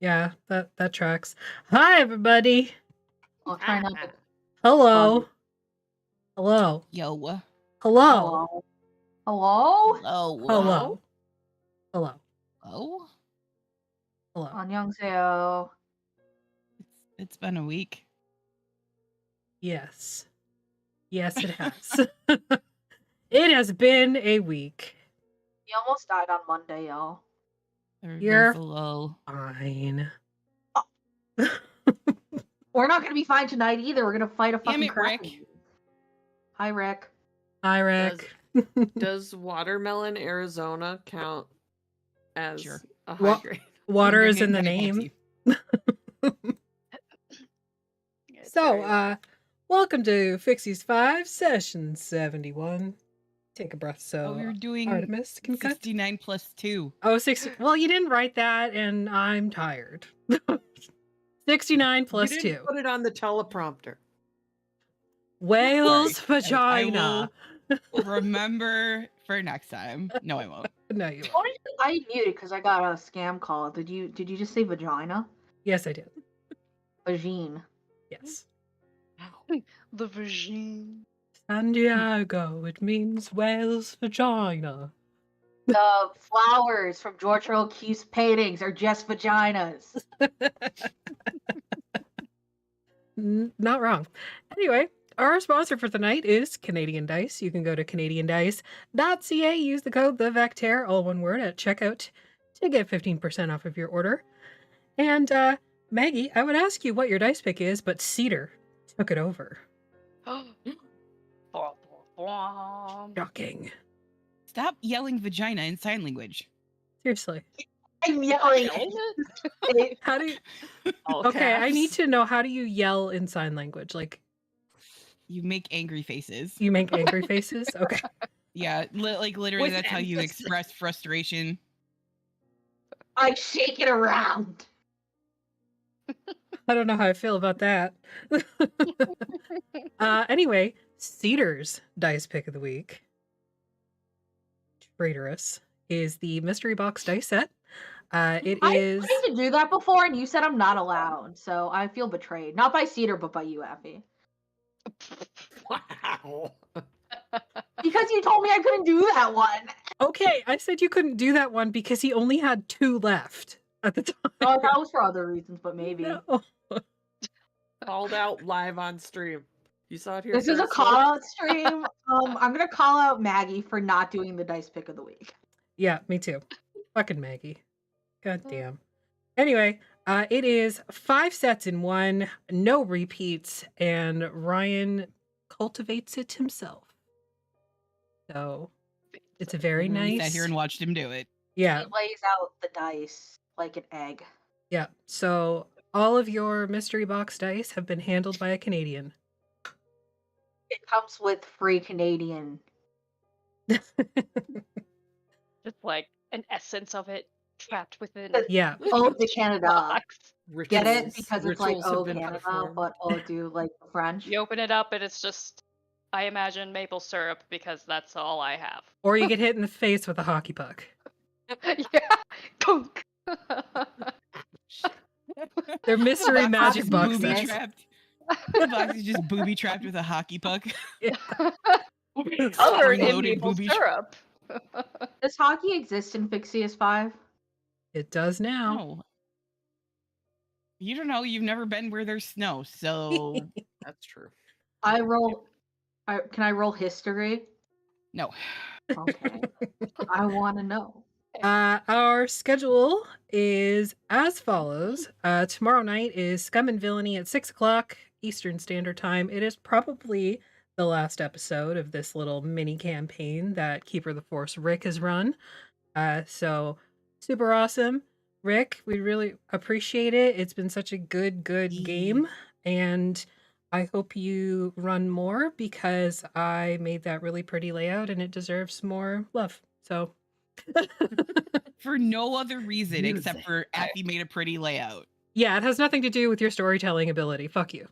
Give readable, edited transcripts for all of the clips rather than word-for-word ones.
Yeah, that tracks. Hi, everybody. I'll try not to. Hello. Hello. Yo. Hello. Hello? Hello. Hello. Oh? Hello. 안녕하세요. It's been a week. Yes. Yes, it has. It has been a week. He almost died on Monday, y'all. You're Everybody's a lull. fine. We're not gonna be fine tonight either. We're gonna fight a Damn fucking it, crap. Rick. Hi, Rick. Hi, Rick. Does watermelon Arizona count as Sure. a high grade? Water is Bring in the it name. back So, welcome to Phixius 5, session 71. Take a breath, so we were doing Artemis can cut. 69 plus 2. Oh, 60. Well, you didn't write that, and I'm tired. 69 plus You 2. didn't put it on the teleprompter. Whale's Sorry. vagina. I will remember for next time. No, I won't. No, you won't. What did you- I muted because I got a scam call. Did you just say vagina? Yes, I did. Vagine. Yes. The vagine. San Diego, it means whale's vagina. The flowers from George Earl O'Keeffe's paintings are just vaginas. Not wrong. Anyway, our sponsor for the night is Canadian Dice. You can go to canadiandice.ca, use the code TheVectaire, all one word, at checkout to get 15% off of your order. And Maggie, I would ask you what your dice pick is, but Cedar took it over. Shocking. Stop yelling vagina in sign language. Seriously. I'm yelling. How do you... Okay, I need to know, how do you yell in sign language? Like, You make angry faces. you make angry faces? Okay. Yeah, like literally With that's how you emphasis. express frustration. I shake it around. I don't know how I feel about that. Anyway, Cedar's dice pick of the week, traitorous, is the mystery box dice set. It is. I tried to do that before, and you said I'm not allowed, so I feel betrayed. Not by Cedar, but by you, Effie. Wow. Because you told me I couldn't do that one. Okay, I said you couldn't do that one because he only had 2 left at the time. Oh, that was for other reasons, but maybe. No. Called out live on stream. You saw it here. This is a first, call folks. out stream. I'm gonna call out Maggie for not doing the dice pick of the week. Yeah, me too. Fucking Maggie. God damn. Anyway, it is 5 sets in 1, no repeats, and Ryan cultivates it himself. So it's a very Literally nice. Sat here and watched him do it. Yeah, He lays out the dice like an egg. yeah. So all of your mystery box dice have been handled by a Canadian. It comes with free Canadian. Just like an essence of it trapped within Yeah. Oh, the Canada. box. Get it? Rituals- Because it's like, rituals have oh, been Canada, performed. but oh, do like French. You open it up and it's just, I imagine maple syrup because that's all I have. Or you get hit in the face with a hockey puck. Yeah. Kunk. They're mystery The box is magic just box booby sets. trapped. The box is just booby trapped with a hockey puck. Covered in Spring-loaded maple booby syrup. Does hockey exist in Phixius 5? It does now. No. You don't know. You've never been where there's snow, so That's true. I roll. Can I roll history? no. Okay. I want to know. Our schedule is as follows. Tomorrow night is Scum and Villainy at 6 o'clock Eastern Standard Time. It is probably the last episode of this little mini campaign that Keeper of the Force Rick has run. So super awesome. Rick, we really appreciate it. It's been such a good game. And I hope you run more because I made that really pretty layout and it deserves more love. So For no other reason Music. except for Effie made a pretty layout. yeah, it has nothing to do with your storytelling ability. Fuck you.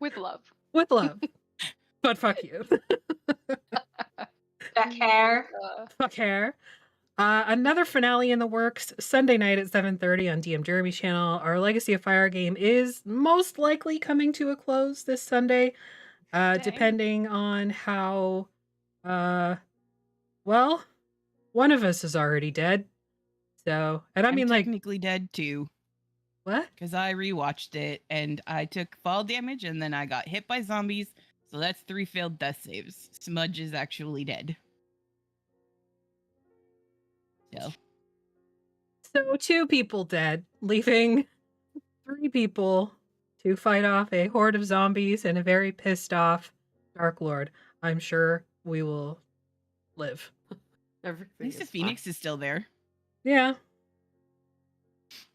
With love. With love. But fuck you. That hair. Fuck hair. Another finale in the works Sunday night at 7:30 on DM Jeremy's channel. Our Legacy of Fire game is most likely coming to a close this Sunday, Dang. depending on how. Well, one of us is already dead. So, and I I'm mean, like, technically dead too, what? because I rewatched it and I took fall damage and then I got hit by zombies. So that's 3 failed death saves. Smudge is actually dead. So So 2 people dead, leaving 3 people to fight off a horde of zombies and a very pissed off Dark Lord. I'm sure we will live. Everything at least the is Phoenix is still there. Yeah.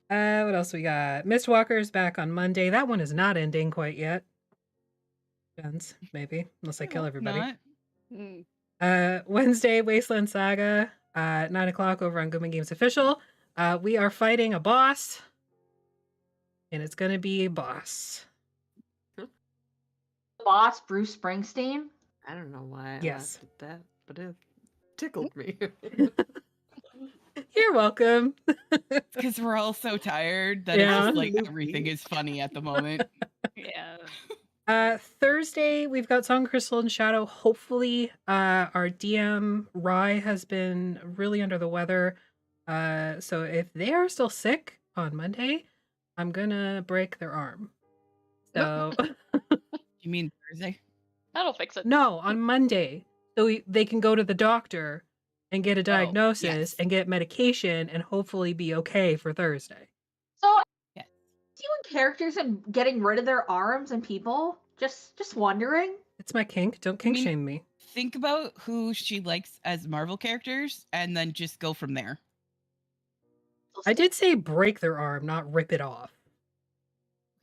What else we got? Mistwalker's back on Monday. That one is not ending quite yet. Depends, maybe, unless I kill Hope everybody. not. Wednesday, Wasteland Saga, 9 o'clock over on Goodman Games Official. We are fighting a boss, and it's gonna be a boss. Boss Bruce Springsteen. I don't know why I Yes. laughed at that, but it tickled me. You're welcome. Because we're all so tired that Yeah. it's just like Absolutely. everything is funny at the moment. Yeah. Thursday, we've got Song Crystal and Shadow. Hopefully, our DM Rye has been really under the weather. So if they are still sick on Monday, I'm gonna break their arm. So You mean Thursday? That'll fix it. no, on Monday, so they can go to the doctor and get a diagnosis yes. and get medication and hopefully be okay for Thursday. So, Yes. doing characters and getting rid of their arms and people. Just wondering. It's my kink. Don't kink mean- shame me. Think about who she likes as Marvel characters and then just go from there. I did say break their arm, not rip it off.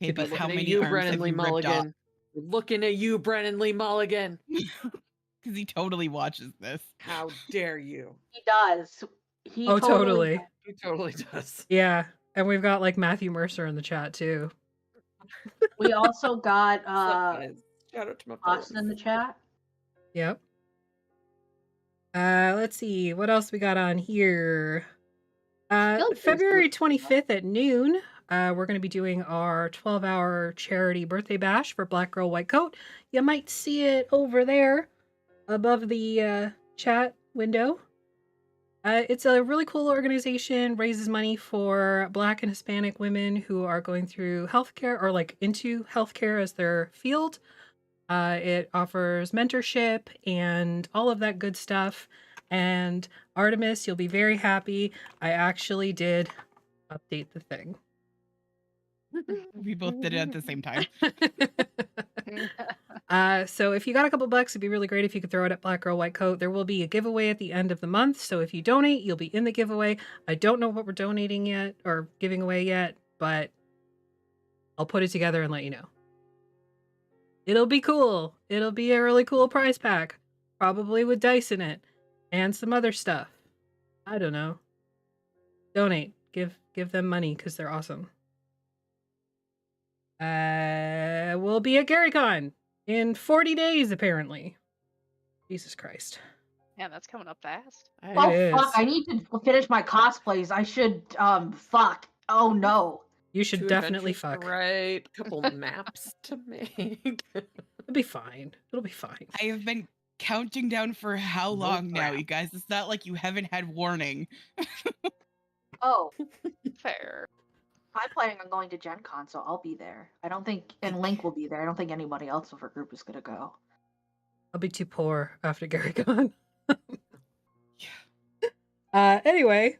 Okay, Could be but Looking how at many you, arms Brennan have Lee you ripped off? Mulligan. We're looking at you, Brennan Lee Mulligan. Because he totally watches this. How dare you? He does. He Oh, totally. does. He totally does. Yeah, and we've got like Matthew Mercer in the chat too. We also got What's up, guys? Shout out to my Austin in the fellas. chat. Yep. Let's see what else we got on here. feel like February there's- 25th at noon, we're going to be doing our 12-hour charity birthday bash for Black Girl White Coat. You might see it over there above the chat window. It's a really cool organization, raises money for Black and Hispanic women who are going through healthcare or like into healthcare as their field. It offers mentorship and all of that good stuff. And Artemis, you'll be very happy. I actually did update the thing. We both did it at the same time. So if you got a couple bucks, it'd be really great if you could throw it at Black Girl White Coat. There will be a giveaway at the end of the month. So if you donate, you'll be in the giveaway. I don't know what we're donating yet or giving away yet, but I'll put it together and let you know. It'll be cool. It'll be a really cool prize pack, probably with dice in it and some other stuff. I don't know. Donate. Give them money because they're awesome. We'll be at GaryCon in 40 days, apparently. Jesus Christ. Yeah, that's coming up fast. Oh It fuck! is. I need to finish my cosplays. I should fuck. Oh no. You should 2 definitely adventures fuck. to write, couple maps to make. It'll be fine. It'll be fine. I have been counting down for how No long now, crap. you guys? It's not like you haven't had warning. Oh, Fair. I'm planning on going to Gen Con, so I'll be there. I don't think, and Link will be there. I don't think anybody else of our group is gonna go. I'll be too poor after GaryCon. Anyway,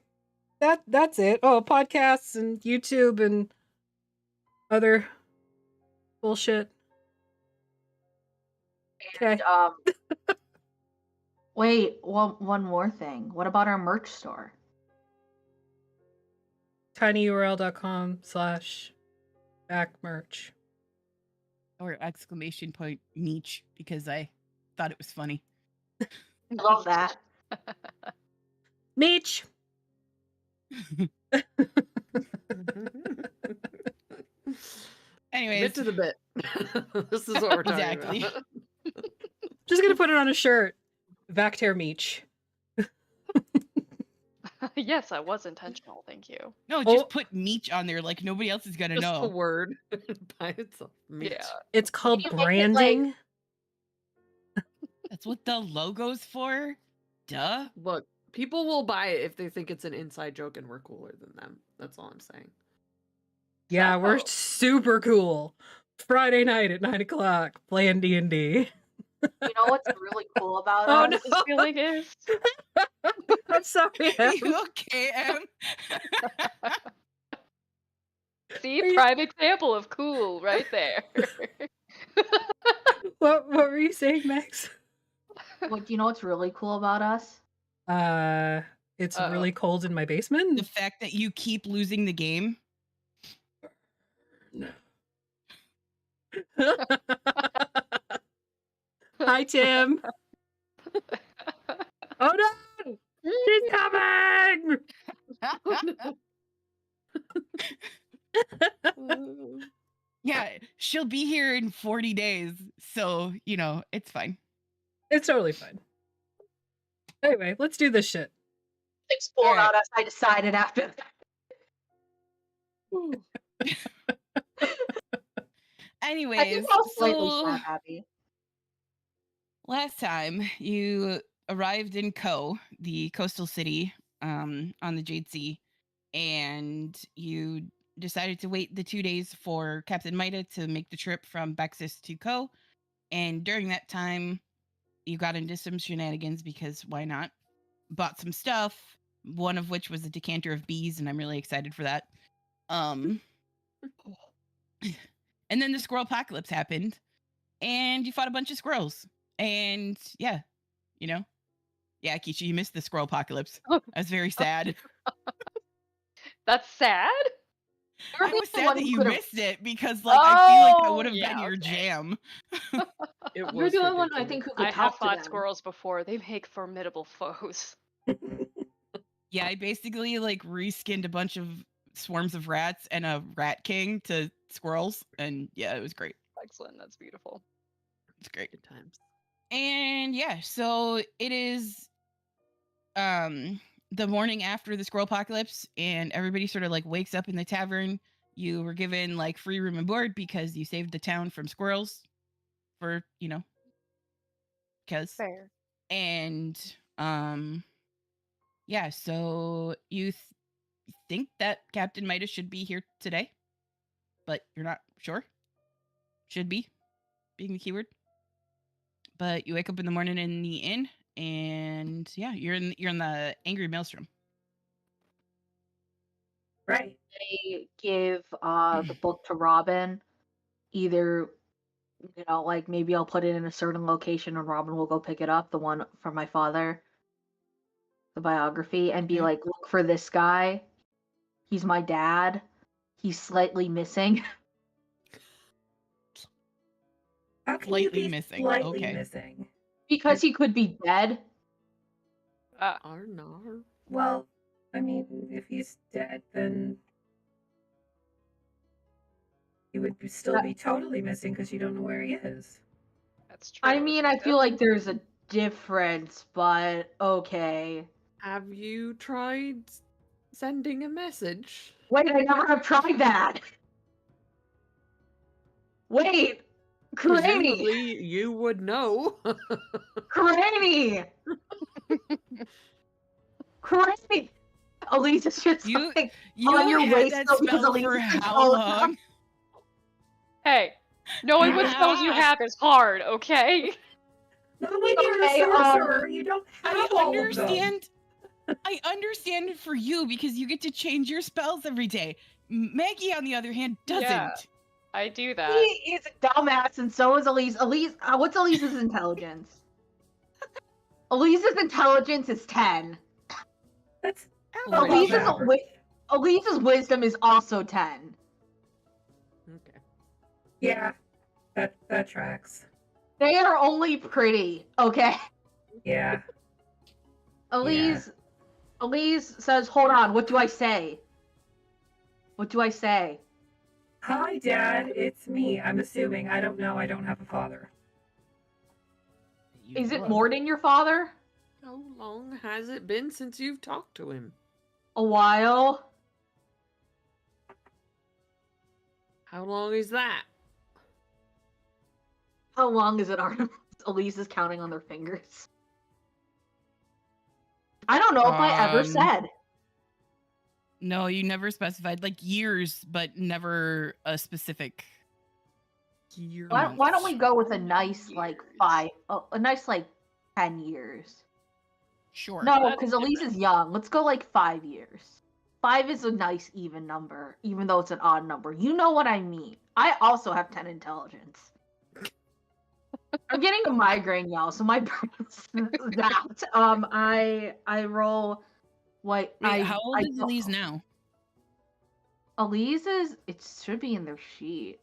that's it. Oh, podcasts and YouTube and other bullshit. Okay. And, wait, one more thing. What about our merch store? tinyurl.com/backmerch. Or exclamation point niche, because I thought it was funny. I love that. Meech. Anyways, Get to the bit. This is what we're talking Exactly. about. Just gonna put it on a shirt. Vactair Meech. Yes, that was intentional. Thank you. No, Oh. just put meat on there. Like nobody else is gonna Just the know. word by itself. Meat. Yeah. It's called you make it, like- branding. That's what the logo's for. Duh. Look, people will buy it if they think it's an inside joke and we're cooler than them. That's all I'm saying. Yeah, we're So- super cool. Friday night at 9:00, playing D&D. You know what's really cool about Oh, us? no. This feeling is. I'm sorry. Em. You okay, Em? See, Are you- prime example of cool right there. What were you saying, Max? What, you know what's really cool about us? It's Uh-oh. really cold in my The basement. fact that you keep losing the game. Hi, Tim. Oh no! She's coming! Yeah, she'll be here in 40 days. So, it's fine. It's totally fine. Anyway, let's do this shit. Things cool All right. about us, I decided after that. I Anyways, think I'll slightly so sad happy. last time you arrived in the coastal city on the Jade Sea, and you decided to wait the 2 days for Captain Maida to make the trip from Bexis to Ko. And during that time, you got into some shenanigans because why not? Bought some stuff, one of which was a decanter of bees, and I'm really excited for that. And then the squirrel apocalypse happened, and you fought a bunch of squirrels. And yeah, Kichi, you missed the squirrel apocalypse. I was very sad. That's sad? You're I the was only sad one that who you could've- missed it because, like, I feel like that Oh, would have yeah, been your okay. jam. It You're was the only one I ridiculous. think who could I have talk to fought them. squirrels before. They make formidable foes. Yeah, I basically like reskinned a bunch of swarms of rats and a rat king to squirrels, and yeah, it was great. Excellent. That's beautiful. It's great. Good times. And yeah, so it is the morning after the squirrel apocalypse, and everybody sort of like wakes up in the tavern. You were given like free room and board because you saved the town from squirrels for, because. Fair. And yeah, so you think that Captain Midas should be here today, but you're not sure. Should be being the keyword. But you wake up in the morning in the inn, and yeah, you're in the angry maelstrom. Right. They give the book to Robin. Either, like maybe I'll put it in a certain location and Robin will go pick it up, the one from my father, the biography, and be Okay. like, look for this guy. He's my dad. He's slightly missing. How can Slightly you be missing, Slightly okay. missing. Because he could be dead. Arnar. Well, I mean, if he's dead, then he would still be totally missing because you don't know where he is. That's true. I mean, I feel like there's a difference, but okay. Have you tried sending a message? Wait, I never have tried that. Wait, Cranny, Presumably, you would know. Cranny, Cranny. Elise is just You like you on your had waist that though, because spell Elise for is how controlling them. long? Hey, knowing what spells you have is hard, okay? No, when you're a Okay, sorcerer, you don't have I all of them. understand it for you because you get to change your spells every day. Maggie, on the other hand, doesn't. Yeah. I do that. He is a dumbass, and so is Elise. Elise, what's Elise's intelligence? Elise's intelligence is 10. That's Right. Elise's, average. Elise's wisdom is also 10. Okay. Yeah, that tracks. They are only pretty, okay? Yeah. Elise says, hold on, what do I say? What do I say? Hi, Dad. It's me. I'm assuming. I don't know. I don't have a father. You Is it love- Morden your father? How long has it been since you've talked to him? A while. How long is that? How long is it, Artemis? Elise is counting on their fingers. I don't know if I ever said. No, you never specified. Like years, but never a specific. Year. Why don't we go with a nice like 10 years? Sure. No, That's because Elise is young. Let's go like 5 years. 5 is a nice even number, even though it's an odd number. You know what I mean. I also have 10 intelligence. I'm getting a migraine, y'all, so my brain's zapped. I roll what Wait, how old is Elise now? Elise is, it should be in their sheet.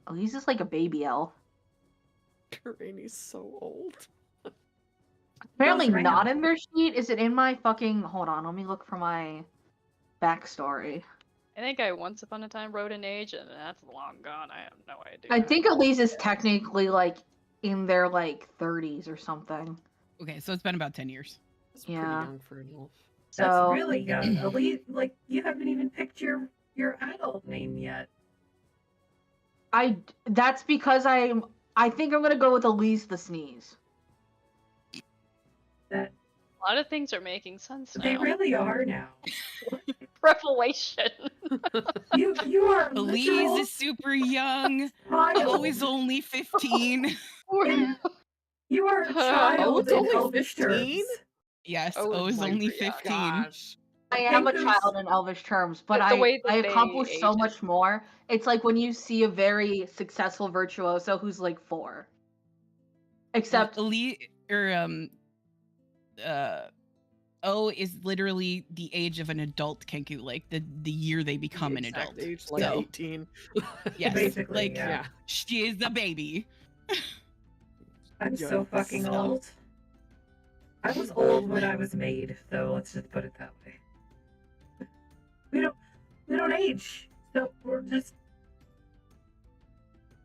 Elise is like a baby elf. Rainey's so old. Apparently Goes right not up. in their sheet. Is it in my fucking... Hold on, let me look for my backstory. I think I once upon a time wrote an age, and that's long gone. I have no idea. I think Elise is technically like in their like 30s or something. Okay, so it's been about 10 years. That's pretty Yeah. young for an elf. So That's really young. Elise, like, you haven't even picked your adult name yet. that's because I think I'm gonna go with Elise the Sneeze. That A lot of things are making sense now. they really are now. Revelation. You are a Elise literal is super young. child. Chloe is only 15. You are a Oh, child it's in only Elvish 15? terms. Yes, Oh, O is my only God. 15. Gosh. I am a think there's- child in Elvish terms, but The way that I they accomplished so age much is- more. It's like when you see a very successful virtuoso who's like 4. Except Elise or O is literally the age of an adult Kenku, like the year they become an Exact adult. age, like So, 18. yes, Basically, like yeah. she is the baby. I'm so Yikes. fucking So- old. I was old when I was made, so let's just put it that way. We don't age, so we're just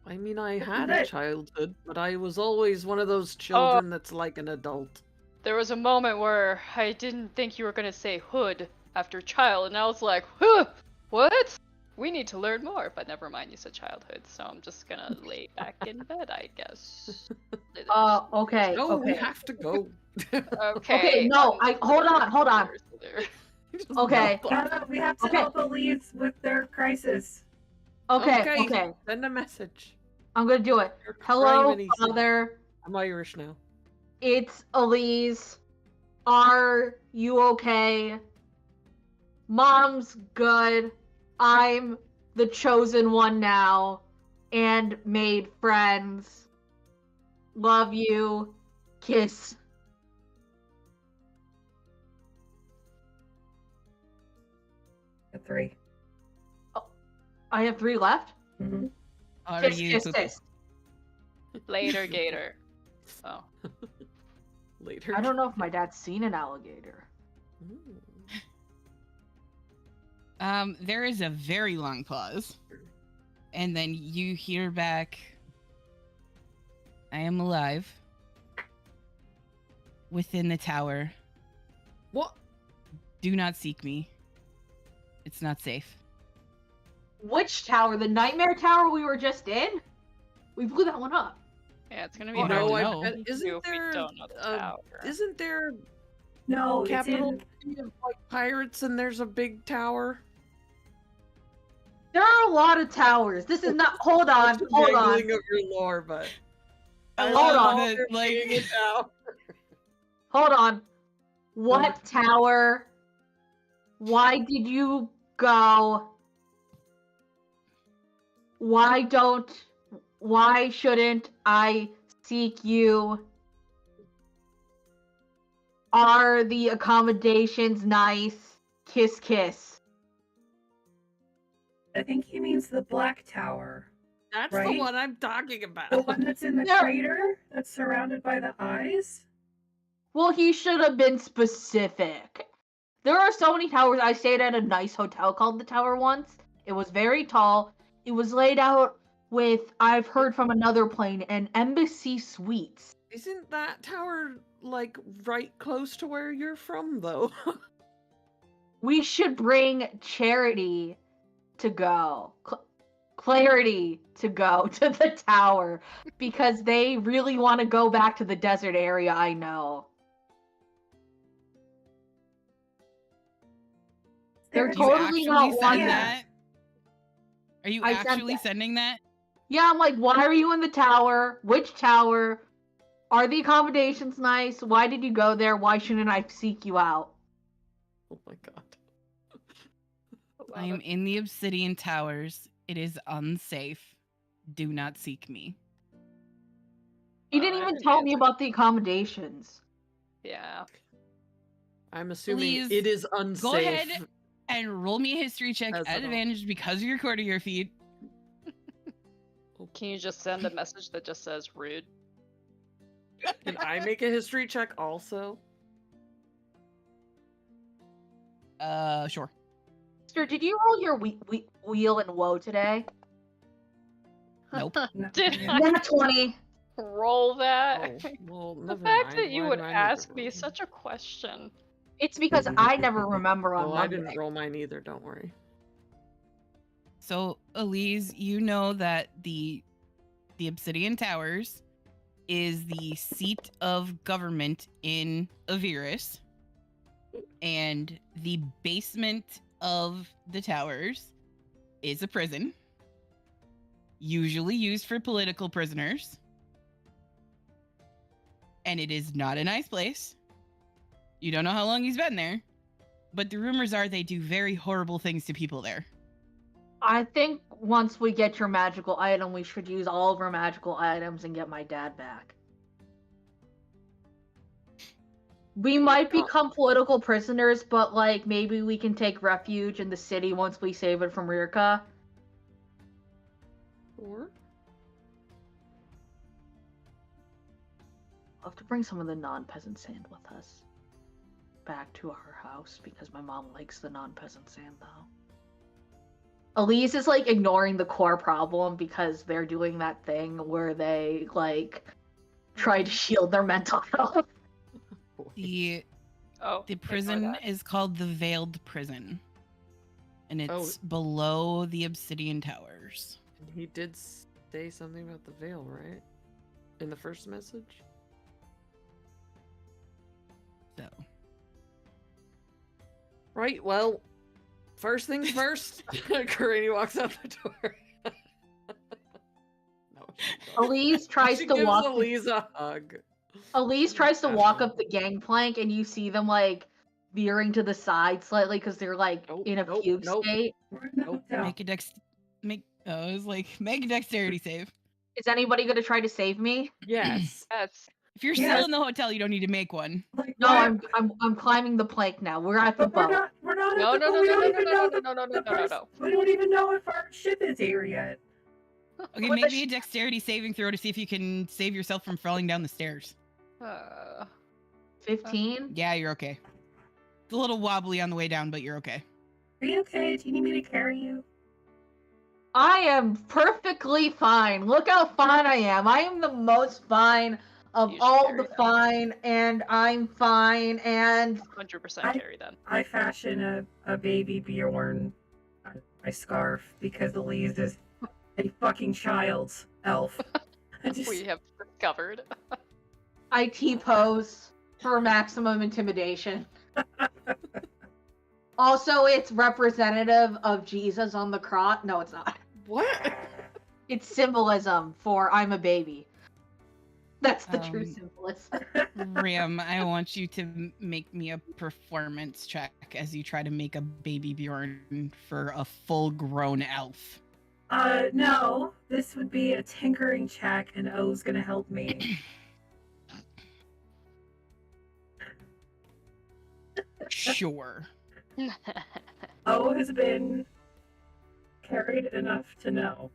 I mean, I This had is a it. childhood, but I was always one of those children that's like an adult. There was a moment where I didn't think you were gonna say hood after child, and I was like, huh, what? We need to learn more, but never mind, you said childhood, so I'm just gonna lay back in bed, I guess. okay, No, we okay. have to go. Okay. no, hold on. Okay. we have to Okay. help Elise with their crisis. Okay. Send a message. I'm gonna do it. You're Hello, crying, Ethan. Father. I'm Irish now. It's Elise. Are you okay? Mom's good. I'm the chosen one now and made friends. Love you. Kiss. A 3. I have 3 left. Mhm. Are Kiss, you kiss, poopy? kiss. Later, Gator. Oh. Later. I don't know if my dad's seen an alligator. Mm. There is a very long pause. And then you hear back, I am alive. Within the tower. What? Do not seek me. It's not safe. Which tower? The nightmare tower we were just in? We blew that one up. Yeah, it's gonna be Oh, hard no, to I know bet- if isn't we there, don't know the uh, tower. Isn't there No, it's capital in city of like pirates and there's a big tower? There are a lot of towers. This is not. Hold on. Just Hold on. wrangling of your lore, but I Hold love on. that, There being a like, tower. Hold on. What tower? Why did you go? Why shouldn't I seek you? Are the accommodations nice? Kiss, kiss. I think he means the Black Tower. That's the Right? one I'm talking about. The one that's in the Yeah. crater that's surrounded by the eyes. Well, he should have been specific. There are so many towers. I stayed at a nice hotel called the Tower once. It was very tall. It was laid out with, I've heard from another plane, an embassy suites. Isn't that tower like right close to where you're from though? We should bring Charity to go. Clarity to go to the tower because they really want to go back to the desert area, I know. They're Do you totally not actually wanting send that? Are you I sent actually that. sending that? Yeah, I'm like, why are you in the tower? Which tower? Are the accommodations nice? Why did you go there? Why shouldn't I seek you out? Oh my god. I am in the Obsidian Towers. It is unsafe. Do not seek me. You Wow, didn't I even didn't tell me answer. about the accommodations. Yeah. I'm assuming Please, it is unsafe. Go ahead and roll me a history check As at an advantage because of your courtier feat. Can you just send a message that just says rude? Can I make a history check also? Sure. Sir, did you roll your wheel and woe today? Nope. Did I Not 20. roll that? Oh, well, The never fact mind. that you Why would do I need to ask me roll? such a question. It's because I never remember on Oh, I Monday. didn't roll mine either, don't worry. So, Elise, you know that the Obsidian Towers is the seat of government in Avirus, and the basement of the towers is a prison, usually used for political prisoners, and it is not a nice place. You don't know how long he's been there, but the rumors are they do very horrible things to people there. I think once we get your magical item, we should use all of our magical items and get my dad back. We might become political prisoners, but like maybe we can take refuge in the city once we save it from Rirka. Or I'll have to bring some of the non-peasant sand with us back to our house because my mom likes the non-peasant sand though. Elise is like ignoring the core problem because they're doing that thing where they like try to shield their mental health. The Oh, prison is called the Veiled Prison, and it's below the Obsidian Towers. he did say something about the veil, right? In the first message? So, Right, well, first things first. Karini walks out the door. No, she doesn't. Elise tries She to gives walk. Elise a hug. Elise tries to walk up the gangplank, and you see them like veering to the side slightly because they're like in a fugue state. make a make a dexterity save. Is anybody going to try to save me? Yes. Yes. If you're still in the hotel, you don't need to make one. No, I'm climbing the plank now. We're at the boat. We're not No, at the no, boat. no, We no, don't no, even no, know no, no, no, no, the no, no, first. no. We don't even know if our ship is here yet. Okay, make me a dexterity saving throw to see if you can save yourself from falling down the stairs. 15? Yeah, you're okay. It's a little wobbly on the way down, but you're okay. Are you okay? Do you need me to carry you? I am perfectly fine. Look how fine I am. I am the most fine of You should all carry the them. fine, and I'm fine, and 100% carry them. I fashion a baby Bjorn on my scarf because Elise is a fucking child's elf. We have discovered. I T-pose for maximum intimidation. Also, it's representative of Jesus on the cross. No, it's not. What? It's symbolism for I'm a baby. That's the true symbolism. Ram, I want you to make me a performance check as you try to make a baby Bjorn for a full-grown elf. No. This would be a tinkering check, and O's gonna help me. Sure. O has been carried enough to know.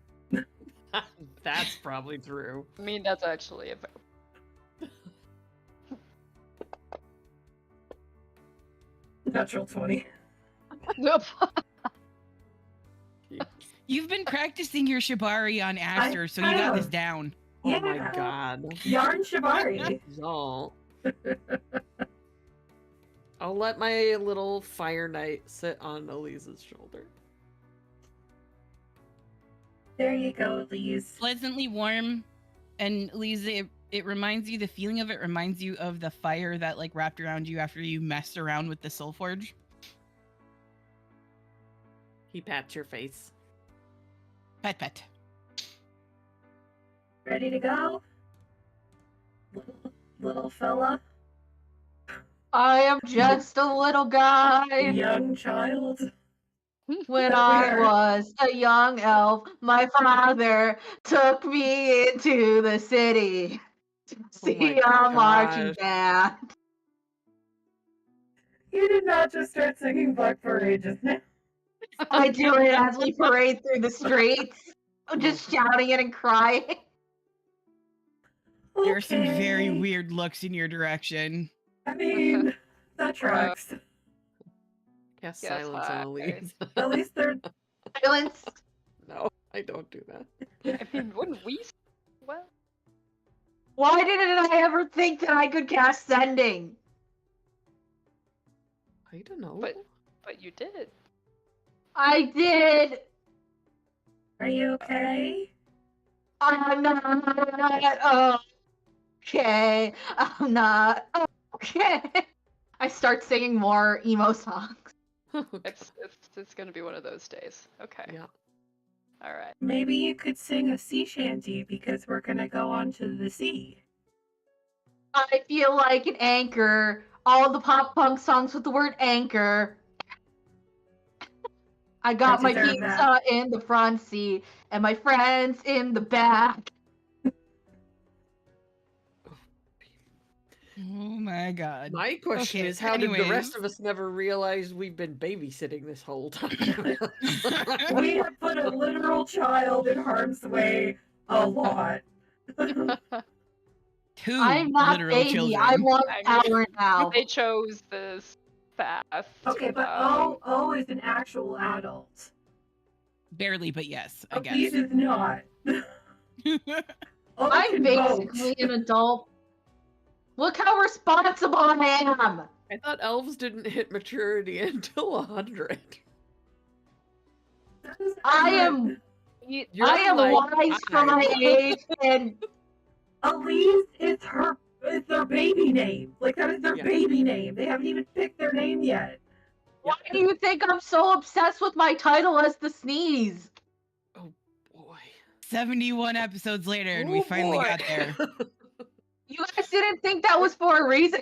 That's probably true. I mean, that's actually a Natural 20. Nope. You've been practicing your shibari on Aster, so you got this down. Oh my Yeah. god. Yarn Shibari. Y'all. I'll let my little fire knight sit on Elise's shoulder. There you go, Elise. Pleasantly warm, and Lisa, it reminds you, the feeling of it reminds you of the fire that like wrapped around you after you messed around with the soul forge. He pats your face. Pet pet. Ready to go? Little fella? I am just a little guy. Young child? When I was a young elf, my father took me into the city to see a marching gosh. band. You did not just start singing Black Parade just now. I do it as we parade through the streets, just shouting it and crying. There are some very Okay. weird looks in your direction. I mean, that tracks. Cast Yes, silence hi. on Elise. At least they're Silence. No, I don't do that. I mean, wouldn't we? Well, Why didn't I ever think that I could cast sending? I don't know. but you did. I did. Are you okay? I'm not okay. I'm not okay. I start singing more emo songs. It's gonna be one of those days. Okay. Yeah. All right. Maybe you could sing a sea shanty because we're gonna go onto the sea. I feel like an anchor. All the pop punk songs with the word anchor. I got I my deserve pizza that. in the front seat and my friends in the back. Oh my god. My question Okay, is, how did the anyways. rest of us never realize we've been babysitting this whole time? We have put a literal child in harm's way a lot. Two I'm not literal baby. children. I want I power now. They chose this path. Okay, but O is an actual adult. Barely, but yes, I Elise guess. is not. O I'm can vote. basically an adult. Look how responsible I am. I thought elves didn't hit maturity until 100. I am You- You're I am like, wise for my age, and Elise is their baby name. Like that is their Yeah. baby name. They haven't even picked their name yet. why do you think I'm so obsessed with my title as the sneeze? Oh boy. 71 episodes later, and we Oh, finally boy. got there. You guys didn't think that was for a reason.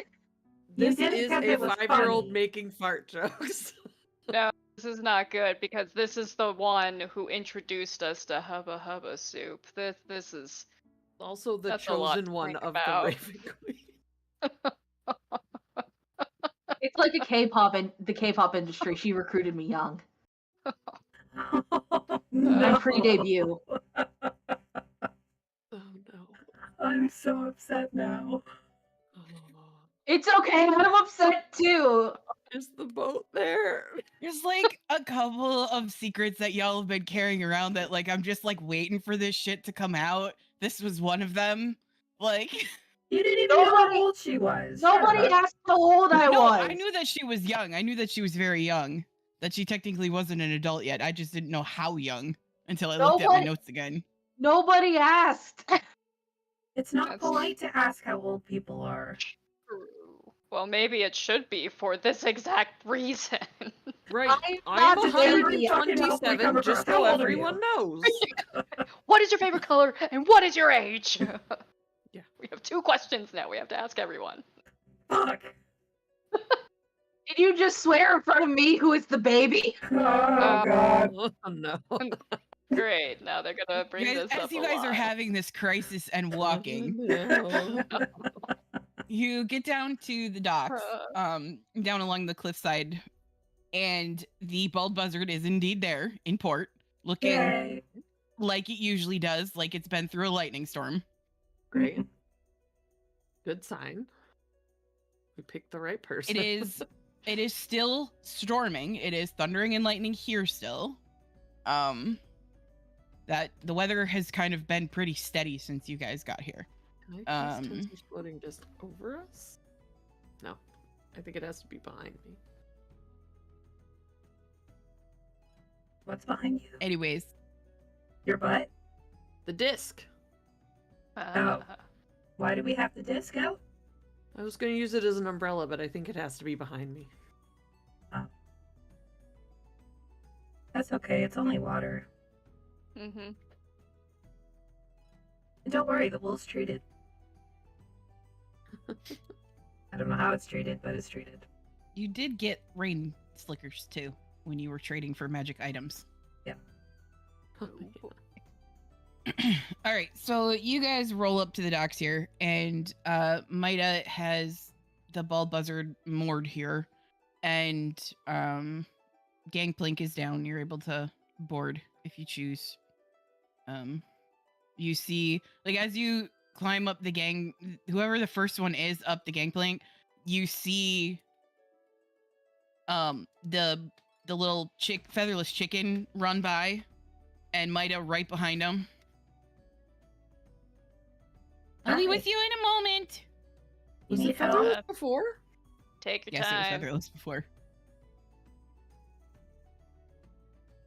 You This did it is because a it was 5-year-old funny. making fart jokes. No, this is not good because this is the one who introduced us to Hubba Hubba Soup. This is Also the That's a lot to chosen one think of about. the Raven Queen. It's like the K-pop industry. She recruited me young. No. I'm pre-debut. Oh no. I'm so upset now. Oh. It's okay. I'm upset too. Is the boat there? There's like a couple of secrets that y'all have been carrying around that like I'm just like waiting for this shit to come out. This was one of them. Like You didn't even know Nobody- how old she was. Shut Nobody up. asked how old I no, was. I knew that she was young. I knew that she was very young. That she technically wasn't an adult yet. I just didn't know how young until I looked at my Nobody- notes again. Nobody asked. It's not That's- polite to ask how old people are. true. Well, maybe it should be for this exact reason. Right. I'm I'm not baby. 127, just so How old are everyone you? knows. What is your favorite color and what is your age? Yeah. We have 2 questions now. We have to ask everyone. Fuck. Did you just swear in front of me who is the baby? Oh god. Oh no. Great. Now they're gonna bring Guys, this up as a you guys are lot. having this crisis and walking, No. you get down to the docks, Uh. down along the cliffside, and the bald buzzard is indeed there in port, looking Yay. like it usually does, like it's been through a lightning storm. Great. Good sign. We picked the right person. It is still storming. It is thundering and lightning here still. That the weather has kind of been pretty steady since you guys got here. Can I cast um, Tensor Splitting just over us? No. I think it has to be behind me. What's behind you? Anyways, Your butt? The disc. Oh. Why do we have the disc out? I was going to use it as an umbrella, but I think it has to be behind me. Oh. That's okay, it's only water. Mm-hmm. And don't worry, the wool's treated. I don't know how it's treated, but it's treated. you did get rain slickers too when you were trading for magic items. Yeah. All right, so you guys roll up to the docks here, and Maida has the bald buzzard moored here, and Gangplank is down. You're able to board if you choose. You see, like as you climb up the gang, whoever the first one is up the gangplank, you see the little featherless chicken run by, and Maida right behind him. I'll be with you in a moment. Was You it need help? featherless before? Take your Yes, it was time. featherless before.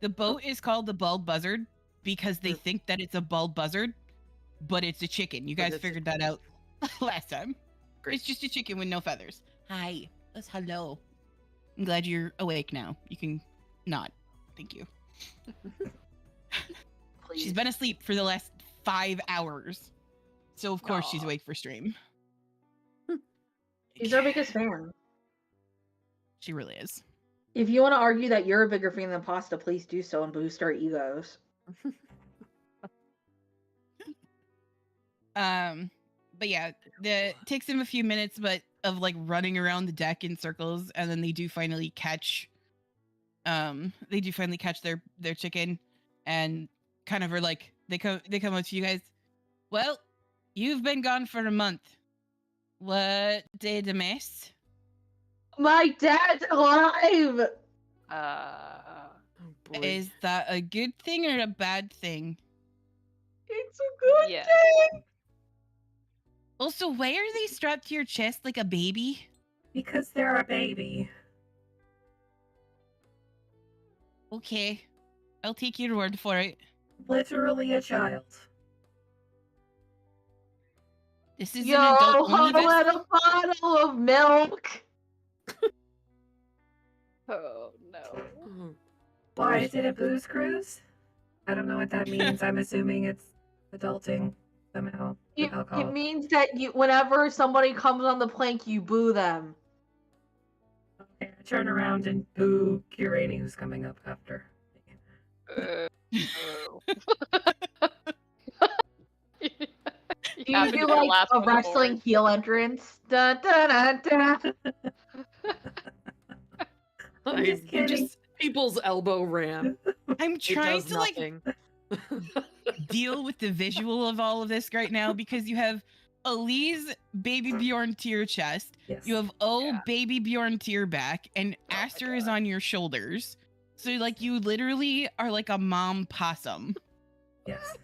The boat is called the Bald Buzzard because they think that it's a bald buzzard, but it's a chicken. You guys figured that out last time. Great. It's just a chicken with no feathers. Hi. That's hello. I'm glad you're awake now. You can nod. Thank you. Please. She's been asleep for the last 5 hours. So of course she's Aw. awake for stream. She's our biggest fan. She really is. If you want to argue that you're a bigger fan than Pasta, please do so and boost our egos. But yeah, it takes them a few minutes, but of like running around the deck in circles, and then they do finally catch their chicken, and kind of are like they come up to you guys. Well, you've been gone for a month. What did I miss? My dad's alive! Oh boy. Is that a good thing or a bad thing? It's a good Yeah. thing! Also, why are they strapped to your chest like a baby? Because they're a baby. Okay, I'll take your word for it. Literally a child. This is Yo, an adult only I'll add vessel. a bottle of milk! Oh no. Oh, Why is it a booze cruise? I don't know what that means. I'm assuming it's adulting somehow with alcohol. It means that whenever somebody comes on the plank, you boo them. Okay, I turn around and boo Kirani, who's coming up after. Oh. Do you do like a wrestling heel entrance? Dun, dun, dun, dun. I'm just kidding. People's elbow ram. I'm It trying does to like nothing. deal with the visual of all of this right now because you have Elise baby Bjorn to your chest, Yes. you have baby Bjorn to your back, and my Aster is God. on your shoulders. So like you literally are like a mom possum, Yes.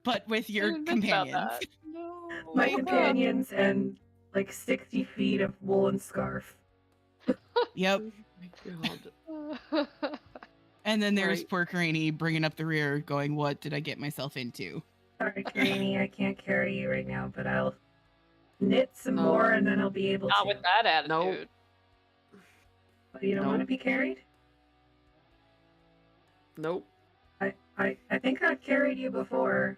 but with your didn't think about companions. that. No. My companions and like 60 feet of woolen scarf. Yep. Oh my god. And then there's Right. poor Craney bringing up the rear, going, "What did I get myself into?" Sorry, Kirani, I can't carry you right now, but I'll knit some No. more and then I'll be able Not to. with that attitude. Nope. Oh, you don't want to Nope. be carried? Nope. I think I've carried you before.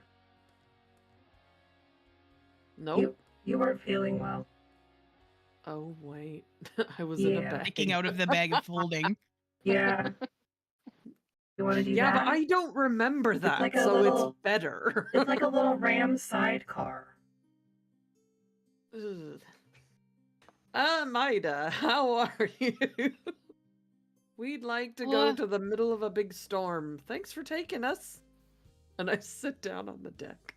Nope. You weren't feeling well. Oh wait. I was in a Yeah. bag. Picking out of the bag of holding. Yeah. You want to do Yeah, that? but I don't remember that, like a so little- it's better. It's like a little ram sidecar. Ugh. Maida, how are you? We'd like to go Well- to the middle of a big storm. Thanks for taking us. And I sit down on the deck.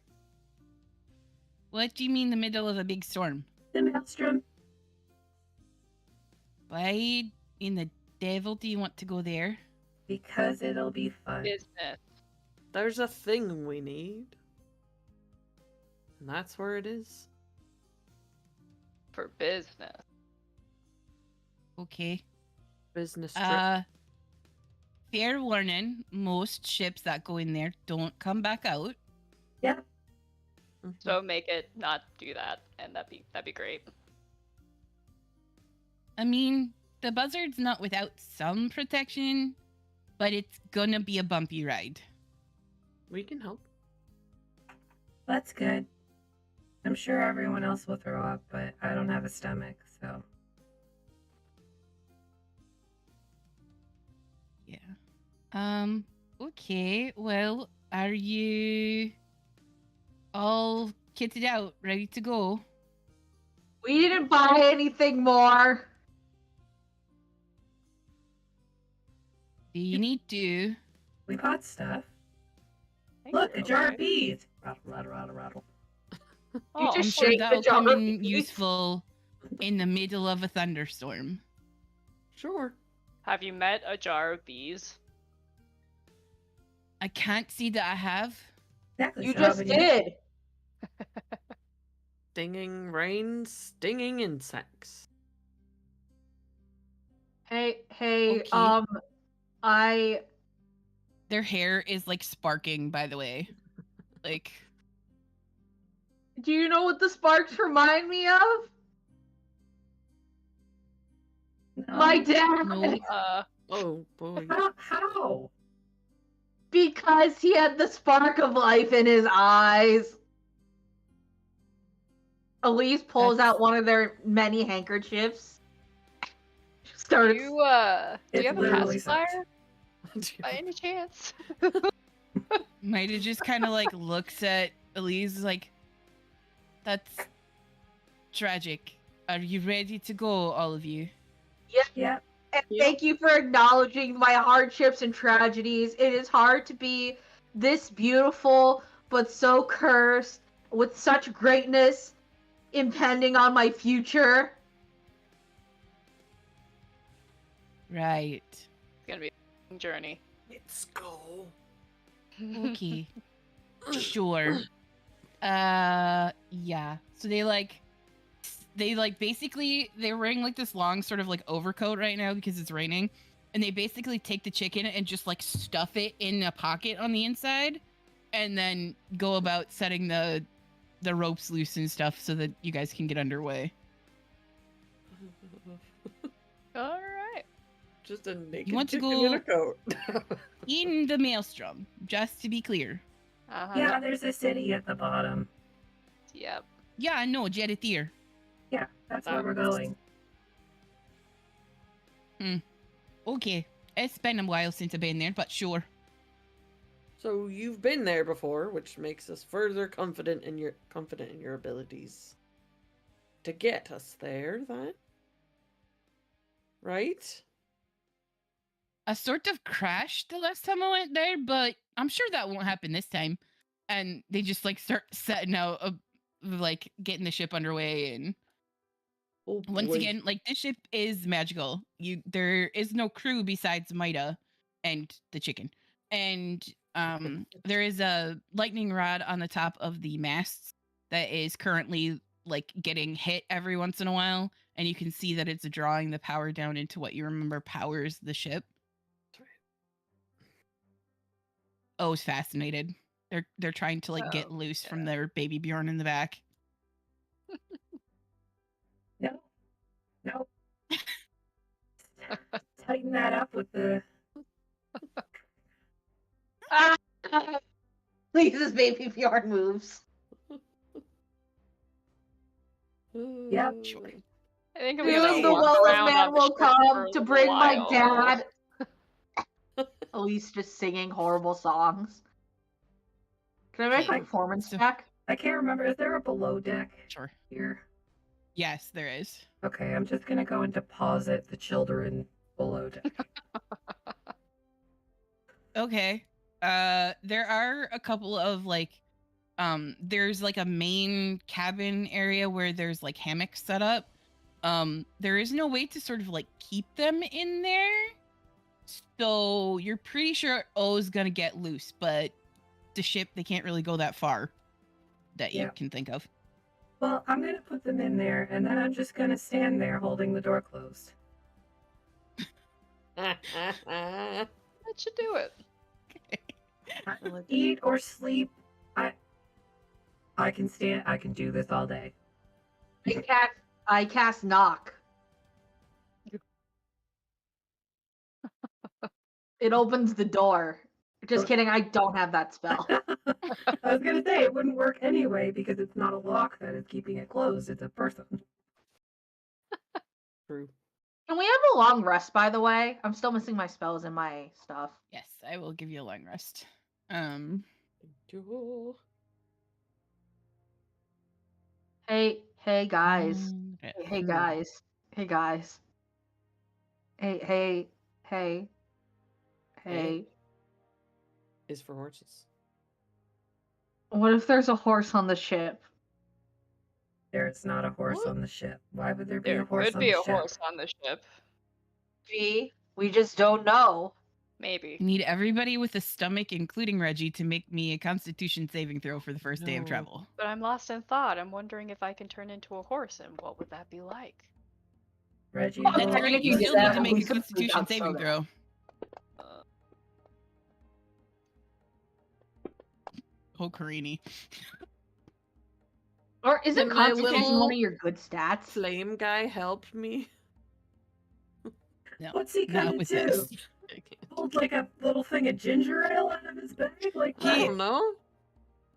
What do you mean the middle of a big storm? The maelstrom. Why in the devil do you want to go there? Because it'll be fun. Business. There's a thing we need. And that's where it is. for business. Okay. Business trip. Fair warning, most ships that go in there don't come back out. Yeah. Mhm. So make it not do that, and that'd be great. I mean, the buzzard's not without some protection, but it's gonna be a bumpy ride. We can help. That's good. I'm sure everyone else will throw up, but I don't have a stomach, so. Yeah. Okay, well, are you all kitted out, ready to go? We didn't buy anything more. Do you need to? We bought stuff. I think Look, we're a jar of okay. bees. Rattle, rattle, rattle, rattle. You Oh, I'm just sure shake the that'll jar come of in bees. useful in the middle of a thunderstorm. Sure. have you met a jar of bees? I can't see that I have. Exactly. You so how just would you- did. Stinging rain, stinging insects. Hey, Okay. I Their hair is like sparking, by the way. Like, do you know what the sparks remind me of? No. My dad. no. Oh boy. How? Because he had the spark of life in his eyes. Elise pulls That's- out one of their many handkerchiefs. Do Starts. you do you It's have a literally pacifier by any chance? Maida just kind of like looks at Elise like, that's tragic. Are you ready to go, all of you? Yeah. And thank you for acknowledging my hardships and tragedies. It is hard to be this beautiful, but so cursed, with such greatness impending on my future. Right. It's gonna be a journey. Let's go. Okay. Sure. Yeah. So they basically they're wearing like this long sort of like overcoat right now because it's raining, and they basically take the chicken and just like stuff it in a pocket on the inside, and then go about setting the ropes loose and stuff so that you guys can get underway. All right. Just a naked want to chicken go- in a coat. In the maelstrom, just to be clear. Yeah, there's a city at the bottom. Yep. Yeah, I know, Jedithir. Yeah, that's where we're going. Okay. It's been a while since I've been there, but sure. So you've been there before, which makes us further confident in your abilities to get us there. Then, right? I sort of crashed the last time I went there, but I'm sure that won't happen this time. And they just like start setting out, like getting the ship underway. And Oh once boy. again, like this ship is magical. There is no crew besides Maida and the chicken. And there is a lightning rod on the top of the masts that is currently like getting hit every once in a while, and you can see that it's drawing the power down into what you remember powers the ship. I was fascinated. They're trying to like get Oh, loose from their baby Bjorn in the back. No. No. Tighten that up with the. Lisa's baby Bjorn moves. Yep. Sure. I think I'm Soon gonna the walk well of around man on the will ship for come a to little bring my while. dad. Elise just singing horrible songs. Can I make a Okay, performance so- check? I can't remember. Is there a below deck Sure. here? Yes, there is. Okay, I'm just gonna go and deposit the children below deck. Okay. There are a couple of like, there's like a main cabin area where there's like hammocks set up. There is no way to sort of like keep them in there. So you're pretty sure O's gonna get loose, but the ship, they can't really go that far that you Yeah. can think of. Well, I'm gonna put them in there, and then I'm just gonna stand there holding the door closed. That should do it. Eat or sleep. I can stand. I can do this all day. I cast knock. It opens the door. Just kidding, I don't have that spell. I was gonna say it wouldn't work anyway because it's not a lock that is keeping it closed. It's a person. True. Can we have a long rest, by the way? I'm still missing my spells and my stuff. Yes, I will give you a long rest. Hey guys. Okay. Hey guys. Hey guys. Hey. Hey. Is for horses. What if there's a horse on the ship? There's not a horse What? on the ship. Why would there be There a horse could on be the a ship? horse on the ship. Gee, we just don't know. Maybe. I need everybody with a stomach, including Reggie, to make me a Constitution saving throw for the first day of No. travel. But I'm lost in thought. I'm wondering if I can turn into a horse, and what would that be like? Reggie, Well, That's roll- right. technically You you still did need that to make when a we got Constitution saving soda. throw. Oh, Karini. Or isn't Can my Constitution little one of your good stats? Flame guy help me. No, What's he not gonna with do? this. I can't. Hold like a little thing of ginger ale out of his bag? Like I He- don't know.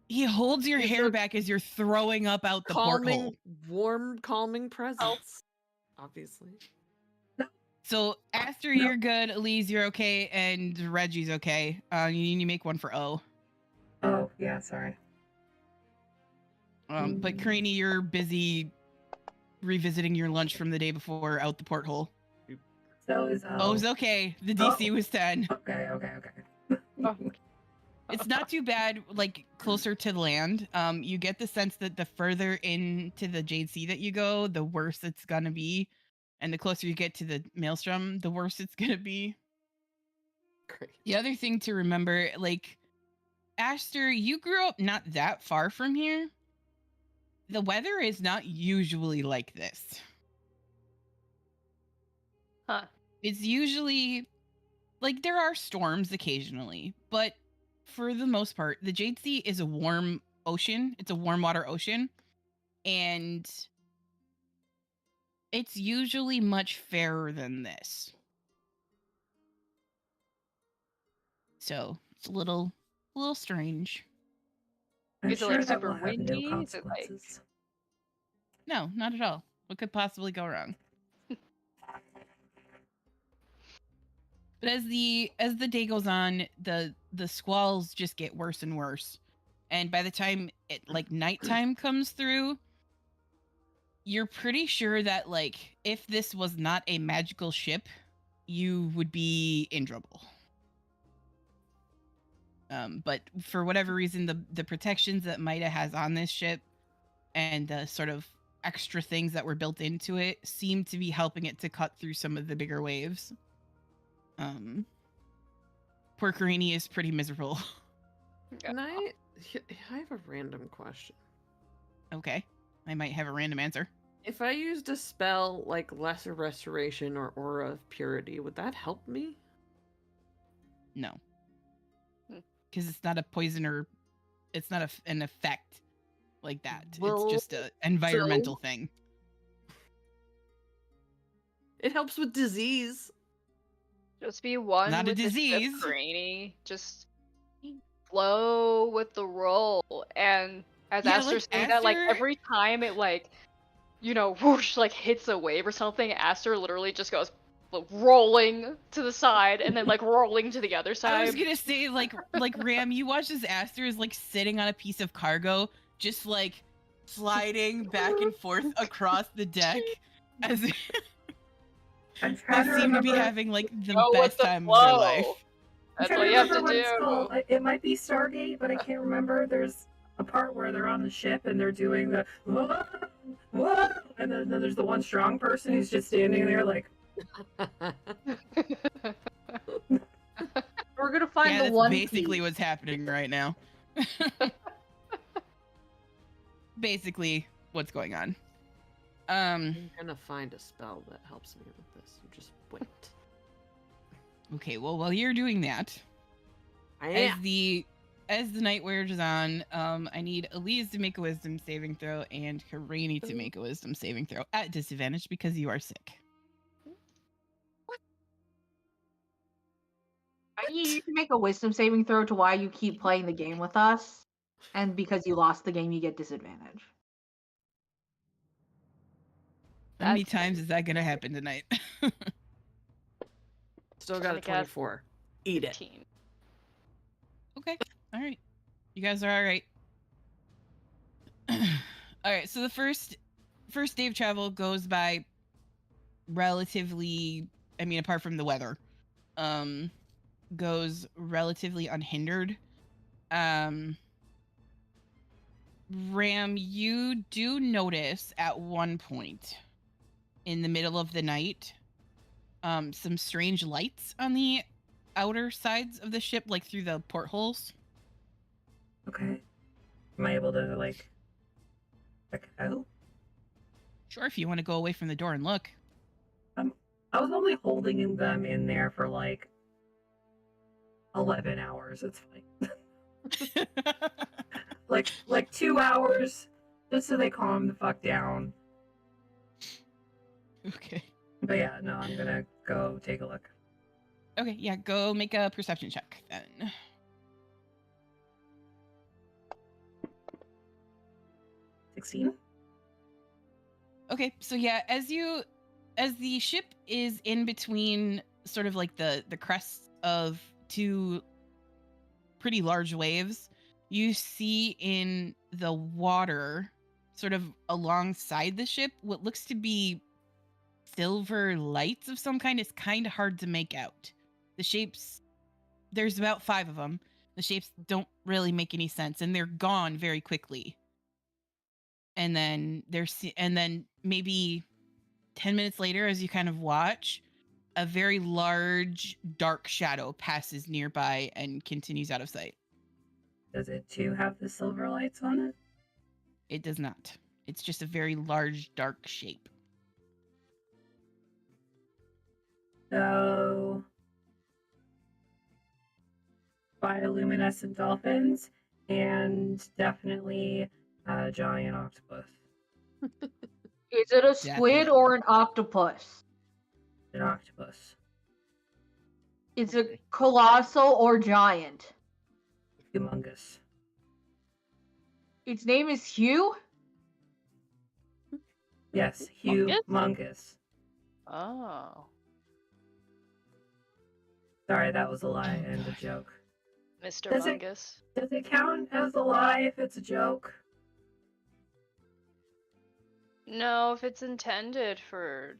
He holds your He's hair a back as you're throwing up out the porthole. Warm, calming presence. Obviously. So, Aster, No. you're good. Elise, you're okay. And Reggie's okay. You need to make one for O. Oh, yeah, sorry. But Karini, you're busy revisiting your lunch from the day before out the porthole. So is O's okay. The DC was 10. Okay. Oh. It's not too bad, like, closer to the land. You get the sense that the further into the Jade Sea that you go, the worse it's gonna be. And the closer you get to the Maelstrom, the worse it's gonna be. Great. The other thing to remember, like, Aster, you grew up not that far from here. The weather is not usually like this. Huh. It's usually, like, there are storms occasionally, but for the most part, the Jade Sea is a warm ocean. It's a warm water ocean. And it's usually much fairer than this. So it's a little strange. I'm Is it, sure like, that will super have no windy? Is it, like- consequences. No, not at all. What could possibly go wrong? But as the day goes on, the squalls just get worse and worse. And by the time nighttime comes through, you're pretty sure that, like, if this was not a magical ship, you would be in trouble. But for whatever reason, the protections that Maida has on this ship and the sort of extra things that were built into it seem to be helping it to cut through some of the bigger waves. Poor Karini is pretty miserable. Can I have a random question. Okay, I might have a random answer. If I used a spell like Lesser Restoration or Aura of Purity, would that help me? No, Hmm. because it's not a poison or it's not an effect like that. Well, it's just an environmental thing. It helps with disease. Just be one Not a with the ship, disease. Granny. Just flow with the roll. And as Yeah, Aster like, saying that, like, Aster- every time it, like, whoosh, like, hits a wave or something, Aster literally just goes rolling to the side and then, like, rolling to the other side. I was gonna say, like Ram, you watch this Aster is like sitting on a piece of cargo, just like sliding back and forth across the deck as I'm they trying to seem to be remember. having like the Go with best the time of their flow. life. I'm That's trying all to you have remember to what it's called. do. It might be Stargate, but I can't remember. There's a part where they're on the ship and they're doing the whoa, whoa, and then there's the one strong person who's just standing there like. We're gonna find Yeah, the that's one basically piece. what's happening right now. Basically, what's going on. I'm gonna find a spell that helps me with this. You just wait. Okay, well, while you're doing that, I as the night wears on, I need Elise to make a wisdom saving throw and Karani to make a wisdom saving throw at disadvantage because you are sick. I need you to make a wisdom saving throw to why you keep playing the game with us, and because you lost the game, you get disadvantage. How many That's times is that gonna happen tonight? still got Gonna a guess 24. Eat it. 15. Okay, all right. You guys are all right. All right, so the first day of travel goes by relatively, I mean, apart from the weather, goes relatively unhindered. Ram, you do notice at one point in the middle of the night, some strange lights on the outer sides of the ship, like through the portholes. Okay. Am I able to, like, check it out? Sure, if you want to go away from the door and look. I was only holding them in there for, like, 11 hours. It's fine. like 2 hours, just so they calm the fuck down. Okay. But yeah, no, I'm gonna go take a look. Okay, yeah, go make a perception check then. 16? Okay, so yeah, as the ship is in between sort of like the crests of two pretty large waves, you see in the water, sort of alongside the ship, what looks to be silver lights of some kind. Is kind of hard to make out. The shapes, there's about 5 of them. The shapes don't really make any sense, and they're gone very quickly. And then maybe 10 minutes later, as you kind of watch, a very large dark shadow passes nearby and continues out of sight. Does it too have the silver lights on it? It does not. It's just a very large dark shape. So, bioluminescent dolphins and definitely a giant octopus. Is it a squid or an octopus? An octopus. Is it colossal or giant? Humongous. Its name is Hugh? Yes, Mungus? humongous. Oh. Sorry, that was a lie and a joke. Mr. Does it- Mungus. Does it count as a lie if it's a joke? No, if it's intended for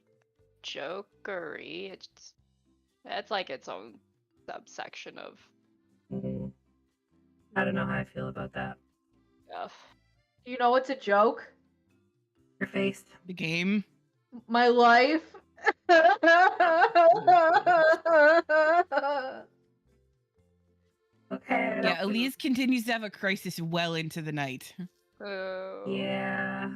jokery, it's like its own subsection of Mm. I don't know how I feel about that. stuff. You know what's a joke? Your face. The game. My life. Okay. I Yeah, don't feel- Elise continues to have a crisis well into the night. Oh. Yeah.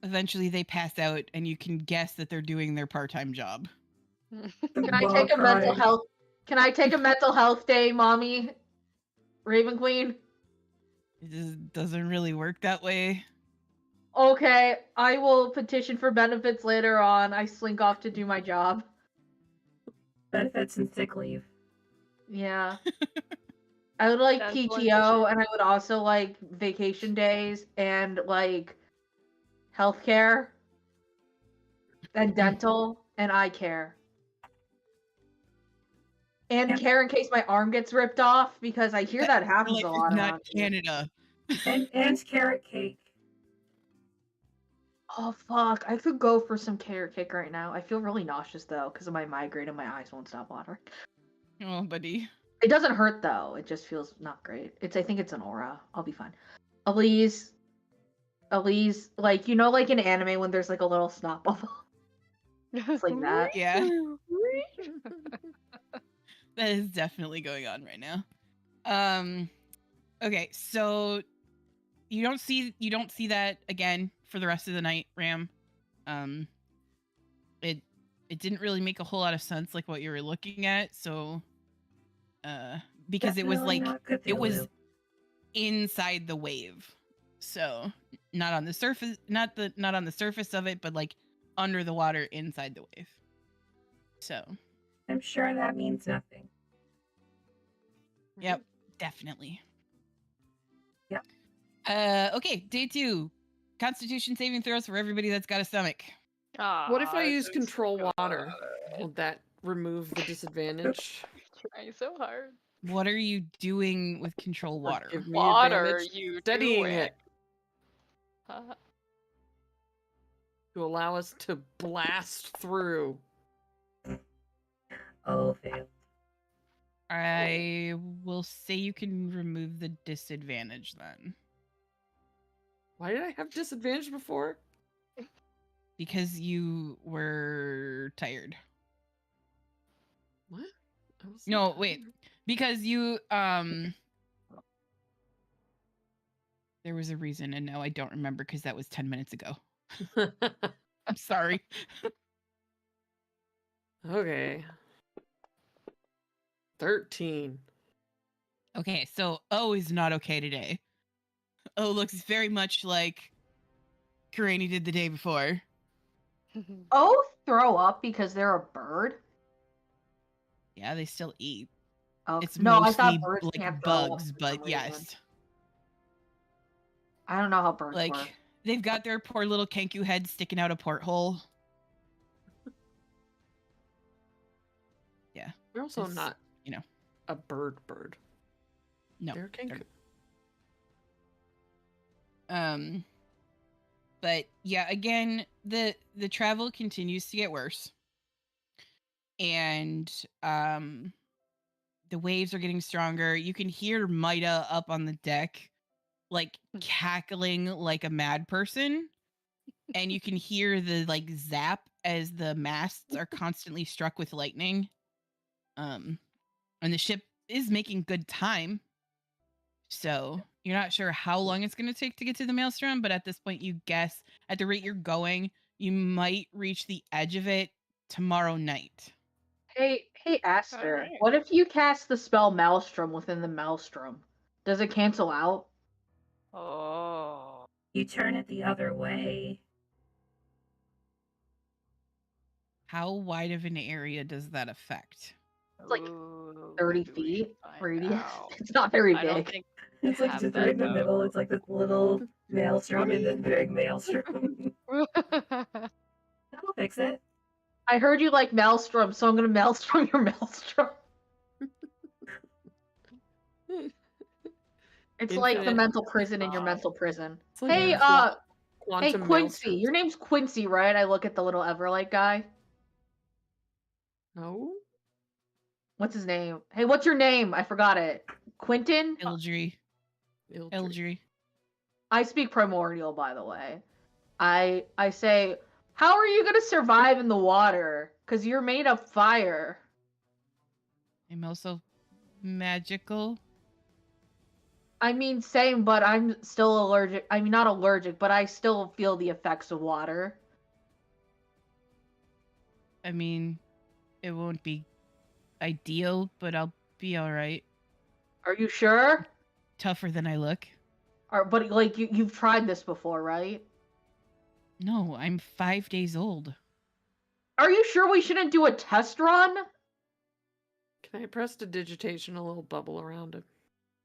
Eventually they pass out and you can guess that they're doing their part-time job. Can I take a mental health? Can I take a mental health day, mommy? Raven Queen. It just doesn't really work that way. Okay, I will petition for benefits later on. I slink off to do my job. Benefits and sick leave. Yeah. I would like That's one PTO, shit. and I would also like vacation days and like healthcare and dental and eye care. And Yeah. care in case my arm gets ripped off, because I hear that happens Like a it's lot not around here. Canada. And carrot cake. Oh fuck, I could go for some carrot cake right now. I feel really nauseous though because of my migraine and my eyes won't stop watering. Oh, buddy. It doesn't hurt though. It just feels not great. I think it's an aura. I'll be fine. Elise, like you know, like in anime when there's like a little snot bubble. It's like that. Yeah, that is definitely going on right now. Okay, so you don't see that again for the rest of the night, Ram. It didn't really make a whole lot of sense, like what you were looking at. So, because it was Definitely like not it was Cthulhu. inside the wave, so not on the surface, not on the surface of it, but like under the water inside the wave. So, I'm sure that means nothing. yep, definitely. Yep. Okay, day 2. Constitution saving throws for everybody that's got a stomach. What if I this use is control so water? good. Will that remove the disadvantage? Trying so hard. What are you doing with control water? Give me What are advantage you studying doing? it to allow us to blast through. Oh, fail. I will say you can remove the disadvantage then. Why did I have disadvantage before? Because you were tired. What? I wasn't No, wait. tired. Because you there was a reason, and now I don't remember because that was 10 minutes ago. I'm sorry. Okay. 13. Okay, so O is not okay today. O looks very much like Karani did the day before. Oh, throw up because they're a bird? Yeah, they still eat. Oh, It's no, I mostly thought birds like can't throw up bugs, for but some reason. yes. I don't know how birds Like work. they've got their poor little Kenku head sticking out a porthole. Yeah. They're also It's, not, you know, a bird. no. They're Kenku. But yeah, again, the travel continues to get worse. And the waves are getting stronger. You can hear Maida up on the deck like cackling like a mad person. And you can hear the like zap as the masts are constantly struck with lightning. And the ship is making good time. So you're not sure how long it's going to take to get to the maelstrom, but at this point, you guess at the rate you're going, you might reach the edge of it tomorrow night. Hey, Aster, Alright. what if you cast the spell Maelstrom within the Maelstrom? Does it cancel out? Oh. You turn it the other way. How wide of an area does that affect? It's like Ooh, 30 do we feet find radius. out? It's not very I don't big. think It's like have just that, right in the middle. though. It's like this little maelstrom and then big maelstrom. That'll fix it. I heard you like Maelstrom, so I'm gonna Maelstrom your Maelstrom. It's like the Infinite- mental prison in your mental prison. It's like Hey, quantum Quincy. maelstrom. Your name's Quincy, right? I look at the little Everlight guy. No? What's his name? Hey, what's your name? I forgot it. Quentin? Eldry. Ildry. Eldry. I speak primordial, by the way. I say, how are you gonna survive in the water? Cause you're made of fire. I'm also magical. I mean, same, but I'm still allergic. I mean, not allergic, but I still feel the effects of water. I mean, it won't be ideal, but I'll be all right. Are you sure? Tougher than I look. But like you've tried this before, right? No, I'm 5 days old. Are you sure we shouldn't do a test run? Can I press digitation a little bubble around him?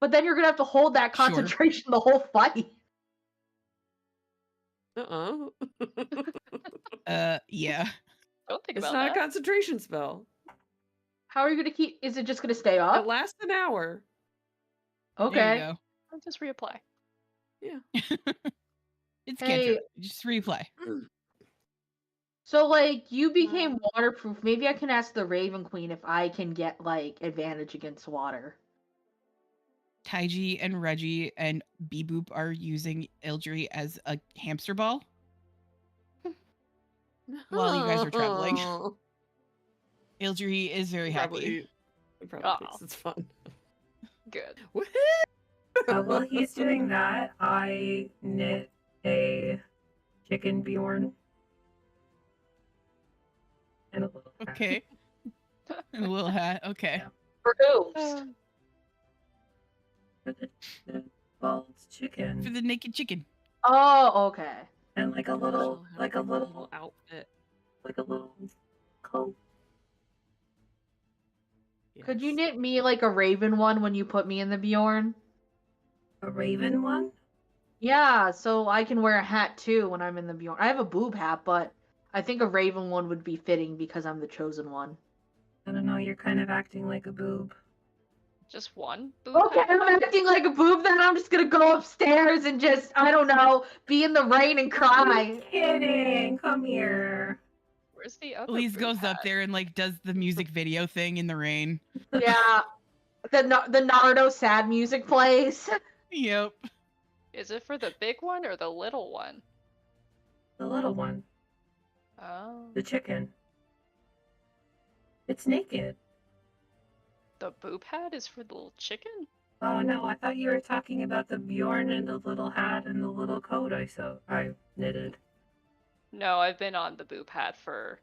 But then you're gonna have to hold that Sure. concentration the whole fight. Yeah. Don't think It's about not that. a concentration spell. How are you gonna keep? Is it just gonna stay It up? lasts an hour. There Okay. you go. I'll just reapply. It's Hey. cantrip. Just replay. So like you became waterproof. Maybe I can ask the Raven Queen if I can get like advantage against water. Taiji and Reggie and Beboop are using Eldry as a hamster ball while you guys are traveling. Eldry is very happy. He probably thinks it's fun. Good. Woohoo! While he's doing that, I knit a chicken Bjorn and a little hat. Okay. And a little hat. Okay. Yeah. For oops. For the bald chicken. For the naked chicken. Oh, okay. And like a She'll little, have like a a little, outfit. like a little coat. Could you Yes. knit me like a raven one when you put me in the Bjorn? A raven one? Yeah, so I can wear a hat too when I'm in the Bjorn. I have a boob hat, but I think a raven one would be fitting because I'm the chosen one. I don't know, you're kind of acting like a boob. Just one boob Okay, hat? I'm acting like a boob, then I'm just gonna go upstairs and just, I don't know, be in the rain and cry. Kidding! Come here. Where's the other Elise boob goes hat? up there and like does the music video thing in the rain. Yeah. The Naruto sad music plays. Yep. Is it for the big one or the little one? The little one. Oh. The chicken. It's naked. The boob hat is for the little chicken? Oh no, I thought you were talking about the Bjorn and the little hat and the little coat I knitted. No, I've been on the boob hat for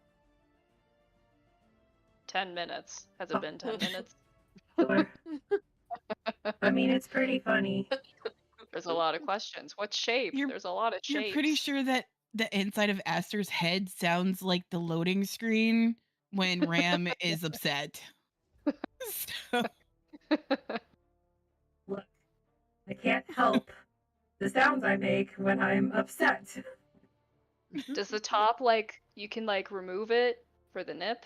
10 minutes. Has it been 10 minutes? Sure. I mean, it's pretty funny. There's a lot of questions. What shape? You're- There's a lot of shapes. You're pretty sure that the inside of Aster's head sounds like the loading screen when Ram is upset. So, Look, I can't help the sounds I make when I'm upset. Does the top, like, you can, like, remove it for the nip?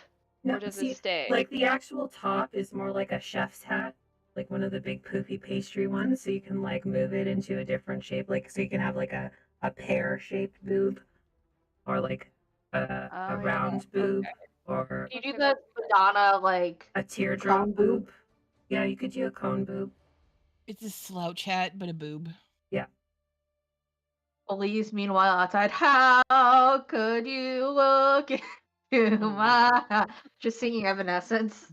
Or does see, it stay? like the actual top is more like a chef's hat, like one of the big poofy pastry ones, so you can like move it into a different shape, like so you can have like a pear-shaped boob, or like a Oh, yeah. round boob, or You do the Madonna, like, a teardrop cone boob. boob? Yeah, you could do a cone boob. it's a slouch hat, but a boob. Elise, meanwhile, outside, how could you look into my eyes? Just singing Evanescence.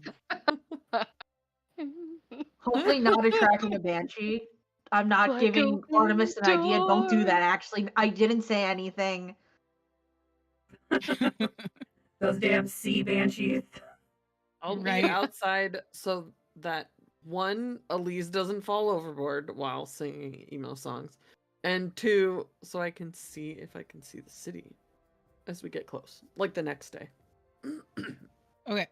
Hopefully not attracting a banshee. I'm not Like giving open Artemis an idea. Don't do door. that, actually. I didn't say anything. Those damn sea banshees. I'll Right. be outside so that one, Elise doesn't fall overboard while singing emo songs, and two, so I can see if I can see the city as we get close, like the next day. Okay.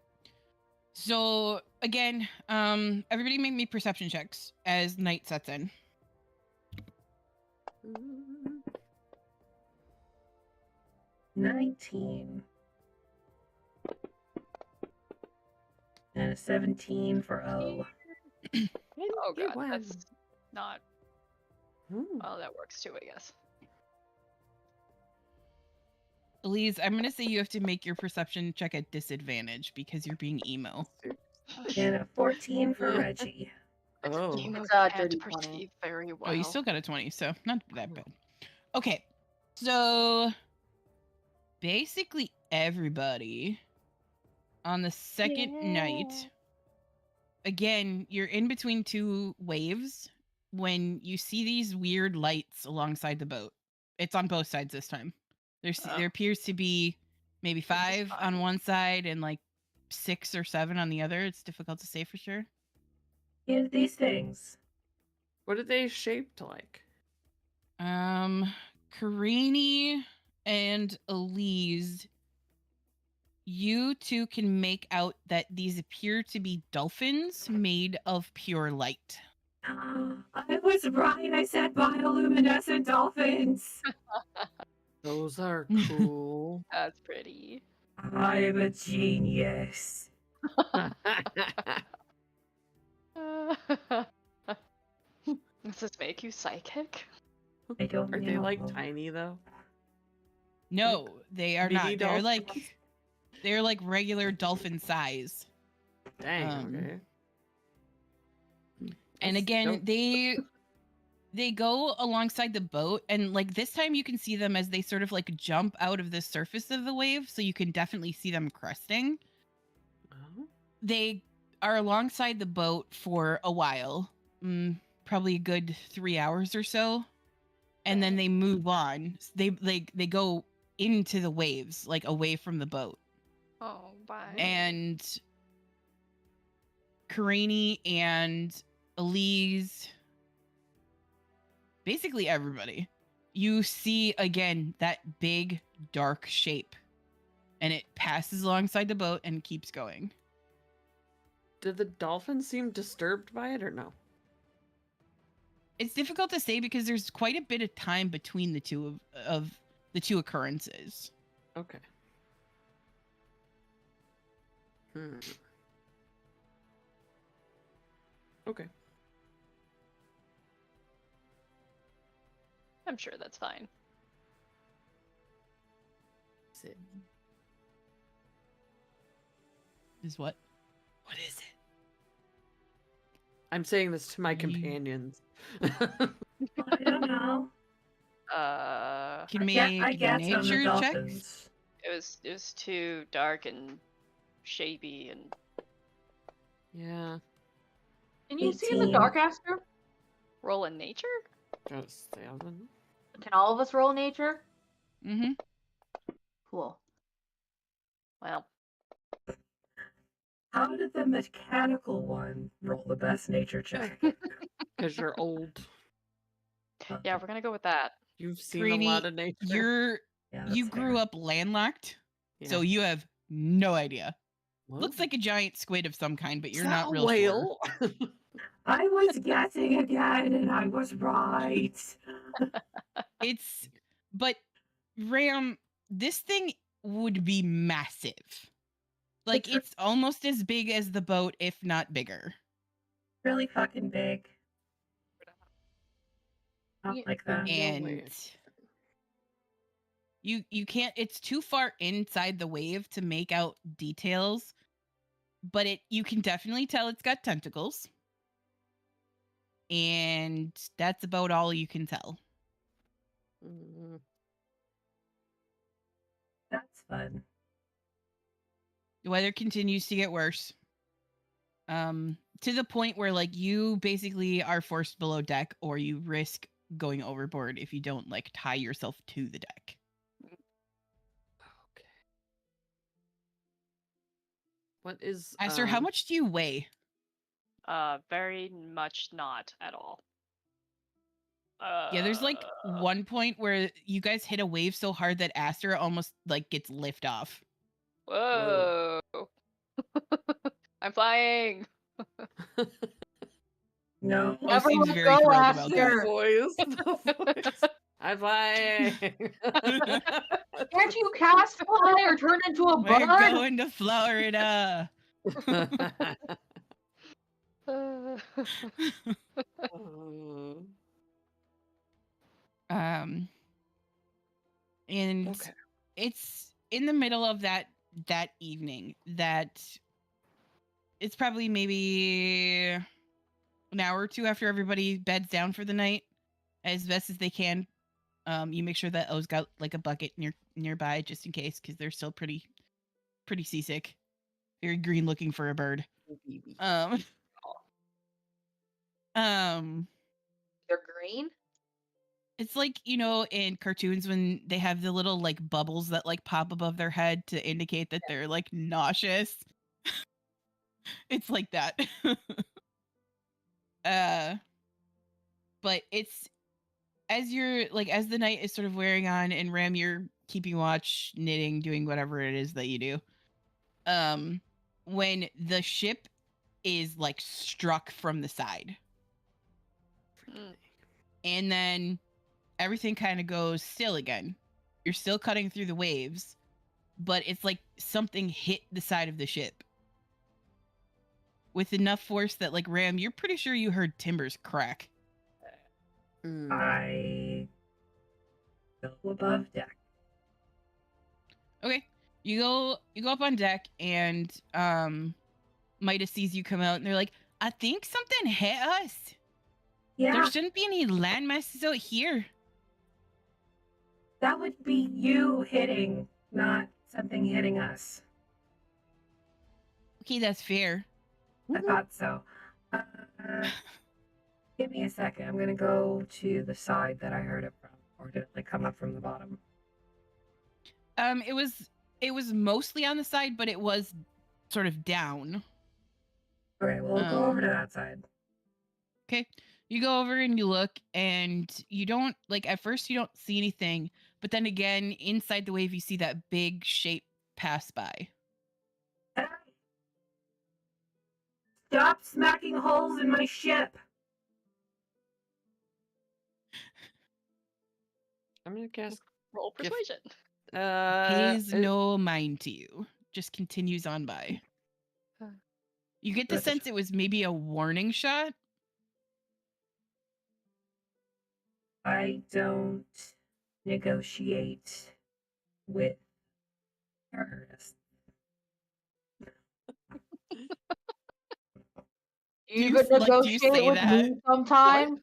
So again, everybody make me perception checks as night sets in. 19. And a 17 for O. Oh god, wow. that's not... Ooh. Well, that works too, I guess. Elise, I'm gonna say you have to make your perception check at disadvantage because you're being emo. And a 14 for Reggie. Oh. Emo It's a can't dirty 20. perceive very well. Oh, you still got a 20, so not that bad. Okay, so basically everybody on the second night, again, you're in between two waves when you see these weird lights alongside the boat. It's on both sides this time. There appears to be maybe 5 on one side and like 6 or 7 on the other. It's difficult to say for sure. Here's these things. What are they shaped like? Karini and Elise, you two can make out that these appear to be dolphins made of pure light. I was right. I said bioluminescent dolphins. Those are cool. That's pretty. I'm a genius. Does this make you psychic? I don't Are know. they like tiny though? No, they are mini not. They're dolphins? they're like regular dolphin size. Dang. Okay. And That's again, dope. they go alongside the boat, and like this time you can see them as they sort of like jump out of the surface of the wave, so you can definitely see them cresting. Oh. They are alongside the boat for a while, probably a good 3 hours or so, and then they move on. They go into the waves, like away from the boat. Oh, bye. And Karini and Elise, basically everybody, you see again that big dark shape, and it passes alongside the boat and keeps going. Did the dolphins seem disturbed by it or no? It's difficult to say because there's quite a bit of time between the two of the two occurrences. Okay. Okay. I'm sure that's fine. Sit. Is what? What is it? I'm saying this to my You- companions. I don't know. Can I make get some of the nature checks. dolphins. It was too dark and shapy and Yeah. Can you see in the 18. dark, Aster? roll in nature. Got a 7. Can all of us roll nature? Mm-hmm. Cool. Well, How did the mechanical one roll the best nature check? Because you're old. yeah, we're gonna go with that. You've seen a lot Karini, of nature. you grew up landlocked, so Yeah. you have no idea. What? Looks like a giant squid of some kind, but Is you're that not a real sure. whale? I was guessing again, and I was right. But Ram, this thing would be massive. Like, it's almost as big as the boat, if not bigger. Really fucking big. Not Yeah. like that. No And way. you can't, it's too far inside the wave to make out details, but you can definitely tell it's got tentacles. And that's about all you can tell. Mm, That's fun. The weather continues to get worse. To the point where like you basically are forced below deck, or you risk going overboard if you don't like tie yourself to the deck. Okay. What is Aster, how much do you weigh? Very much not at all. Yeah, there's like one point where you guys hit a wave so hard that Aster almost like gets lift off. Whoa! I'm flying. No. Oh, Never seems let very go, thrilled about Aster. that. the voice. I'm flying. Can't you cast fly or turn into a We're bud? going to Florida. And Okay. it's in the middle of that evening that it's probably maybe an hour or two after everybody beds down for the night as best as they can. You make sure that O's got like a bucket nearby just in case, because they're still pretty seasick, very green looking for a bird. They're green? It's like, you know, in cartoons when they have the little like bubbles that like pop above their head to indicate that they're like nauseous. It's like that. But it's as the night is sort of wearing on, and Ram, you're keeping watch, knitting, doing whatever it is that you do. When the ship is like struck from the side. Mm. And then everything kind of goes still again. You're still cutting through the waves, but it's like something hit the side of the ship with enough force that, like, Ram, you're pretty sure you heard timbers crack. I go above deck. Okay. You go up on deck, and Midas sees you come out, and they're like, I think something hit us. Yeah, There shouldn't be any land masses out here. that would be you hitting, not something hitting us. Okay, that's fair. I thought so. Give me a second. I'm gonna go to the side that I heard it from, or did it like come up from the bottom? It was mostly on the side, but it was sort of down. Okay, well, we'll go over to that side. Okay. You go over and you look, and you don't like at first you don't see anything, but then again, inside the wave you see that big shape pass by. Stop smacking holes in my ship. I'm gonna cast. Roll Gift- persuasion. Pays no mind to you. Just continues on by. You get the That's- sense it was maybe a warning shot. I don't negotiate with terrorists. You Do could you, like, do you negotiate say with that? me sometime.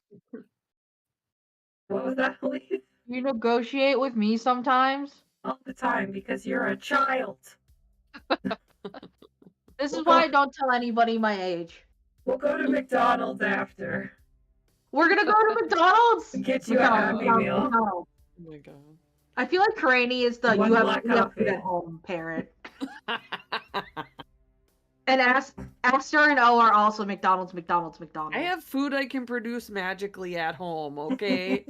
What was that, Elise? You negotiate with me sometimes. All the time, because you're a child. This is why I don't tell anybody my age. We'll go to McDonald's after. We're gonna go to McDonald's. Get you a Happy Meal. McDonald's. Oh my god. I feel like Karini is the One you have black food coffee. at home parent. And Aster and O are also McDonald's. I have food I can produce magically at home, okay?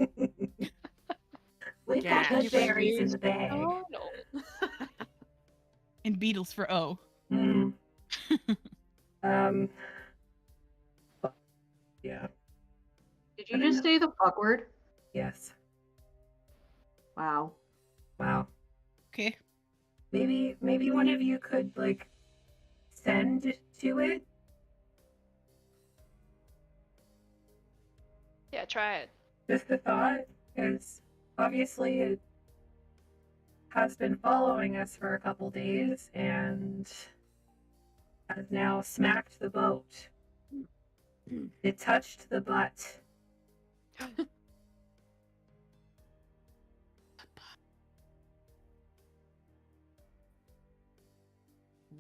With Yeah. the berries in the bag. Oh no. And Beatles for O. Mm. Yeah. Did you just say the fuck word? Yes. Wow. Wow. Okay. Maybe one of you could like send to it. Yeah, try it. Just a thought, because obviously it has been following us for a couple days and has now smacked the boat. It touched the butt.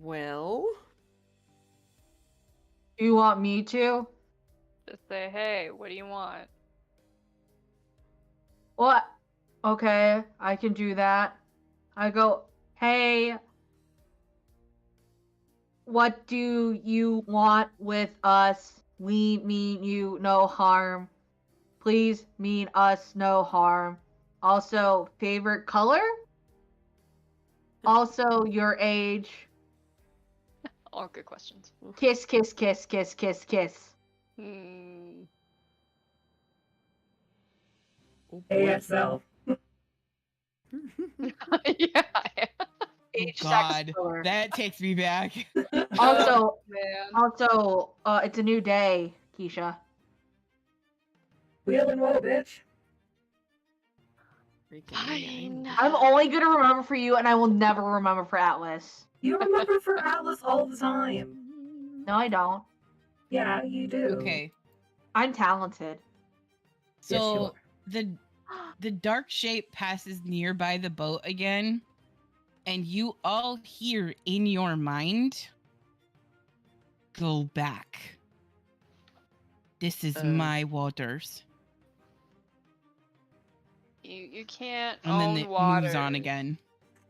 Well, Do you want me to? Just say, hey, what do you want? What? Okay, I can do that. I go, hey, what do you want with us? We mean you no harm. Please mean us no harm. Also, favorite color? Also, your age. All good questions. Kiss, kiss, kiss, kiss, kiss, kiss. Hmm. oh boy. ASL. Yeah. Age, sex, God, color. that takes me back. Also, Man. it's a new day, Keisha. Wheel and woe, bitch. Fine. I'm only gonna remember for you, and I will never remember for Atlas. You remember for Atlas all the time. No, I don't. Yeah, you do. Okay. I'm talented. Yes, you So are. the dark shape passes nearby the boat again, and you all hear in your mind, go back. This is my waters. You can't And then own it water. moves on again.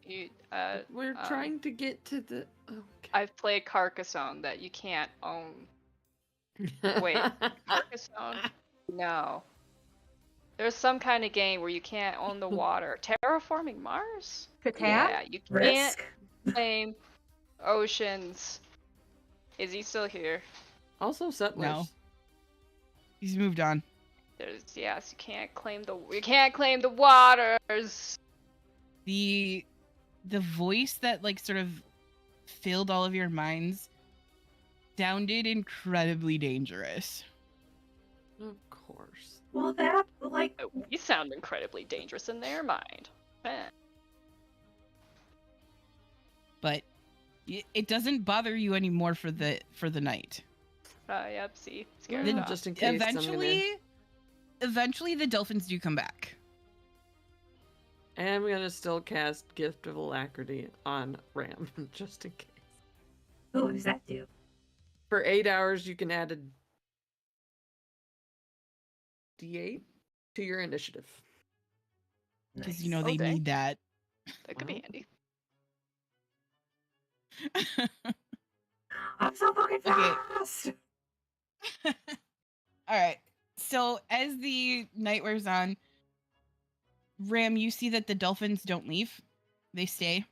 You We're trying to get to the. Okay. I've played Carcassonne that you can't own. Wait, Carcassonne? No. There's some kind of game where you can't own the water. Terraforming Mars? Catan? Yeah, you can't Risk. claim oceans. Is he still here? Also, settlers. No. He's moved on. There's yes, you can't claim the waters. The voice that like sort of filled all of your minds sounded incredibly dangerous. Of course. Well, that like We sound incredibly dangerous in their mind. Eh. But it doesn't bother you anymore for the night. Yep, see. Scared Then it off. Just in case. Eventually the dolphins do come back. And I'm gonna still cast Gift of Alacrity on Ram, just in case. oh, what does that do? For 8 hours, you can add a D8 to your initiative. Because Nice. they dang. need that. That could be Wow. handy. I'm so fucking Okay. fast. All right. So as the night wears on, Ram, you see that the dolphins don't leave; they stay.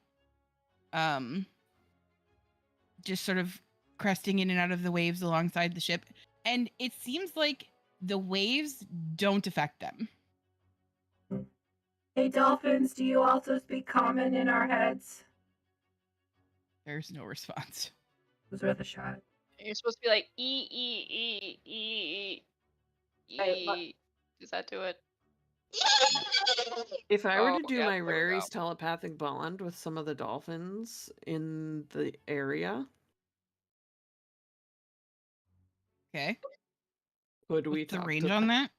Just sort of cresting in and out of the waves alongside the ship, and it seems like the waves don't affect them. Hey, dolphins, do you also speak common in our heads? There's no response. It was worth a shot. You're supposed to be like e. Wait, what? Does that do it? If I were to Oh, do yeah, my there we go. Rary's telepathic bond with some of the dolphins in the area, Okay. could we What's the talk range to on them? that?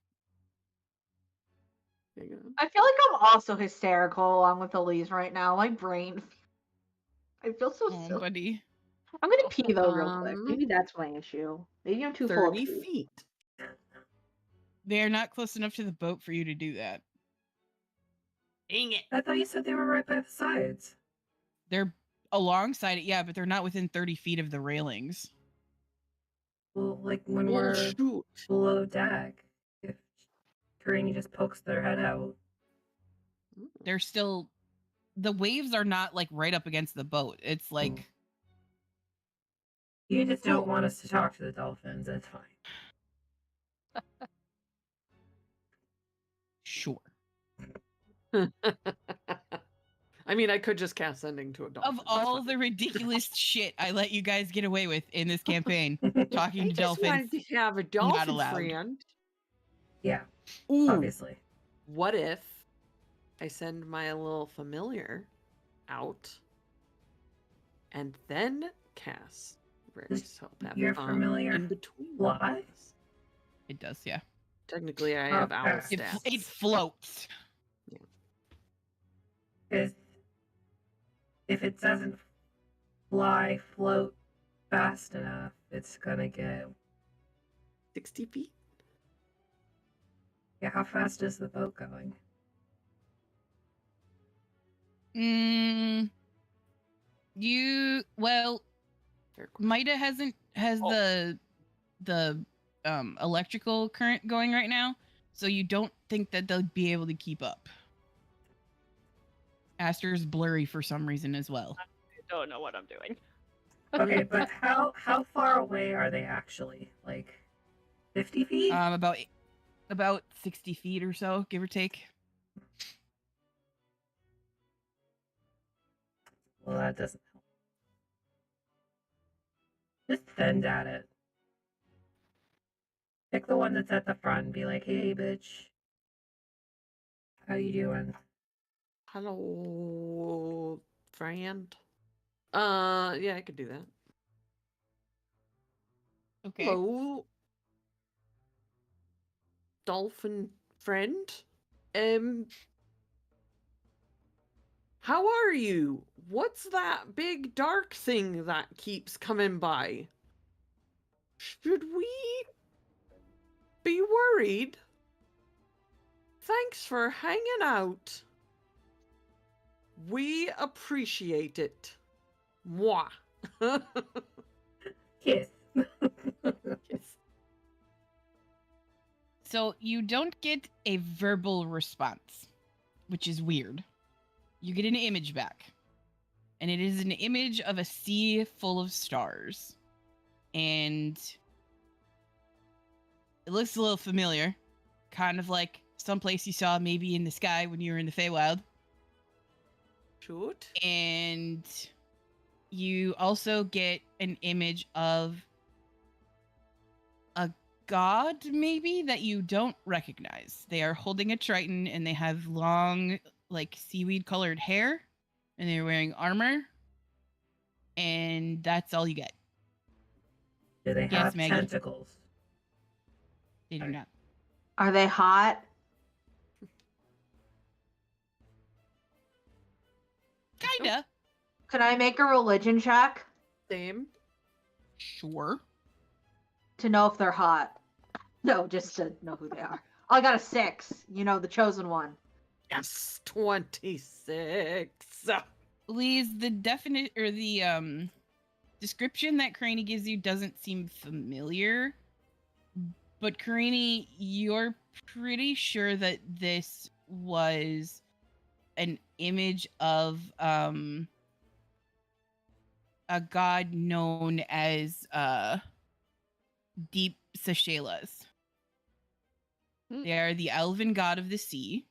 Hang on. I feel like I'm also hysterical along with Elise right now. My brain. I feel so Oh, silly. buddy. I'm gonna pee though real quick. Um, Maybe that's my issue. Maybe I'm too full of 30 pee. feet. They're not close enough to the boat for you to do that. Dang it. I thought you said they were right by the sides. They're alongside it, yeah, but they're not within 30 feet of the railings. Well, like when Well, we're shoot. below deck, if Karini just pokes their head out. They're still, the waves are not like right up against the boat. It's like, You just don't want us to talk to the dolphins. That's fine. sure. I mean, I could just cast sending to a dolphin. Of that's all fine. the ridiculous shit I let you guys get away with in this campaign, talking I to just dolphins, wanted to have a dolphin allowed. friend. Yeah, Ooh, obviously. what if I send my little familiar out and then cast Rary's telepathic Your bond familiar in between? fly? those? It does, yeah. Technically, I have Okay. owl It, stats. it floats. Because if it doesn't float fast enough, it's gonna get. 60 feet? Yeah, how fast is the boat going? Well, Fair question. Mida has the electrical current going right now, so you don't think that they'll be able to keep up. Aster's blurry for some reason as well. I don't know what I'm doing. Okay, but how far away are they actually? Like 50 feet? About 60 feet or so, give or take. Well, that doesn't help. Just send at it. Pick the one that's at the front and be like, "Hey, bitch, how you doing?" Hello, friend. Yeah, I could do that. Okay. Hello, dolphin friend. How are you? What's that big dark thing that keeps coming by? Should we be worried? Thanks for hanging out. We appreciate it. Mwah. Kiss. Yes. So you don't get a verbal response, which is weird. You get an image back, and it is an image of a sea full of stars, and it looks a little familiar, kind of like someplace you saw maybe in the sky when you were in the Feywild. Shoot. And you also get an image of a god, maybe, that you don't recognize. They are holding a triton, and they have long, like, seaweed-colored hair, and they're wearing armor, and that's all you get. Do they Yes, have Maggie. tentacles? They do not. Are they hot? Kinda. Can I make a religion check Same. Sure. to know if they're hot? No, just to know who they are. I got a 6. You know, the chosen one. Yes, 26. Please, the definite or the description that Craney gives you doesn't seem familiar. But Craney, you're pretty sure that this was an image of a god known as Deep Seychelles. Hmm. They are the elven god of the sea.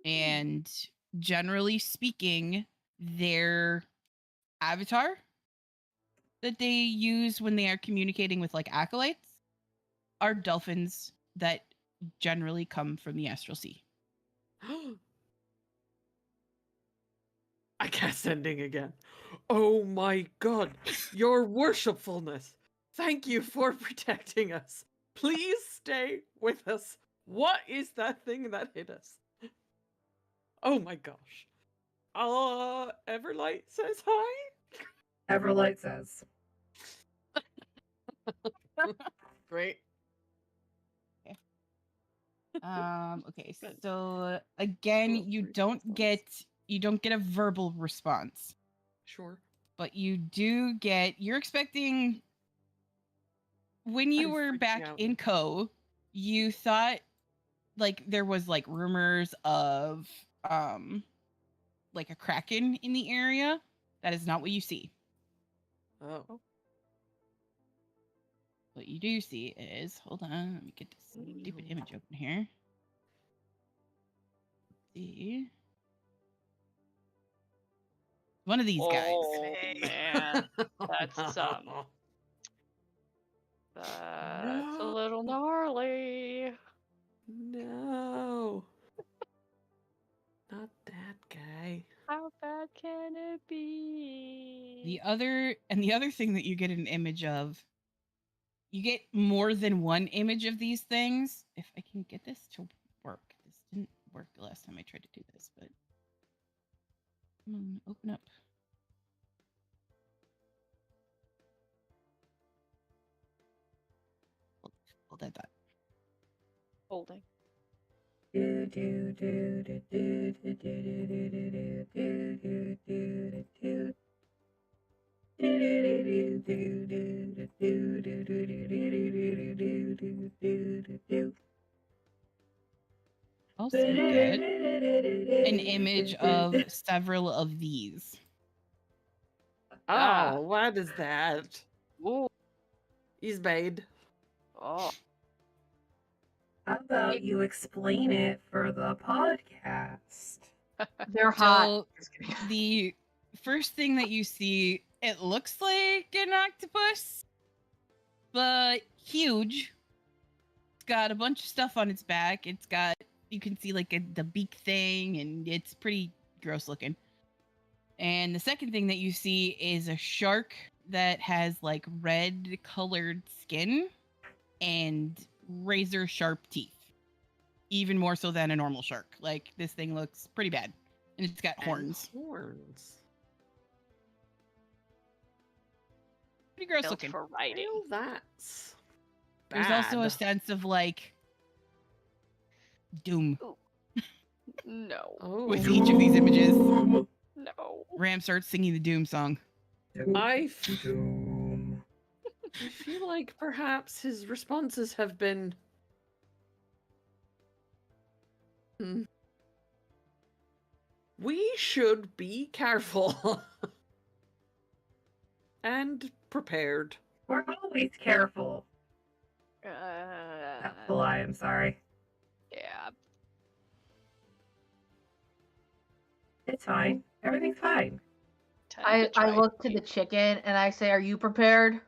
And generally speaking, their avatar that they use when they are communicating with like acolytes are dolphins that generally come from the astral sea. I cast ending again. Oh my god, your worshipfulness. Thank you for protecting us. Please stay with us. What is that thing that hit us? Oh my gosh. Everlight says hi. Everlight says. Great. Okay, so again, you don't get a verbal response, Sure. but you do get. You're expecting when you I'm were freaking back out. in Co, you thought like there was like rumors of like a kraken in the area. That is not what you see. Oh. What you do see is, hold on, let me get this stupid image open here. See, one of these guys. Oh man, that's No. that's a No. little gnarly. No. Not that guy. How bad can it be? The other thing that you get an image of, you get more than one image of these things. If I can get this to work. This didn't work the last time I tried to do this, but come on, open up. Hold that thought. Holding. Also get an image of several of these. Ah. Oh, what is that? Ooh. He's made. Oh. How about you explain it for the podcast? They're hot. So the first thing that you see, it looks like an octopus, but huge. It's got a bunch of stuff on its back. It's got, you can see like the beak thing, and it's pretty gross looking. And the second thing that you see is a shark that has like red colored skin and razor sharp teeth. Even more so than a normal shark. Like, this thing looks pretty bad. And it's got horns. Horns. Pretty gross Built looking. for riding. Well, that's There's also a bad. sense of like doom No. Oh. with each of these images. No. Ram starts singing the doom song. I feel like perhaps his responses have been we should be careful and prepared. We're always careful. That's a lie, I'm sorry. Yeah. It's fine. Everything's fine. Time to I try look to the chicken and I say, "Are you prepared?"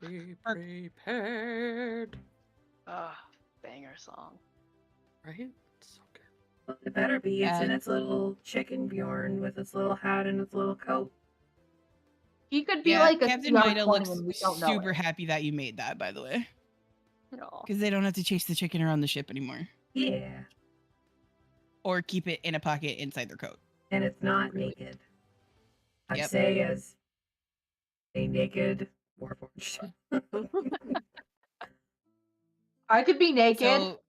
Be prepared. Banger song. Right? So good. Well, it better be. It's in its little chicken Bjorn with its little hat and its little coat. He could be Yeah, like a Captain CR20 Mida looks and we don't know super it. happy that you made that, by the way. No. Because they don't have to chase the chicken around the ship anymore. Yeah. Or keep it in a pocket inside their coat. And it's not naked. I Yep. say as a naked Warforged. I could be naked. So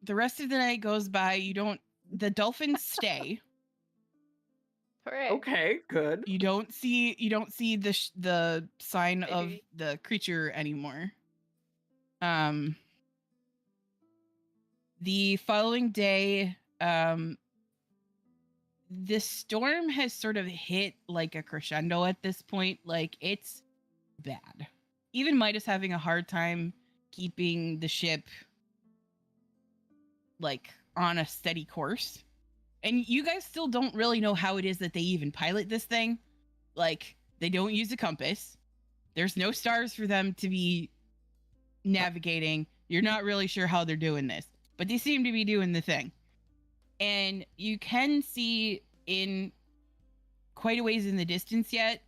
the rest of the night goes by. The dolphins stay. Hooray. Okay, good. You don't see the sign of Maybe. the creature anymore. The following day, the storm has sort of hit like a crescendo at this point. Like, it's bad. Even Midas having a hard time keeping the ship like on a steady course. And you guys still don't really know how it is that they even pilot this thing. Like, they don't use a compass. There's no stars for them to be navigating. You're not really sure how they're doing this, but they seem to be doing the thing. And you can see in quite a ways in the distance yet,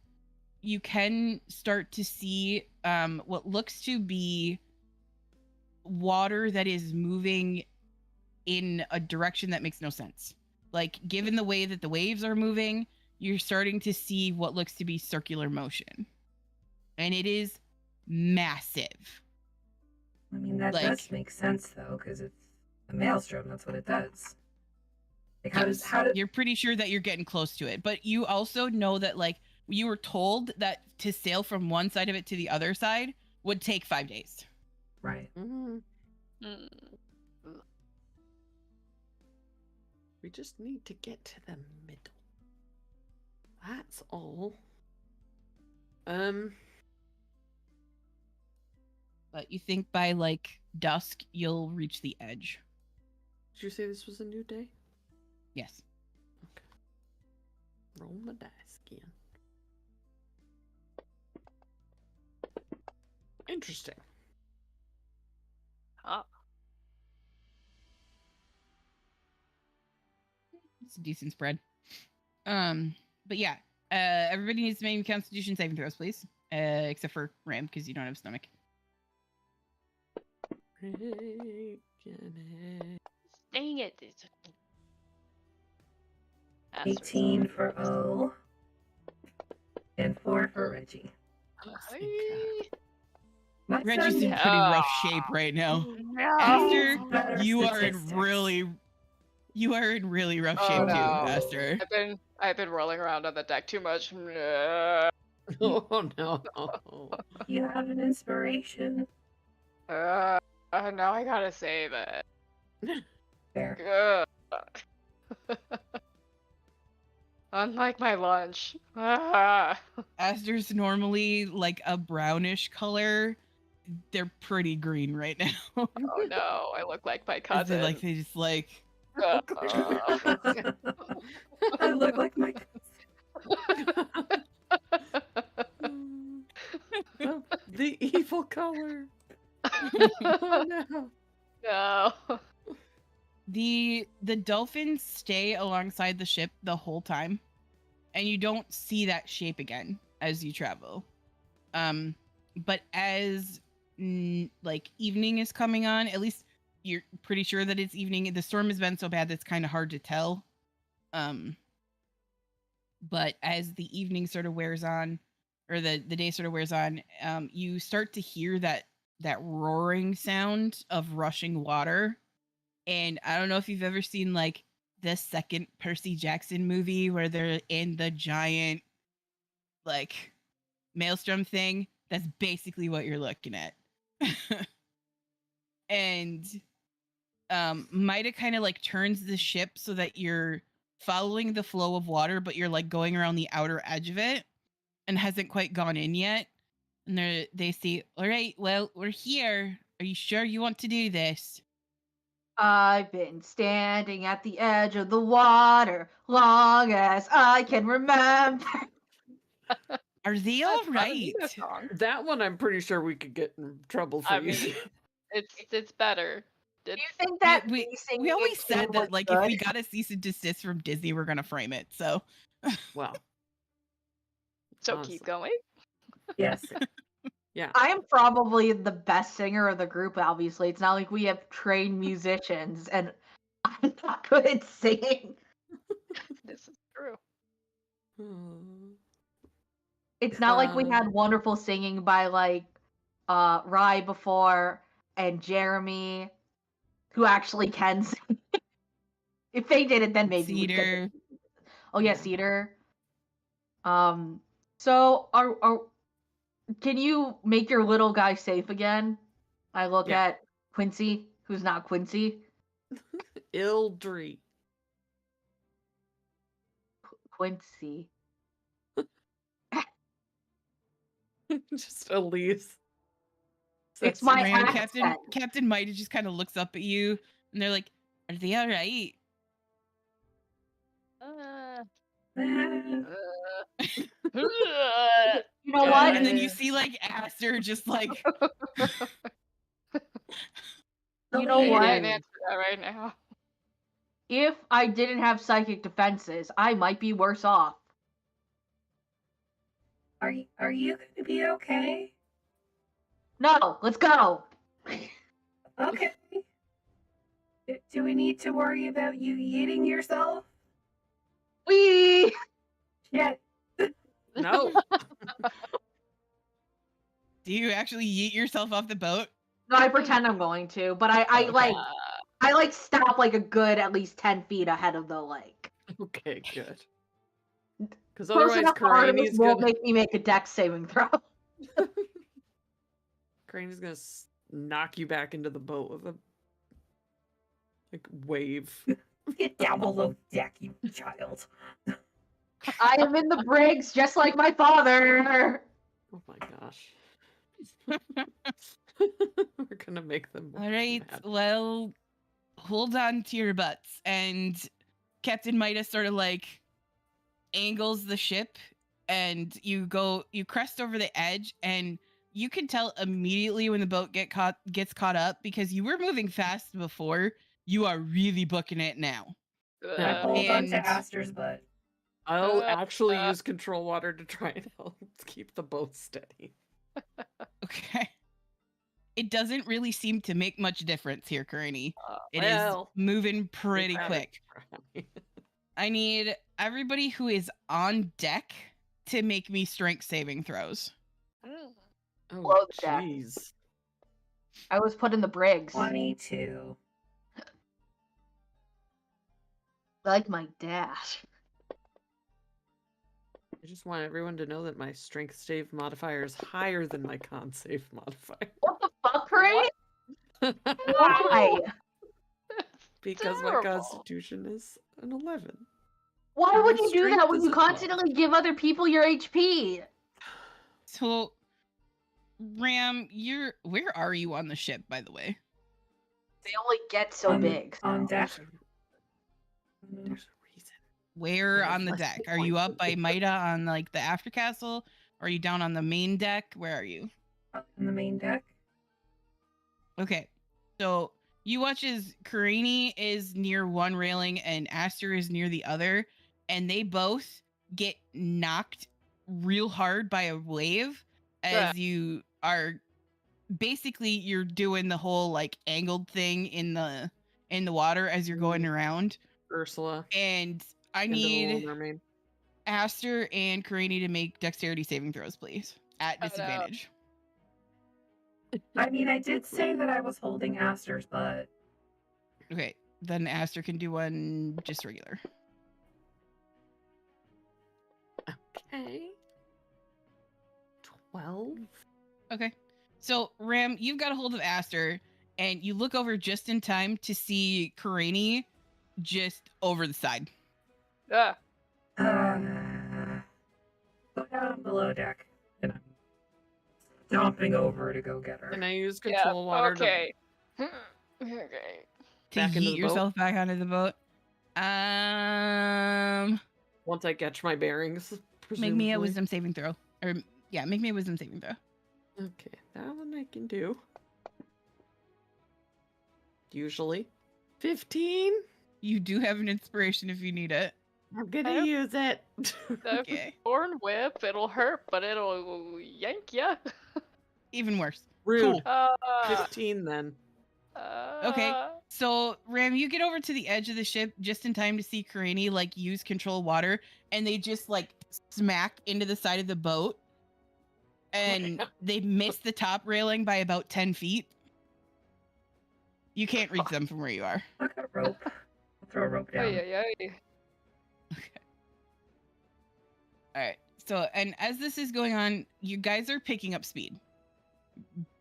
you can start to see what looks to be water that is moving in a direction that makes no sense. Like, given the way that the waves are moving, you're starting to see what looks to be circular motion. And it is massive. I mean, that Like- does make sense though, because it's a maelstrom. That's what it does. Like, how does You're pretty sure that you're getting close to it, but you also know that, like, you were told that to sail from one side of it to the other side would take 5 days. right? Mhm. Mm. We just need to get to the middle. That's all. But you think by like dusk you'll reach the edge. Did you say this was a new day? Yes. Okay. Roll my dice again. Interesting. Ah. It's a decent spread. But yeah, everybody needs to make Constitution saving throws, please. Except for Ram, because you don't have a stomach. Dang it. 18 for O and 4 for Reggie. My Reggie's son- in pretty rough shape right now. Aster, Better you are in statistics. really rough shape Oh, too, no. Aster. I've been rolling around on the deck too much. Oh no. You have an inspiration. Now I gotta save it. Fair. Unlike my lunch. Ah. Aster's normally like a brownish color. They're pretty green right now. Oh no, I look like my They cousin. they just like I look like my The evil color. Oh no. No. the dolphins stay alongside the ship the whole time, and you don't see that shape again as you travel. But as like evening is coming on, at least you're pretty sure that it's evening. The storm has been so bad that it's kind of hard to tell. But as the evening sort of wears on, or the day sort of wears on, you start to hear that roaring sound of rushing water. And I don't know if you've ever seen like the second Percy Jackson movie where they're in the giant like maelstrom thing. That's basically what you're looking at. And Mida kind of like turns the ship so that you're following the flow of water, but you're like going around the outer edge of it and hasn't quite gone in yet. And they say, all right, well, we're here. Are you sure you want to do this? I've been standing at the edge of the water long as I can remember. Are they all I don't need a right? song. That one I'm pretty sure we could get in trouble for I mean, using. it's better. Do you It's, think that we pacing we always is said was that like if we good? got a cease and desist from Disney, we're gonna frame it. So Well, so Awesome. keep going. Yes. yeah. I am probably the best singer of the group, obviously. It's not like we have trained musicians, and I'm not good at singing. This is true. It's not like we Um, had wonderful singing by like Rye before, and Jeremy, who actually can sing. If they did it, then maybe we Cedar. could. Oh yeah, Cedar. So are can you make your little guy safe again? I look Yeah. at Quincy, who's not Quincy. Ildry. Quincy. Just Elise. It's Says my Random accent. Captain Mighty just kind of looks up at you, and they're like, "Are they all right?" You know what? And then you see like Aster just like, You know I what? can't answer that right now. If I didn't have psychic defenses, I might be worse off. Are you going to be okay? No, let's go. Okay. Do we need to worry about you eating yourself? Wee! Yeah. no. "Do you actually yeet yourself off the boat?" No, I pretend I'm going to, but I Okay. like stop like a good at least 10 feet ahead of the lake. Okay, good. Because Close otherwise, enough Artemis Karani's won't gonna make me make a dex saving throw. Karani's gonna knock you back into the boat with a like wave. Get down below deck, you child. I am in the Briggs, just like my father. Oh my gosh. We're gonna make them. All right. mad. Well, hold on to your butts. And Captain Midas sort of like angles the ship, and you crest over the edge, and you can tell immediately when the boat gets caught up, because you were moving fast before. You are really booking it now. I hold on to And- Aster's butt. I'll actually use control water to try and help keep the boat steady. Okay. It doesn't really seem to make much difference here, Karani. It is well, moving pretty We've had quick. it. I need everybody who is on deck to make me strength saving throws. Oh, Below the deck. jeez. I was put in the Briggs. 22. Like my dad. I just want everyone to know that my strength save modifier is higher than my con save modifier. What the fuck, Ray? What? Why? Because my Terrible. constitution is an 11. Why And would my you do that strength when is you a 12. constantly give other people your HP? So, Ram, where are you on the ship, by the way? They only get so big. On deck. There's a reason. Where I have on the less deck? hit Are you points up by Maida on like the after castle? Or are you down on the main deck? Where are you? On the main deck. Okay. So you watch as Karani is near one railing and Aster is near the other, and they both get knocked real hard by a wave as you are basically you're doing the whole like angled thing in the water as you're going around. Ursula. And I End of the Little need Mermaid. Aster and Karani to make dexterity saving throws, please. At Oh, no. disadvantage. I mean, I did say that I was holding Aster's butt. Okay. Then Aster can do one just regular. Okay. 12. Okay. So, Ram, you've got a hold of Aster, and you look over just in time to see Karani just over the side. Ah. Go down below deck. And I'm stomping over to go get her. And I use Yeah. control water Okay. Okay. To Back into yeet the boat? yourself back onto the boat. once I catch my bearings. Make me a presumably. wisdom saving throw. Or, yeah, make me a wisdom saving throw. Okay, that one I can do. Usually. 15? You do have an inspiration if you need it. I'm gonna Yep. use it. The Okay. Thorn whip, it'll hurt, but it'll yank ya. Even worse. Rude. Cool. 15 then. Okay. So, Ram, you get over to the edge of the ship just in time to see Karani like use control water, and they just like smack into the side of the boat, and they miss the top railing by about 10 feet. You can't reach them from where you are. I got a rope. I'll throw a rope down. Ay. All right. So, and as this is going on, you guys are picking up speed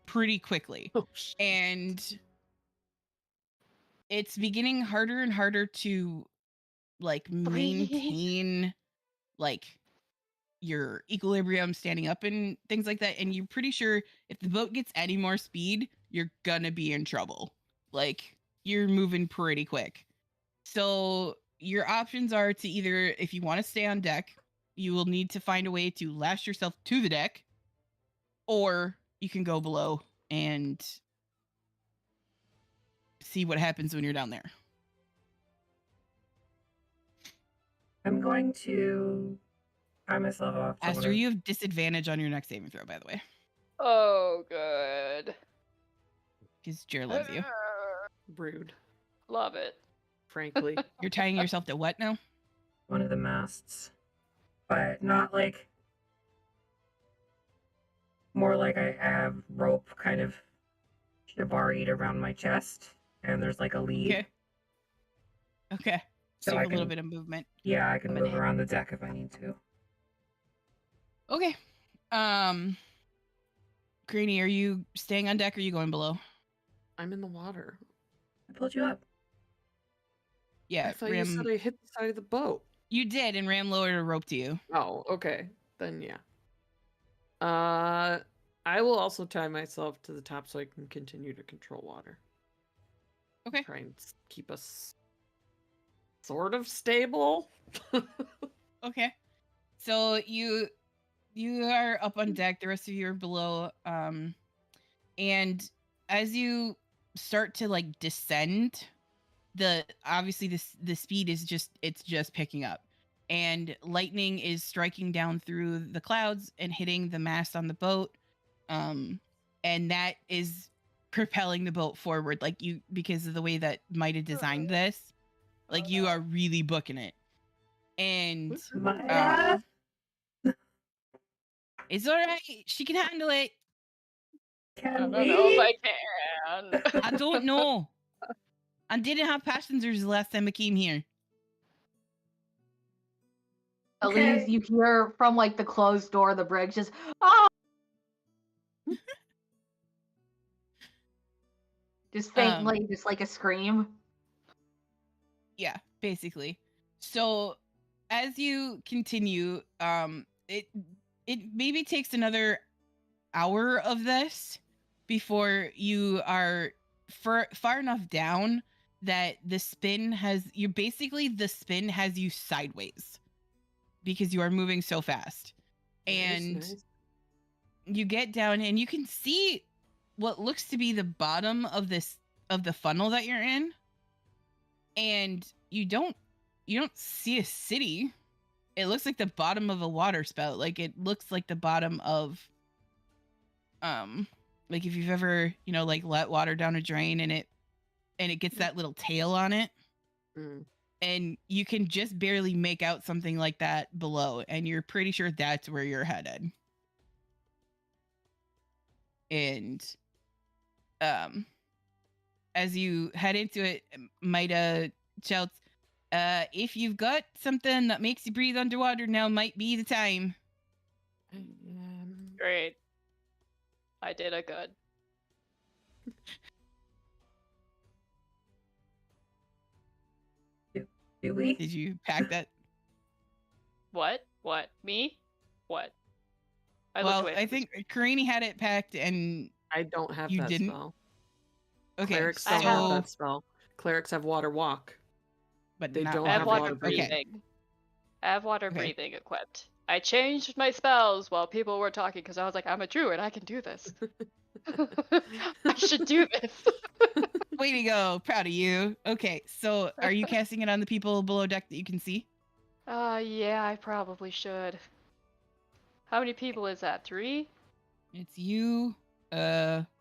pretty quickly. Oh, shit. And it's beginning harder and harder to like maintain like your equilibrium standing up and things like that. And you're pretty sure if the boat gets any more speed, you're gonna be in trouble. Like you're moving pretty quick. So your options are to either, if you want to stay on deck, you will need to find a way to lash yourself to the deck, or you can go below and see what happens when you're down there. I'm going to tie myself off. To Aster, you have disadvantage on your next saving throw, by the way, Oh, good. because Jer loves you. Rude, Love it. frankly. You're tying yourself to what now? one of the masts, but not like. More like I have rope kind of shibaried around my chest, and there's like a lead. Okay. So So you I have a little can- bit of movement. Yeah, I can But- move around the deck if I need to. Okay. Greeny, are you staying on deck or are you going below? I'm in the water. I pulled you up. Yeah, I thought you Ram. said I hit the side of the boat. You did, and Ram lowered a rope to you. Oh, okay. Then yeah. I will also tie myself to the top so I can continue to control water. Okay. Try and keep us sort of stable. Okay. So you are up on deck, the rest of you are below, and as you start to like descend, obviously the speed is just picking up. And lightning is striking down through the clouds and hitting the mast on the boat. And that is propelling the boat forward, like you, because of the way that Mida designed this, like you are really booking it. And My it's all right. She can handle it. I can don't we? know if I can. I don't know. I didn't have passengers the last time I came here. At Okay. least you hear from like the closed door of the bridge just, oh! Just faintly, just like a scream. Yeah, basically. So as you continue, it maybe takes another hour of this before you are far enough down that the spin has you sideways because you are moving so fast. And Nice. you get down and you can see what looks to be the bottom of the funnel that you're in, and you don't see a city. It looks like the bottom of a water spout. Like it looks like the bottom of like if you've ever like let water down a drain and it gets that little tail on it. Mm. And you can just barely make out something like that below, and you're pretty sure that's where you're headed. And as you head into it, Mida shouts, if you've got something that makes you breathe underwater, now might be the time. Great. I did a good. Do we? Did you pack that? What? What? Me? What? I Well, looked away I from the think Karini had it packed, and I don't have You that didn't? spell. okay, Clerics so don't have that spell. Clerics have water walk. but They not don't I have have water water breathing. breathing. I have water Okay. breathing equipped. I changed my spells while people were talking because I was like, I'm a druid, I can do this. I should do this. Way to go, proud of you. Okay, so are you casting it on the people below deck that you can see? Yeah, I probably should. How many people is that? 3? It's you, Elise.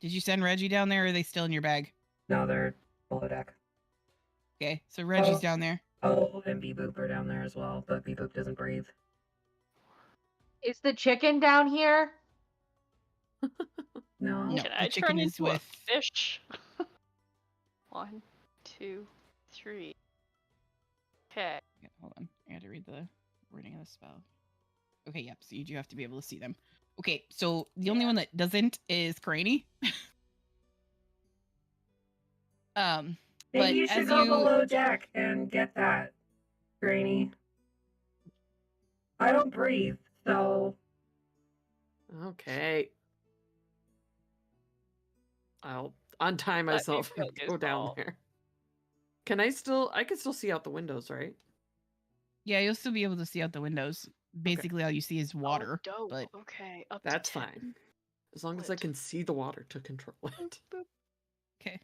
Did you send Reggie down there, or are they still in your bag? No, they're below deck. Okay, so Reggie's Oh. down there. Oh, and Beboop are down there as well, but Beboop doesn't breathe. Is the chicken down here? No. No, Can the I chicken turn is into a with. fish? 1, 2, 3. Okay. Yeah, hold on. I had to read the wording of the spell. Okay, yep. So you do have to be able to see them. Okay, so the only one that doesn't is Craney. Maybe But you should as go you below deck and get that, Granny. I don't breathe, so Okay. I'll untie Let me myself and focus, go down Paul. there. I can still see out the windows, right? yeah, you'll still be able to see out the windows. Basically, all you see is water. Oh, dope. But Okay, up That's to 10. fine. As long as I Lit. can see the water to control it. okay.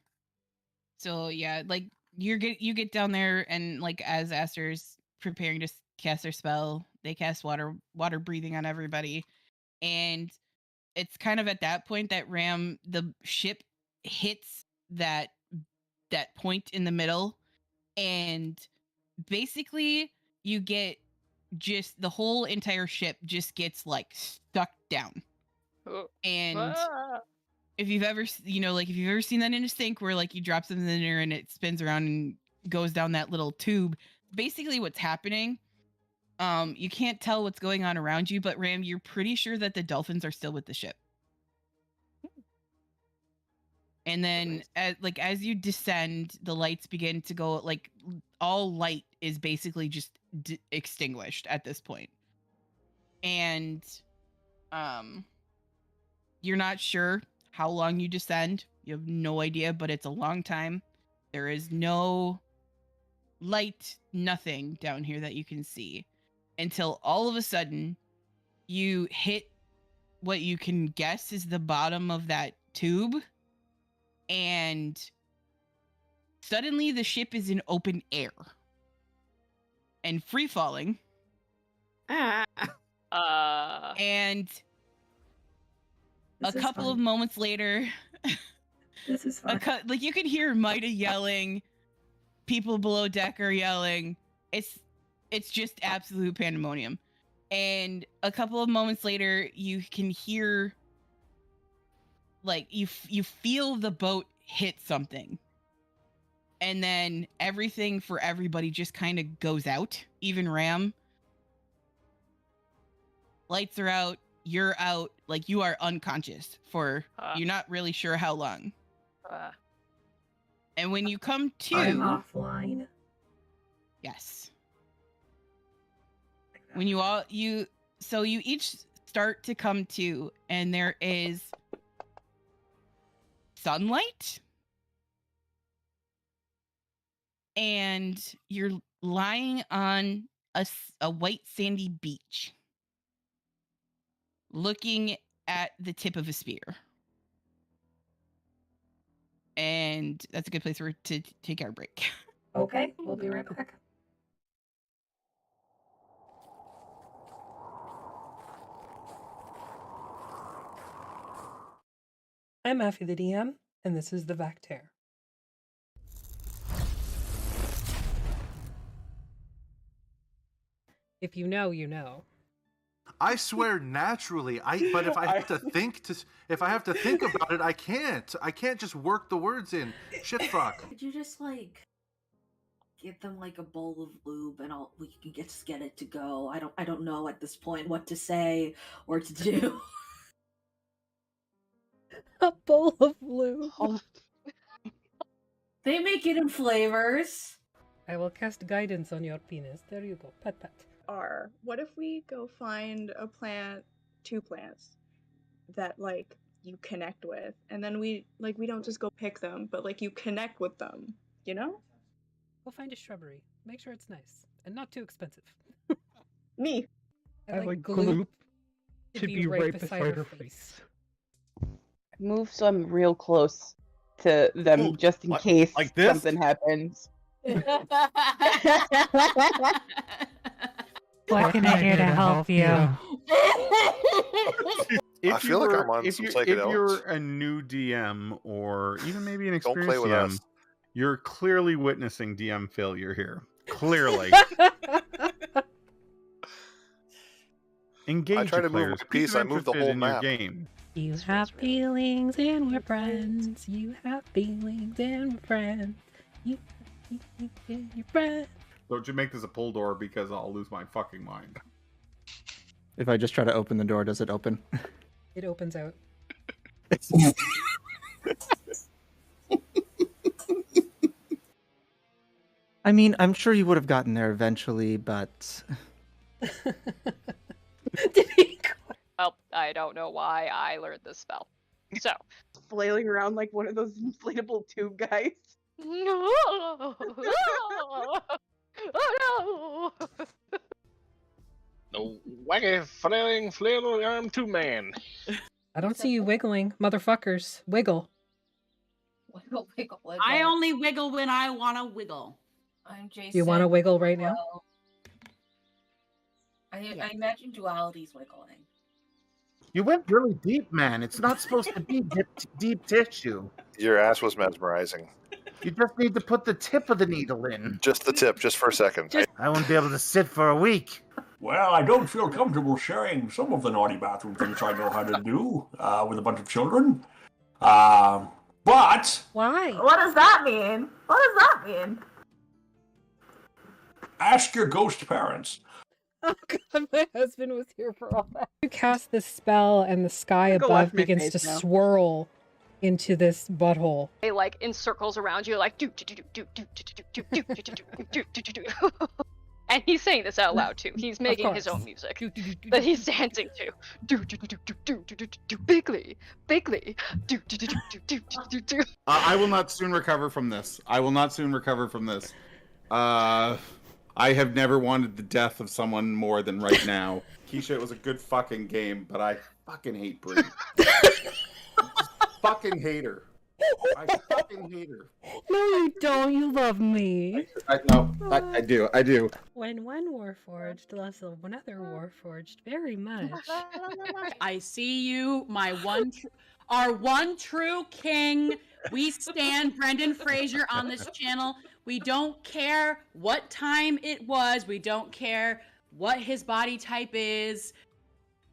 So yeah, like you get down there, and like as Aster's preparing to cast their spell, they cast water breathing on everybody, and it's kind of at that point that the ship hits that point in the middle, and basically you get just the whole entire ship just gets like stuck down. Oh. And Ah. if you've ever like if you've ever seen that in a sink where like you drop something in there and it spins around and goes down that little tube, basically what's happening. You can't tell what's going on around you, but Ram, you're pretty sure that the dolphins are still with the ship. And then as you descend, the lights begin to go, like all light is basically just extinguished at this point. And you're not sure how long you descend. You have no idea, but it's a long time. There is no light, nothing down here that you can see until all of a sudden you hit what you can guess is the bottom of that tube, and suddenly the ship is in open air and free falling. Ah. And this a is couple fun. of moments later, This is fun. like you could hear Maida yelling, people below deck are yelling. It's just absolute pandemonium. And a couple of moments later, you can hear, like you feel the boat hit something, and then everything for everybody just kind of goes out. Even Ram. Lights are out. You're out. Like you are unconscious for you're not really sure how long. And when you come to, I'm offline. yes. When you each start to come to, and there is sunlight, and you're lying on a white sandy beach, looking at the tip of a spear. And that's a good place to take our break. Okay, we'll be right back. I'm Effie the DM, and this is the Vactair. If you know, you know. I swear naturally. But if I have to think about it, I can't. I can't just work the words in. Shit fuck. Could you just like give them like a bowl of lube and we can just get it to go? I don't know at this point what to say or to do. A bowl of lube. They make it in flavors. I will cast guidance on your penis. There you go. Pet pet. What if we go find a plant, 2 plants that like you connect with, and then we don't just go pick them, but like you connect with them, you know? We'll find a shrubbery. Make sure it's nice and not too expensive. Me. I like gloop to be right beside her face. Move so I'm real close to them, Ooh, just in case like this? something happens. What can I do to help you? I feel like I'm on if some you- psychedelics. If you're a new DM or even maybe an Don't play experienced with DM, us. you're clearly witnessing DM failure here. Clearly. Engage I try your to move players. my Keep piece, them I move the interested whole in your map. game. You This have feels really- feelings and we're friends. You have feelings and we're friends. You have feelings and you're friends. Don't you make this a pull door because I'll lose my fucking mind. If I just try to open the door, does it open? It opens out. I mean, I'm sure you would have gotten there eventually, but Well, I don't know why I learned this spell. So. Flailing around like one of those inflatable tube guys. Oh no! The wacky, flailing arm two man. I don't see you wiggling, motherfuckers. Wiggle. Wiggle, wiggle, wiggle. I only wiggle when I want to wiggle. I'm Jason. Do you want to wiggle right now? I imagine duality's wiggling. You went really deep, man. It's not supposed to be deep tissue. Your ass was mesmerizing. You just need to put the tip of the needle in. Just the tip, just for a second. I won't be able to sit for a week. Well, I don't feel comfortable sharing some of the naughty bathroom things I know how to do with a bunch of children. But... Why? What does that mean? What does that mean? Ask your ghost parents. Oh god, my husband was here for all that. You cast this spell and the sky Go above watch my begins face to now. swirl into this butthole. They like in circles around you, like do do do do do do do do do do do do do. And he's saying this out loud too. He's making his own music that he's dancing to. Do do do do do do do do do bigly, bigly. Do do do do do do do do. I will not soon recover from this. I have never wanted the death of someone more than right now. Keisha, it was a good fucking game, but I fucking hate Brie. Fucking hate her. I fucking hate her. No, you don't. You love me. I do. When one Warforged loves another Warforged very much. I see you, our one true king. We stand Brendan Fraser on this channel. We don't care what time it was. We don't care what his body type is.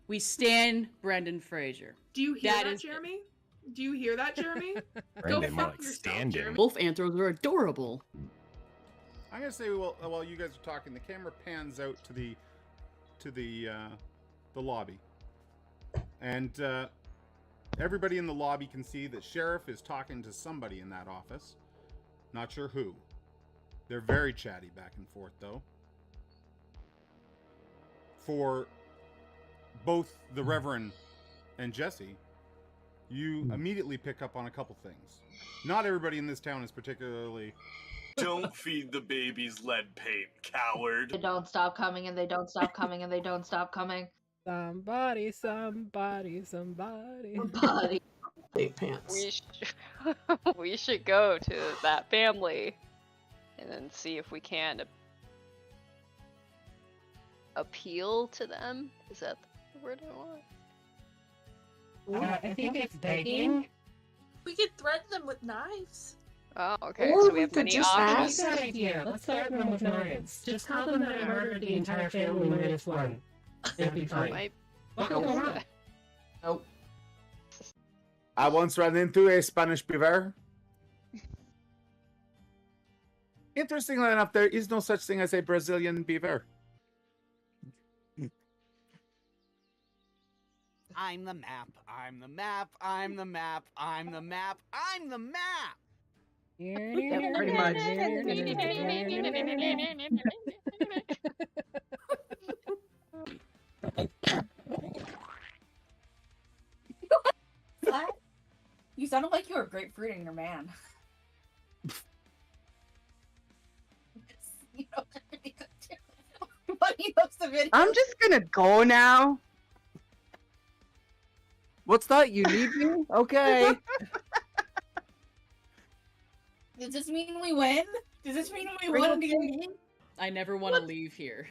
We stand Brendan Fraser. Do you hear that, Jeremy? Do you hear that, Jeremy? Go Brendan, fuck like yourself, standing. Jeremy. Wolf anthros are adorable. I'm gonna say while you guys are talking, the camera pans out to the lobby, and everybody in the lobby can see that Sheriff is talking to somebody in that office. Not sure who. They're very chatty back and forth, though. For both the Reverend and Jesse, you immediately pick up on a couple things. Not everybody in this town is particularly... Don't feed the babies lead paint, coward. They don't stop coming and they don't stop coming and they don't stop coming. Somebody. Somebody. Pants. We should go to that family and then see if we can appeal to them. Is that the word I want? I think it's begging. We could threaten them with knives. Oh, okay. Or So we we have could many just options. That's a good idea. Let's threaten them with knives. Just tell them that I murdered the entire family minus one. It'll be fine. What could go wrong? Nope. I once ran into a Spanish beaver. Interestingly enough, there is no such thing as a Brazilian beaver. I'm the map. I'm the map. I'm the map. I'm the map. I'm the map. Yeah, pretty much. What? You sounded like you were grapefruiting your man. You know, funny post the video. I'm just gonna go now. What's that? You need me? Okay. Does this mean we win? Does this mean we won again? I never want to leave here.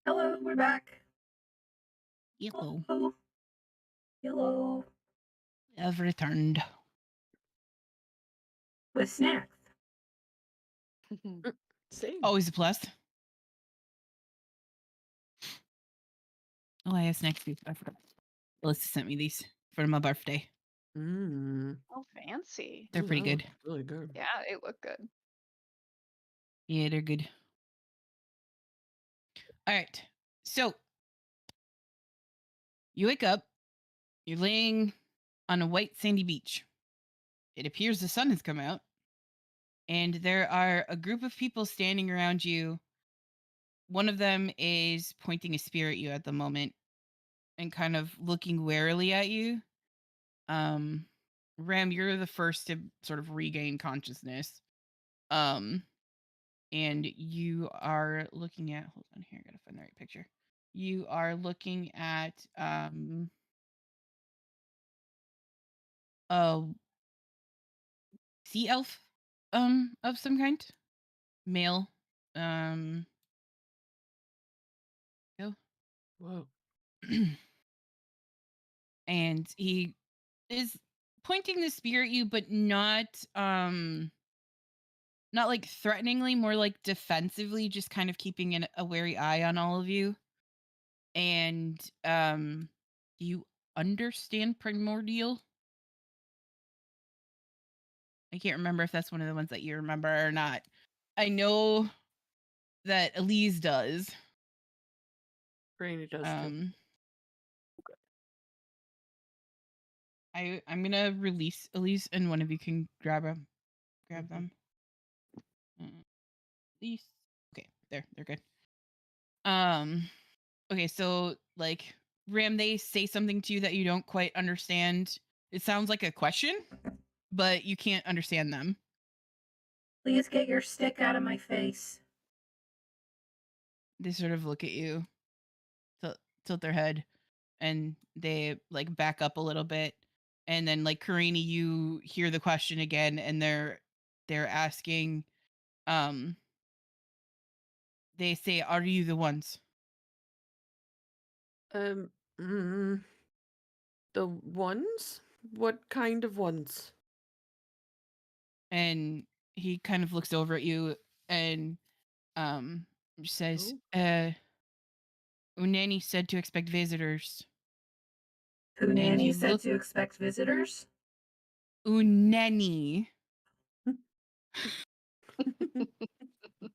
Hello, we're back. Hello. Hello. I've returned. With snacks. Same. Always a plus. Oh, I have snacks too. I forgot. Alyssa sent me these for my birthday. Oh, fancy. They're pretty good. Really good. Yeah, they look good. Yeah, they're good. All right. So you wake up. You're laying on a white sandy beach. It appears the sun has come out, and there are a group of people standing around you. One of them is pointing a spear at you at the moment and kind of looking warily at you. Ram, you're the first to sort of regain consciousness. And you are looking at, hold on here, I gotta find the right picture. You are looking at a sea elf of some kind. Male. Go. Whoa. And he is pointing the spear at you, but not like threateningly, more like defensively, just kind of keeping a wary eye on all of you. And you understand primordial? I can't remember if that's one of the ones that you remember or not. I know that Elise does. Granny does too. I'm gonna release Elise, and one of you can grab them. Elise. Okay, there, they're good. Okay, so like Ram, they say something to you that you don't quite understand. It sounds like a question, but you can't understand them. Please get your stick out of my face. They sort of look at you, tilt their head, and they like back up a little bit. And then like Karini, you hear the question again, and they're asking, they say, "Are you the ones?" The ones? What kind of ones? And he kind of looks over at you and says, Unani said to expect visitors. Unani said to expect visitors? Unani.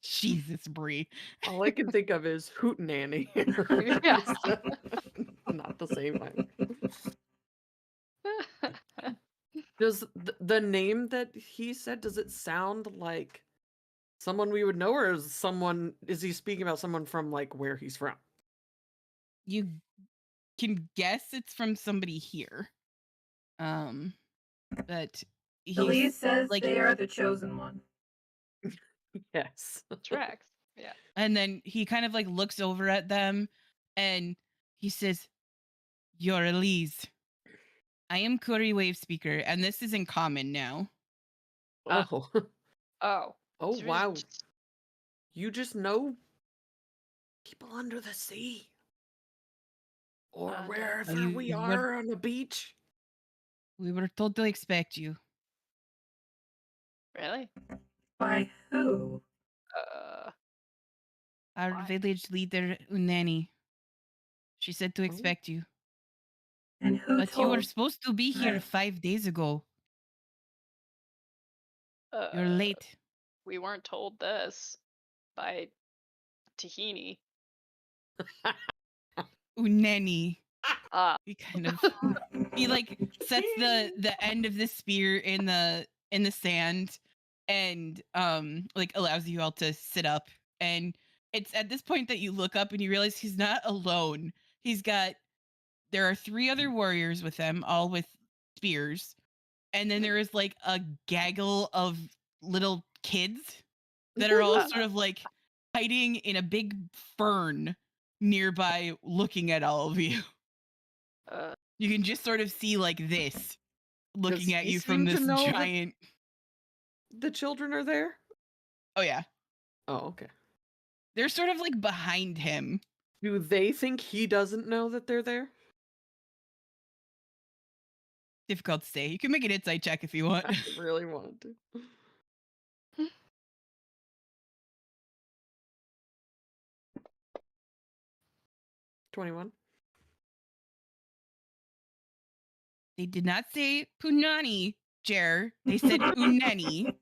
Jesus, Bree. All I can think of is hootenanny. Yeah. Not the same one. Does the name that he said, does it sound like someone we would know, or is he speaking about someone from like where he's from? You can guess it's from somebody here. But Elise says like, they are the chosen one. Yes. Tracks. Yeah. And then he kind of like looks over at them and he says, "You're Elise. I am Curry Wave Speaker, and this is in common now." Oh. Oh. Oh, wow. You just know people under the sea. Or wherever we are on the beach. We were told to expect you. Really? By who? Our village leader, Unani. She said to expect you. And who But you were supposed to be here 5 days ago. You're late. We weren't told this by Tahini. Unani. He kind of he like sets the end of the spear in the sand and like allows you all to sit up. And it's at this point that you look up and you realize he's not alone. There are 3 other warriors with him, all with spears. And then there is like a gaggle of little kids that are all sort of like hiding in a big fern nearby, looking at all of you. You can just sort of see like this, looking at you from this giant. The children are there? Oh yeah. Oh, okay. They're sort of like behind him, Do they think he doesn't know that they're there? Difficult to say. You can make an insight check if you want. I really want to. 21. They did not say punani, Jer. They said uneni.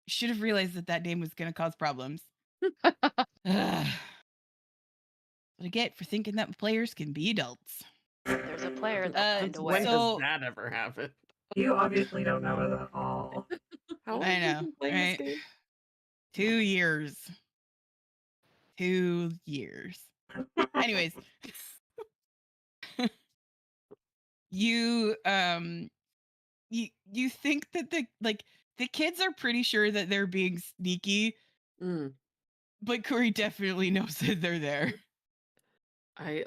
Should have realized that name was going to cause problems. What I get for thinking that players can be adults. There's a player that When away. does that ever happen? You obviously don't know it at all. How long I have you know, been playing right? this game? 2 years. 2 years. Anyways, you you think that the kids are pretty sure that they're being sneaky, but Corey definitely knows that they're there. I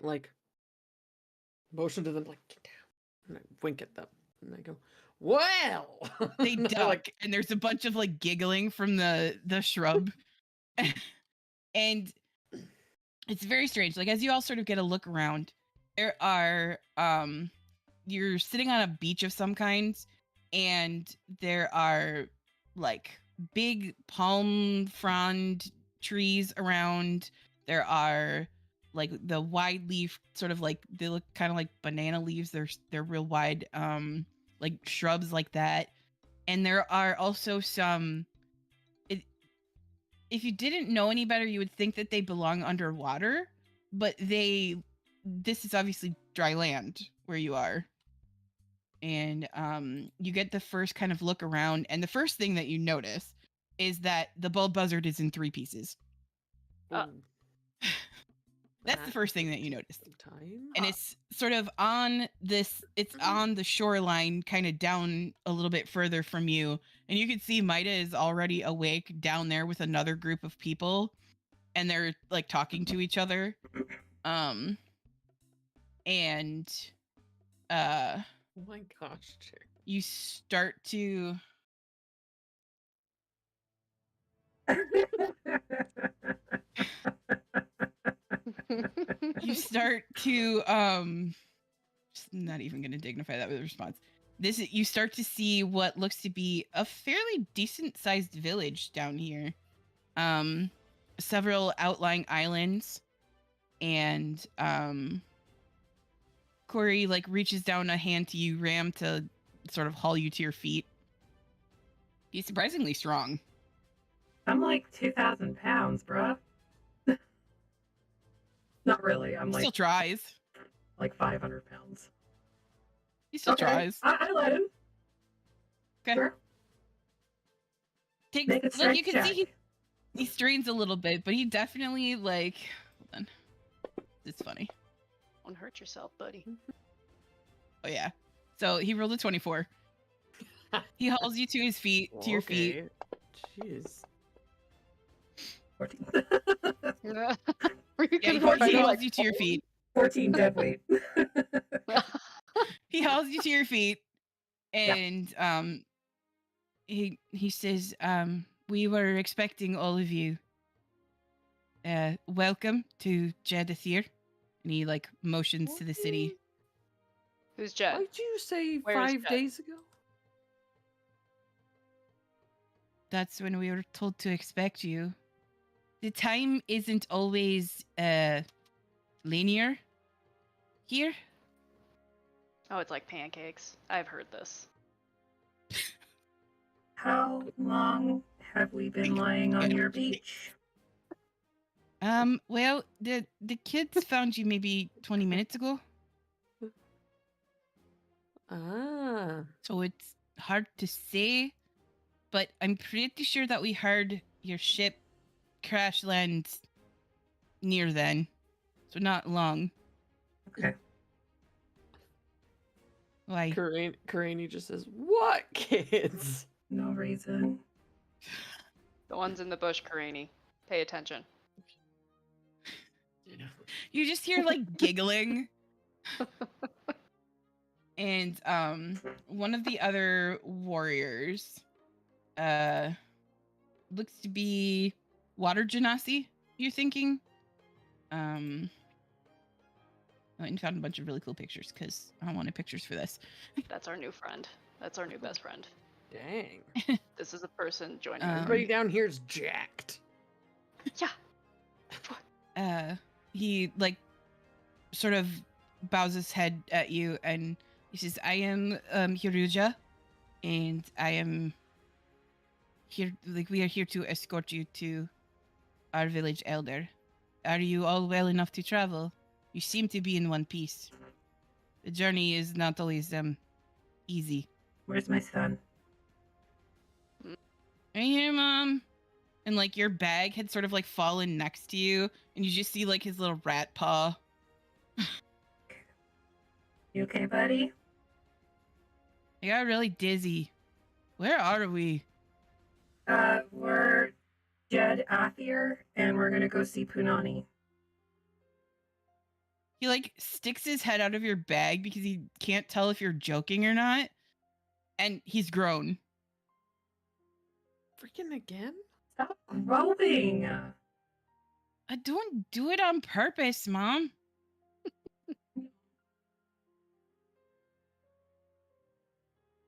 motion to them like get down, and I wink at them, and I go, "Well." They They're duck, like, and there's a bunch of giggling from the shrub, and it's very strange. As you all sort of get a look around, there are you're sitting on a beach of some kind, and there are big palm frond trees around. There are the wide leaf sort of they look kind of like banana leaves. They're real wide, shrubs like that. And there are also some, if you didn't know any better, you would think that they belong underwater, but this is obviously dry land where you are. And you get the first kind of look around, and the first thing that you notice is that the bulb buzzard is in 3 pieces. That's the first thing that you notice. And it's sort of on it's on the shoreline, kind of down a little bit further from you. And you can see Maida is already awake down there with another group of people. And they're talking to each other. And oh my gosh, Jerry. You start to just not even going to dignify that with a response. You start to see what looks to be a fairly decent sized village down here. Several outlying islands, and Corey reaches down a hand to you, Ram, to sort of haul you to your feet. He's surprisingly strong. I'm 2,000 pounds, bruh. Not really. I'm still tries. 500 pounds. He still tries. I let him. Okay. Sure. You Make a strength can check. see he strains a little bit, but he definitely hold on. It's funny. Don't hurt yourself, buddy. Oh yeah. So he rolled a 24. He hauls you to his feet, to your feet. Jeez. 14. Yeah, he hauls you to your feet. 14 dead weight. He hauls you to your feet, and he says, we were expecting all of you. Welcome to Jadathir. And he motions to the city. Who's Jed? What did you say Where's 5 Jed? days ago? That's when we were told to expect you. The time isn't always linear here. Oh, it's like pancakes. I've heard this. How long have we been lying on your beach? Well, the kids found you maybe 20 minutes ago. So it's hard to say, but I'm pretty sure that we heard your ship crash land near then. So not long. Okay. Why? Karani just says, "What kids?" No reason. The ones in the bush, Karani. Pay attention. You just hear giggling. And one of the other warriors looks to be Water Genasi, you're thinking. I went and found a bunch of really cool pictures because I wanted pictures for this. That's our new friend. That's our new best friend. Dang. This is a person joining. Everybody down here is jacked. Yeah. He like sort of bows his head at you and he says, I am Hiruja, and I am here, like, we are here to escort you to our village elder. Are you all well enough to travel? You seem to be in one piece. The journey is not always easy. Where's my son? Right here, Mom. And like your bag had sort of like fallen next to you, and you just see like his little rat paw. You okay, buddy? I got really dizzy. Where are we? We're Jed Athir, and we're gonna go see Punani. He like sticks his head out of your bag because he can't tell if you're joking or not. And he's grown. Freaking again? Stop growing. I don't do it on purpose, Mom.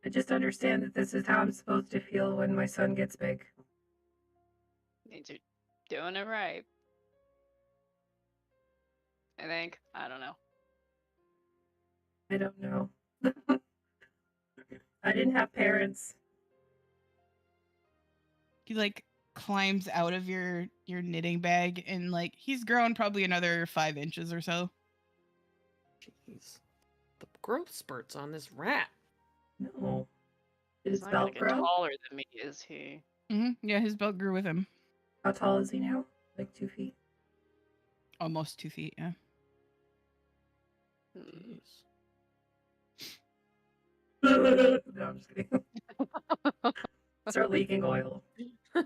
I just understand that this is how I'm supposed to feel when my son gets big. Means you're doing it right. I think. I don't know. I don't know. I didn't have parents. He like climbs out of your knitting bag and like he's grown probably another 5 inches or so. Jeez. The growth spurts on this rat. No. He's His not gonna belt get grow? taller than me, is he? Yeah, his belt grew with him. How tall is he now? Like 2 feet? Almost 2 feet, yeah. No, I'm just kidding. Start leaking oil. We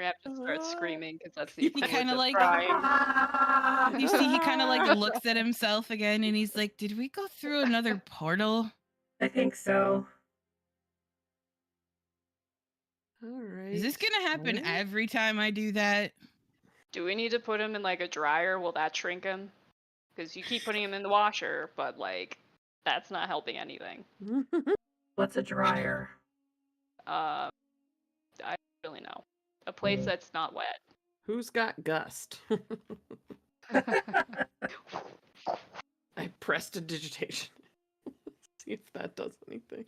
have to start screaming because that's the He equivalent kind of of like crying. you see he kind of like looks at himself again and he's like, did we go through another portal? I think so. All right. Is this gonna happen every time I do that? Do we need to put him in like a dryer? Will that shrink him? Because you keep putting him in the washer, but like that's not helping anything. What's a dryer? I don't really know. A place that's not wet. Who's got gust? I prestidigitation. See if that does anything.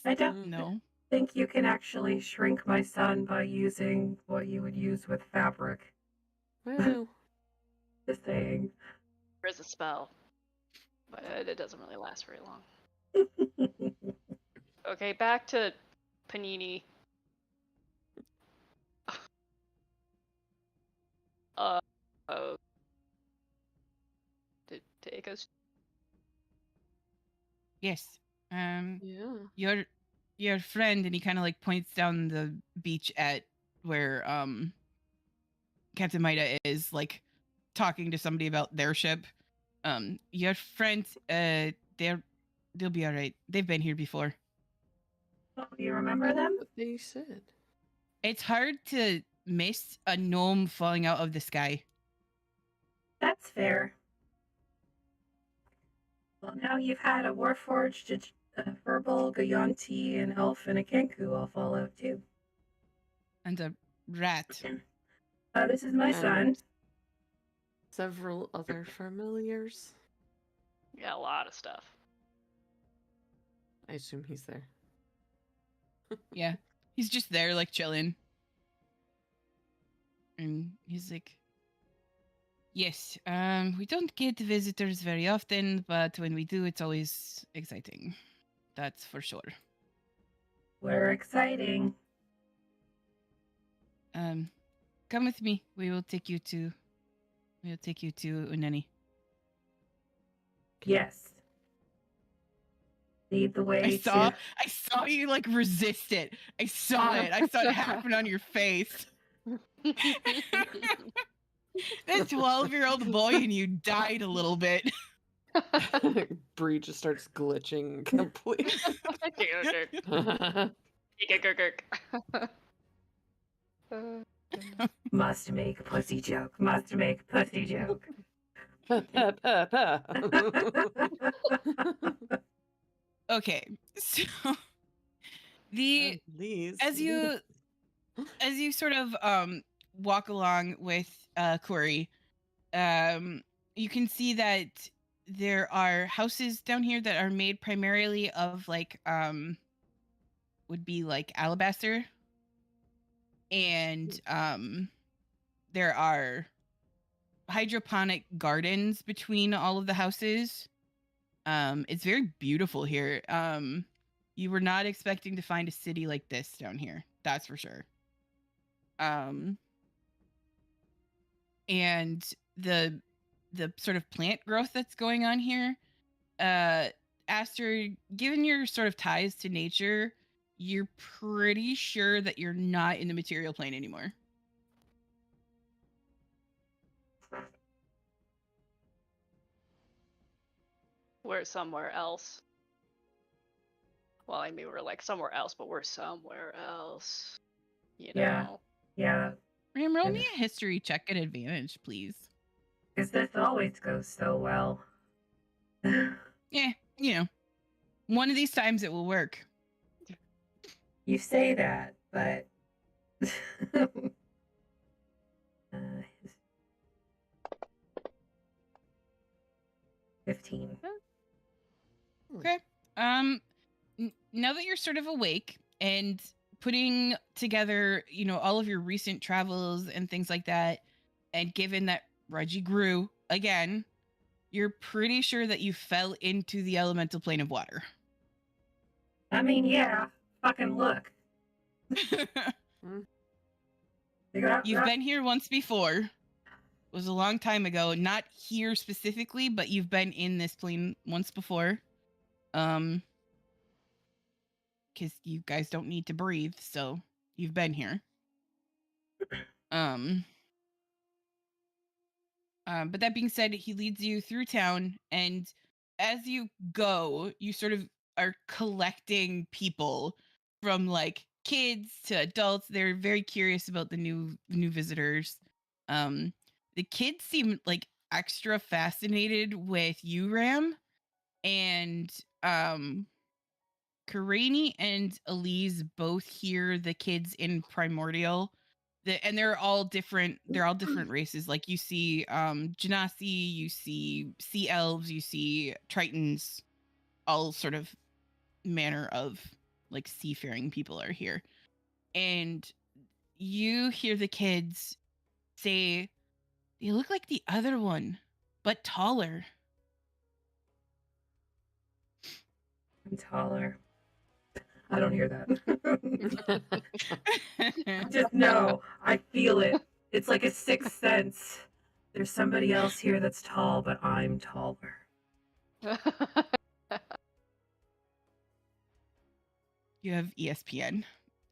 I don't think you can actually shrink my son by using what you would use with fabric. Well, Just saying. There is a spell, but it doesn't really last very long. Okay, back to Panini. Take us. Yes. Yeah. Your friend, and he kind of like points down the beach at where Captain Maida is like talking to somebody about their ship. Your friend, they'll be all right. They've been here before. Oh, do you remember them? What they said. It's hard to miss a gnome falling out of the sky. That's fair. Well, now you've had a Warforged, a Verbal, Gayanti, an Elf, and a Kenku all fall out too. And a rat. This is my son. Several other familiars. Yeah, a lot of stuff. I assume he's there. Yeah. He's just there, like, chilling. And he's like, yes, we don't get visitors very often, but when we do, it's always exciting. That's for sure. We're exciting. Come with me. We'll take you to Unani. Yes. Lead the way. I saw you like resist it. I saw it. I saw it happen on your face. That 12-year-old boy in you died a little bit. Bree just starts glitching completely. Must make a pussy joke. Must make a pussy joke. Okay, so the as you sort of walk along with Corey, you can see that there are houses down here that are made primarily of like would be like alabaster, and there are hydroponic gardens between all of the houses. It's very beautiful here. You were not expecting to find a city like this down here, that's for sure. And the sort of plant growth that's going on here, Aster, given your sort of ties to nature, you're pretty sure that you're not in the material plane anymore. We're somewhere else. Well, I mean, we're like somewhere else, but we're somewhere else. You know? Yeah. Ram, roll me a history check at advantage, please. Because this always goes so well. Yeah, you know, one of these times it will work. You say that, but 15. Okay. Now that you're sort of awake and putting together, you know, all of your recent travels and things like that, and given that Reggie grew again, you're pretty sure that you fell into the elemental plane of water. I mean, yeah. Fucking look. You've been here once before. It was a long time ago. Not here specifically, but you've been in this plane once before. Because you guys don't need to breathe, so you've been here. But that being said, he leads you through town, and as you go, you sort of are collecting people from like kids to adults. They're very curious about the new visitors. The kids seem like extra fascinated with you, Ram, and Karani and Elise both hear the kids in Primordial. And they're all different races. Like you see Genasi, you see sea elves, you see Tritons, all sort of manner of like seafaring people are here. And you hear the kids say, "You look like the other one, but taller." I'm taller. I don't hear that. Just know, I feel it. It's like a sixth sense. There's somebody else here that's tall, but I'm taller. You have ESPN.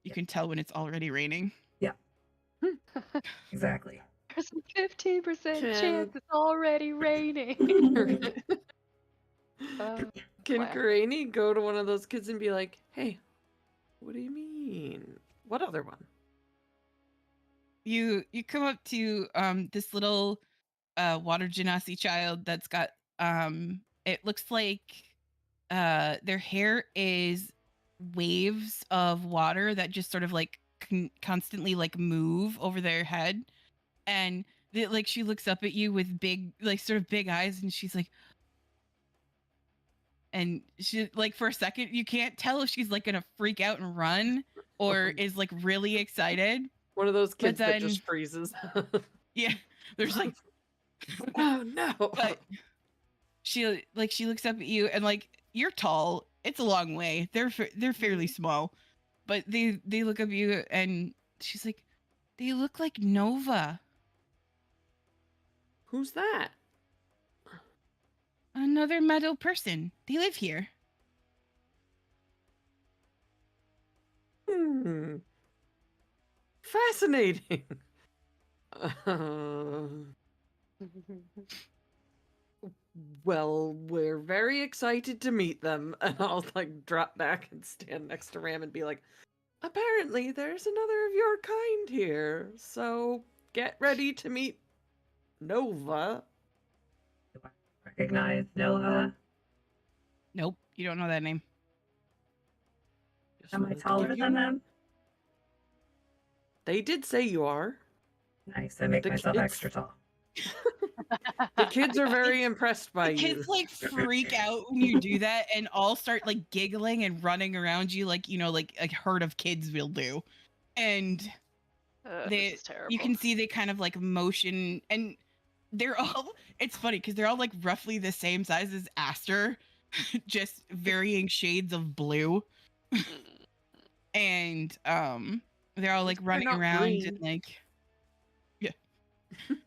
You can tell when it's already raining. Yeah. Exactly. There's a 15% chance it's already raining. Can Karani go to one of those kids and be like, "Hey, what do you mean? What other one?" You come up to this little water genasi child that's got it looks like their hair is waves of water that just sort of like constantly like move over their head, and like she looks up at you with big like sort of big eyes, and she's like, and she like for a second you can't tell if she's like gonna freak out and run or is like really excited. One of those kids then, that just freezes. Yeah, there's like, oh no. But she looks up at you, and like you're tall. It's a long way. They're fairly small, but they look up at you, and she's like, "They look like Nova." Who's that? Another meadow person. They live here. Fascinating. Well, we're very excited to meet them. And I'll like drop back and stand next to Ram and be like, apparently there's another of your kind here, so get ready to meet Nova. Recognize Nova. Nope, you don't know that name. Am I taller than them? They did say you are. Nice. I make myself extra tall. The kids are very impressed by The you. kids like freak out when you do that and all start like giggling and running around you like, like a herd of kids will do. And this is terrible. you can see they kind of like motion, and they're all, it's funny because they're all like roughly the same size as Aster, just varying shades of blue. And they're all like running not around green. and like, yeah,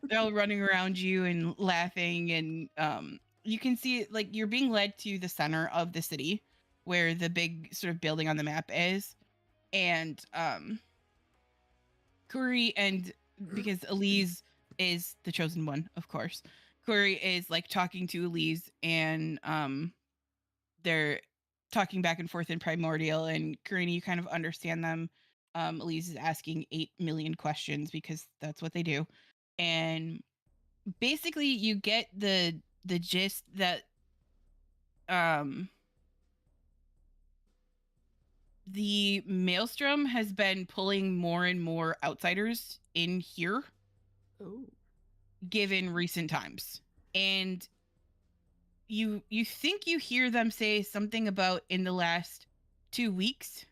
they're all running around you and laughing. And you can see it, like you're being led to the center of the city where the big sort of building on the map is. And Kuri, and because Elise is the chosen one, of course, Kuri is like talking to Elise, and they're talking back and forth in Primordial, and Karini, you kind of understand them. Elise is asking 8 million questions because that's what they do. And basically you get the gist that the maelstrom has been pulling more and more outsiders in here. Oh. Given recent times. And you think you hear them say something about in the last 2 weeks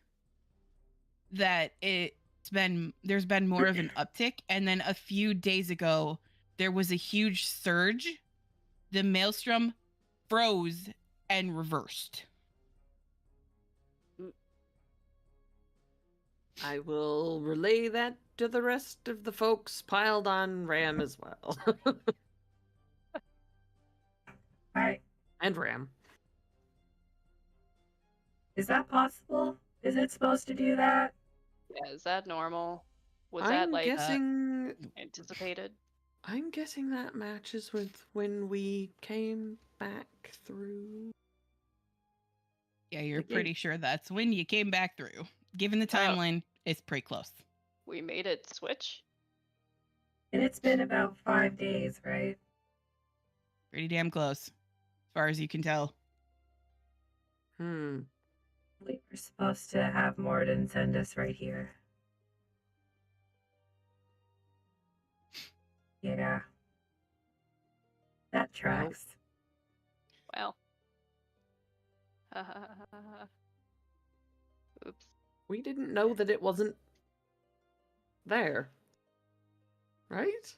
that there's been more of an uptick, and then a few days ago there was a huge surge. The maelstrom froze and reversed. I will relay that to the rest of the folks piled on Ram as well. Alright. And Ram. Is that possible? Is it supposed to do that? Yeah, is that normal? Was I'm that like guessing anticipated? I'm guessing that matches with when we came back through. Yeah, you're pretty sure that's when you came back through. Given the Oh. timeline, it's pretty close. We made it switch? And it's been about 5 days, right? Pretty damn close, as far as you can tell. We were supposed to have Morden send us right here. Yeah. That tracks. Well. Oops. We didn't know that it wasn't there. Right?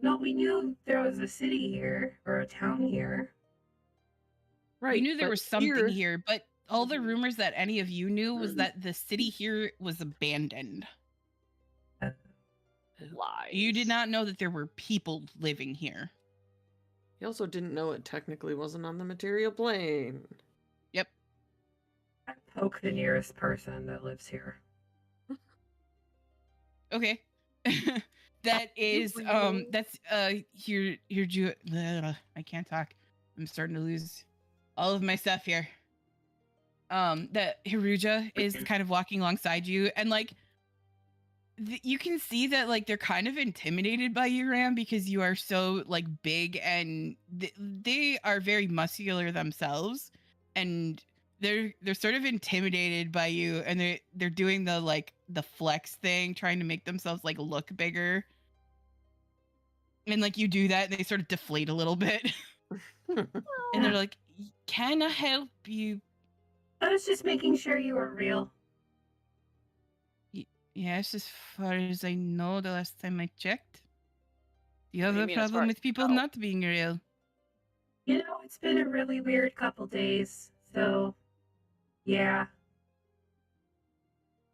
No, we knew there was a city here, or a town here. Right. You knew there but was something here, but all the rumors that any of you knew was that the city here was abandoned. Lies. You did not know that there were people living here. You also didn't know it technically wasn't on the material plane. Yep. I poke the nearest person that lives here. Okay. That is that's here I can't talk. I'm starting to lose all of my stuff here. That Hiruja is kind of walking alongside you, and like you can see that like they're kind of intimidated by you, Ram, because you are so like big, and they are very muscular themselves, and they're sort of intimidated by you, and they're doing the like the flex thing, trying to make themselves like look bigger. And like you do that, and they sort of deflate a little bit. And they're like, "Can I help you?" I was just making sure you were real. Yes, as far as I know, the last time I checked. Do you have do you a mean as far problem as with people you know? not being real? You know, it's been a really weird couple days, so yeah.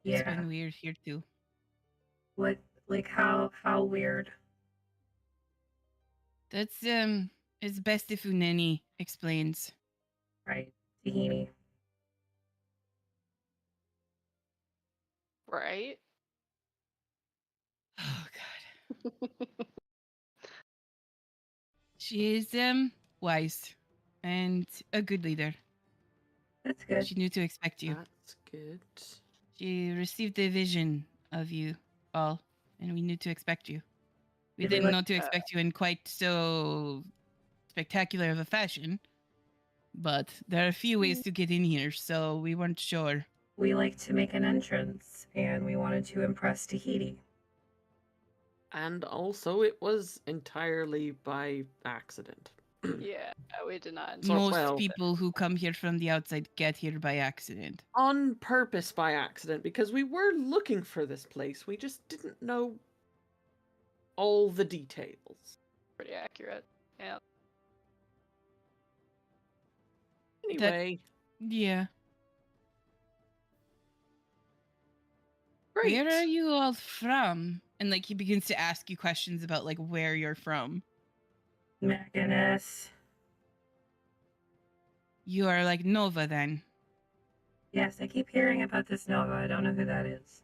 It's Yeah. been weird here too. What, like, how weird? That's it's best if Uneni explains. Right, Tahini. Right? Oh god. She is wise and a good leader. That's good. She knew to expect you. That's good. She received a vision of you all, and we knew to expect you. We Did they didn't let- know to expect you in quite so spectacular of a fashion, but there are a few ways to get in here, so we weren't sure. We like to make an entrance, and we wanted to impress Tahiti. And also, it was entirely by accident. Yeah, we did not. Most people who come here from the outside get here by accident. On purpose by accident, because we were looking for this place. We just didn't know all the details. Pretty accurate. Yeah. Anyway. Yeah. Great. Where are you all from? And like he begins to ask you questions about like where you're from. Magnus. You are like Nova then. Yes, I keep hearing about this Nova. I don't know who that is.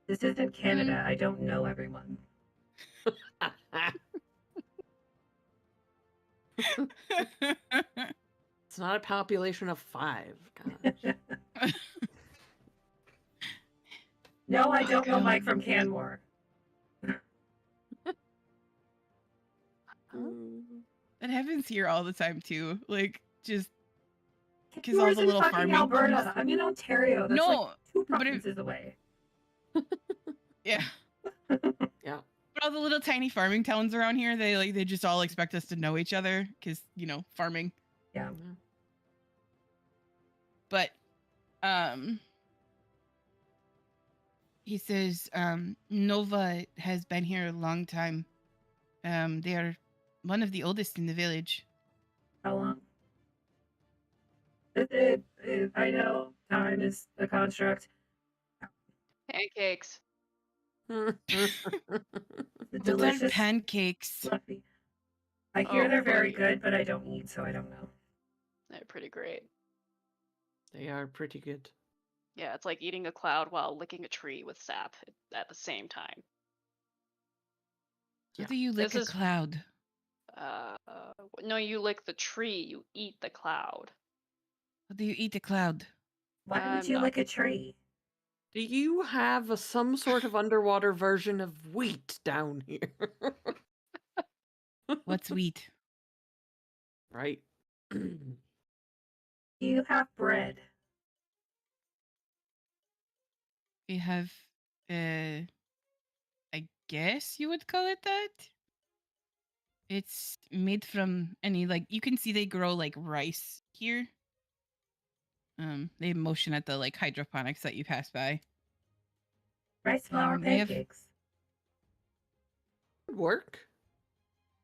This isn't Canada. I don't know everyone. It's not a population of 5. Gosh. No, I don't know Mike from Canmore. That happens here all the time too. Like just because Yours all the in little fucking farming. Alberta. I'm in Ontario. That's No, like 2 but provinces away. Yeah. Yeah. But all the little tiny farming towns around here, they just all expect us to know each other because farming. Yeah. But he says Nova has been here a long time. They are one of the oldest in the village. How long? I know time is a construct. Pancakes. The Those delicious aren't pancakes. fluffy. I hear Oh, they're very buddy. good, but I don't eat, so I don't know. They're pretty great. They are pretty good. Yeah, it's like eating a cloud while licking a tree with sap at the same time. How do you lick This a is- cloud? No, you lick the tree, you eat the cloud. How do you eat a cloud? Why would you lick a tree? Do you have some sort of underwater version of wheat down here? What's wheat? Right. Do you have bread? We have, I guess you would call it that. It's made from you can see they grow like rice here. They motion at the like hydroponics that you pass by. Rice flour they have- pancakes. Would work.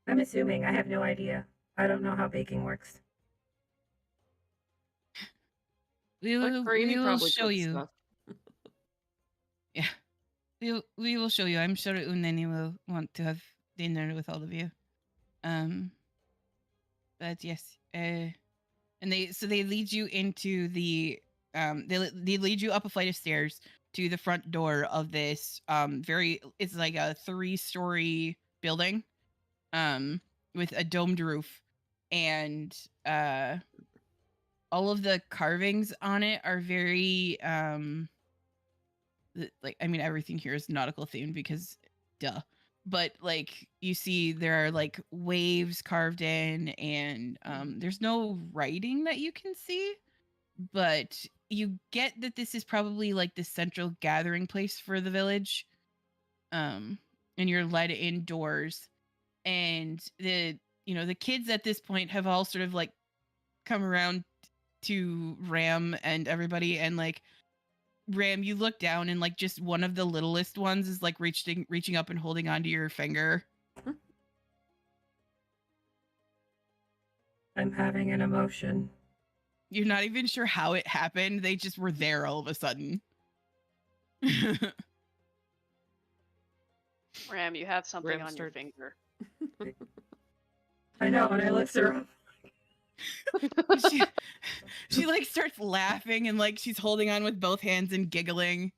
I'm assuming. I have no idea. I don't know how baking works. We will probably show cooks you. stuff. Yeah. We will show you. I'm sure Uneni will want to have dinner with all of you. But yes. And they lead you into the they lead you up a flight of stairs to the front door of this it's like a 3-story building with a domed roof, and all of the carvings on it are very everything here is nautical themed because duh. But like you see there are like waves carved in, and there's no writing that you can see, but you get that this is probably like the central gathering place for the village. And you're led indoors, and the kids at this point have all sort of like come around to Ram and everybody, and like Ram, you look down and like just one of the littlest ones is like reaching up and holding onto your finger. I'm having an emotion. You're not even sure how it happened. They just were there all of a sudden. Ram, you have something Ram on your starts- finger. I know, and I looked her up. she like starts laughing, and like she's holding on with both hands and giggling.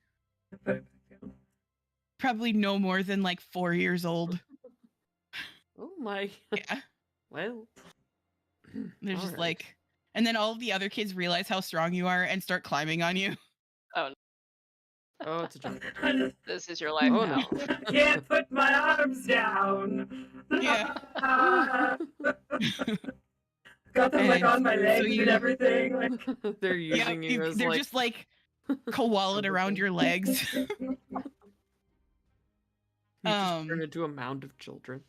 Probably no more than like 4 years old. Oh my. Yeah. Well. They're just Alright. like, and then all of the other kids realize how strong you are and start climbing on you. Oh. Oh, it's a jungle. This is your life Oh now. no. Can't put my arms down. Yeah. Got them like And on my so legs you- and everything. Like They're Yeah, using you as they're like just like koalaed around your legs. you just turn into a mound of children.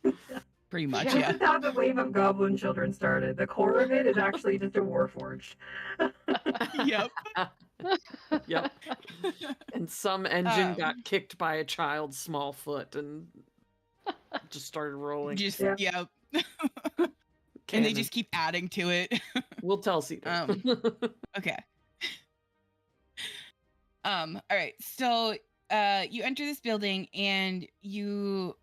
Pretty much, This yeah. is how the wave of goblin children started. The core of it is actually just a warforge. Yep. Yep. And some engine got kicked by a child's small foot and just started rolling. Just Yeah. yep. And they just keep adding to it. We'll tell Cedar. Okay. All right. So you enter this building and you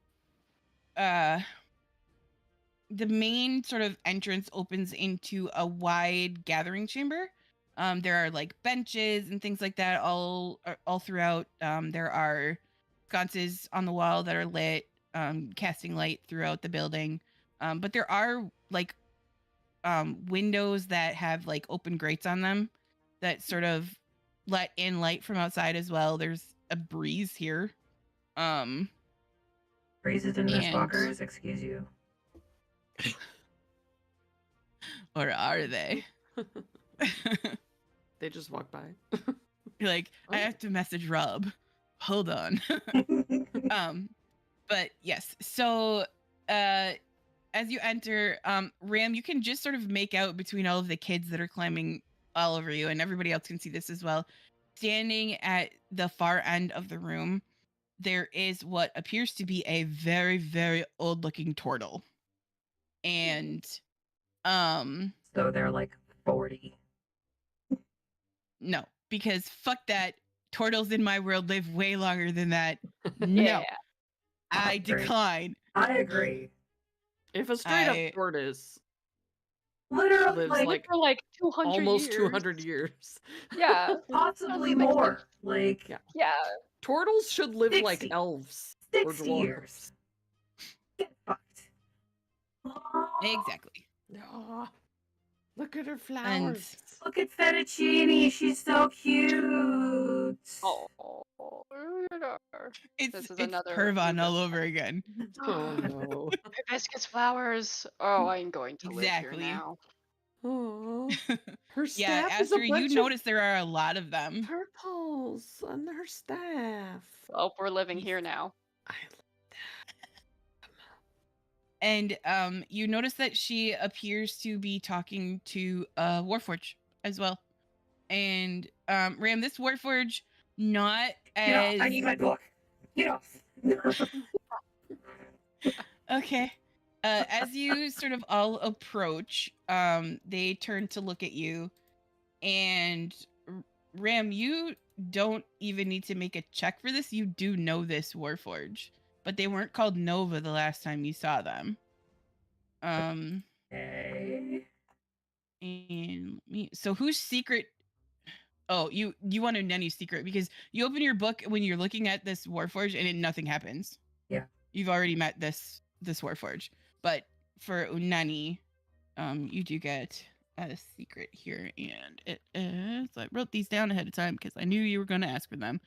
the main sort of entrance opens into a wide gathering chamber. There are like benches and things like that all throughout. There are sconces on the wall that are lit, casting light throughout the building. But there are like windows that have like open grates on them that sort of let in light from outside as well. There's a breeze here. Breezes and and- mistwalkers, excuse you. Or are they? They just walk by. You're like, I have to message Rob. Hold on. But yes, so as you enter, Ram, you can just sort of make out between all of the kids that are climbing all over you, and everybody else can see this as well. Standing at the far end of the room, there is what appears to be a very, very old looking turtle. And So they're like 40. no, because fuck that. Turtles in my world live way longer than that. No, Yeah. I agree. decline. I agree. If a straight up tortoise Literally, lives like, For like 200 almost years. 200 years. Yeah. possibly more. Like, Yeah. Turtles should live 60. like elves or 60 dwarves. years. Get fucked. Exactly. Aw, look at her flowers. Look at Fettuccine. She's so cute. Oh. It's This is it's another Pervon all Rubik. over again. Oh no. Hibiscus flowers. Oh, I'm going to live Exactly. here now. Oh, her Yeah, staff is a after you bunch notice there are a lot of them. of purples on her staff. Well, we're living here now. And you notice that she appears to be talking to Warforge as well. And Ram, this Warforge, not as I need my book. Get off. okay. As you sort of all approach, they turn to look at you, and Ram, you don't even need to make a check for this. You do know this Warforge, but they weren't called Nova the last time you saw them. Okay. And so whose secret? Oh, you want to know Nenny's secret because you open your book when you're looking at this Warforge and nothing happens. Yeah. You've already met this Warforge, but for Unani, you do get a secret here, and it is. I wrote these down ahead of time because I knew you were going to ask for them.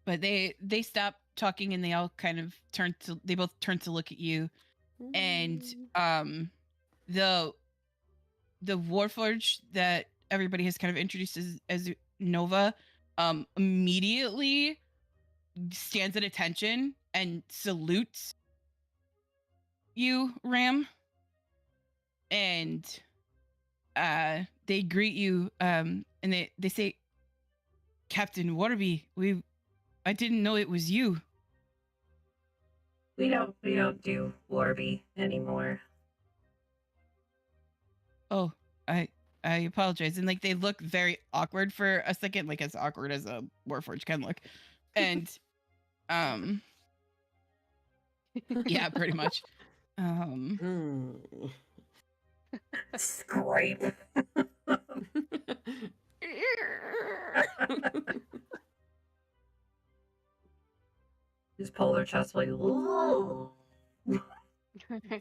But they stop talking and they all kind of both turn to look at you, and the Warforge that everybody has kind of introduced as Nova immediately stands at attention and salutes you, Ram, and they greet you and they say, Captain Warby, I didn't know it was you. We don't do Warby anymore. Oh, I apologize. And like they look very awkward for a second, like as awkward as a Warforge can look. And yeah, pretty much. Scrape. Just pull their chest like, "Whoa."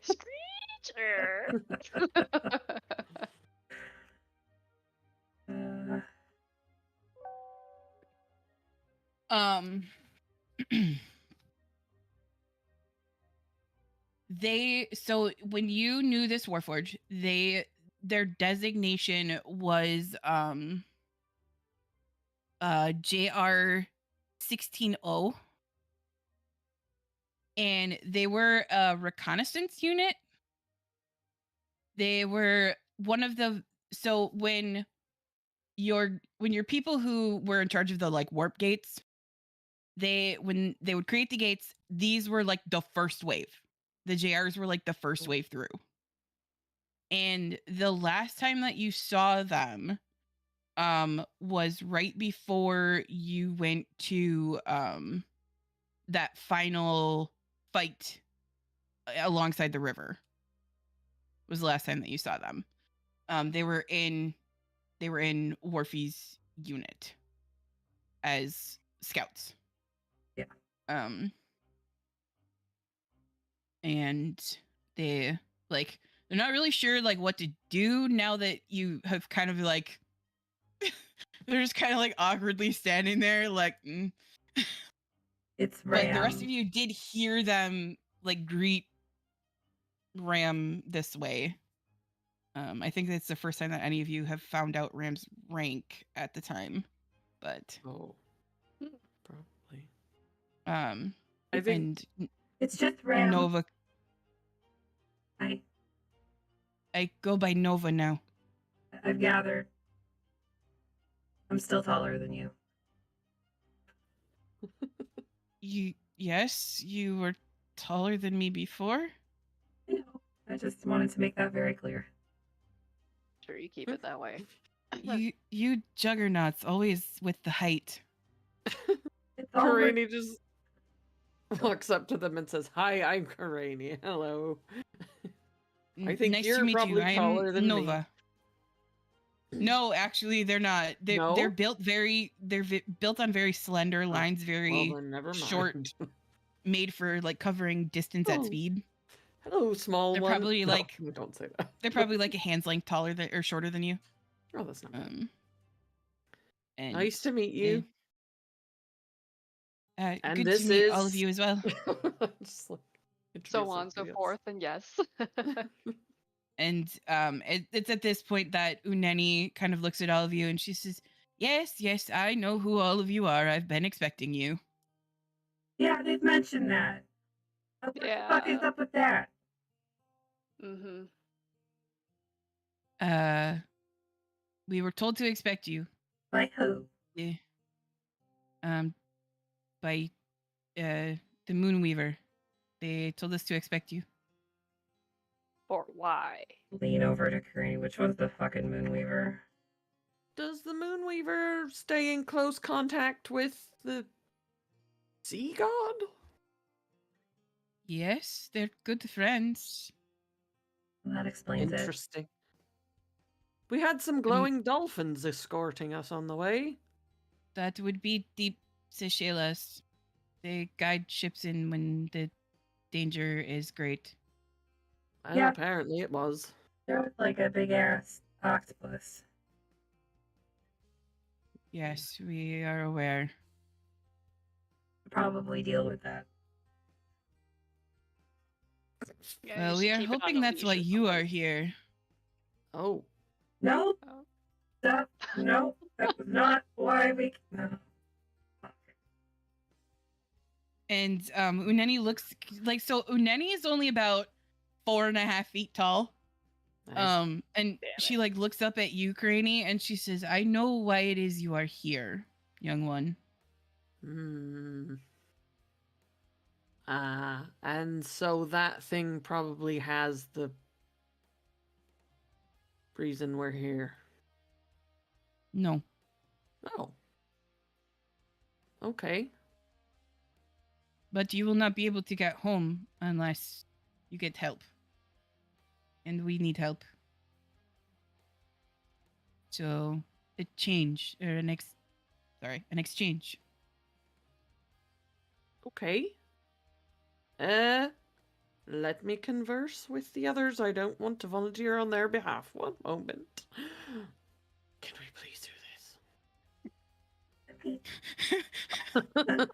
Screecher. So when you knew this Warforge, their designation was JR 160, and they were a reconnaissance unit. They were one of the so when your people who were in charge of the like warp gates, when they would create the gates, these were like the first wave. The JRs were like the first wave through. And the last time that you saw them was right before you went to that final fight alongside the river. Was the last time that you saw them. They were in Warfy's unit as scouts. Yeah. And they're not really sure like what to do now that you have kind of like they're just kind of like awkwardly standing there like It's But Ram. the rest of you did hear them like greet Ram this way. I think that's the first time that any of you have found out Ram's rank at the time. But probably. I think it's just Ram. Nova. I go by Nova now. I've gathered. I'm still taller than you. Yes, you were taller than me before. I just wanted to make that very clear. Sure, you keep it that way. You juggernauts always with the height. Karani just walks up to them and says, "Hi, I'm Karani. Hello." I think Nice you're to meet probably you. taller I'm than Nova. No, actually, they're not. They're built built on very slender lines, very then never mind. short, made for like covering distance at speed. Hello, small They're one. probably No, like don't say that. They're probably like a hand's length taller or shorter than you. Oh, that's not bad. And Nice to meet you. And good this to meet is all of you as well. Just like So on, so forth, and yes. And it's at this point that Uneni kind of looks at all of you and she says, yes, I know who all of you are. I've been expecting you. Yeah, they've mentioned that. What the fuck is up with that? We were told to expect you. By who? Yeah. By the Moonweaver. They told us to expect you. For why? Lean over to Karini. Which was the fucking Moonweaver? Does the Moonweaver stay in close contact with the sea god? Yes, they're good friends. That explains it. Interesting. We had some glowing dolphins escorting us on the way. That would be deep Seychelles. They guide ships in when the danger is great. Well, Yeah. apparently it was. There was like a big ass octopus. Yes, we are aware. Probably deal with that. Yeah, Well, we are hoping that's why you are here. Oh. No. No, that was not why we. No. And Uneni looks like Uneni is only about 4.5 feet tall. Nice. And she like looks up at you, Karini, and she says, I know why it is you are here, young one. And so that thing probably has the reason we're here. No. Oh. Okay. But you will not be able to get home unless you get help. And we need help. So, an exchange. Okay. Let me converse with the others. I don't want to volunteer on their behalf. One moment. Can we please do this?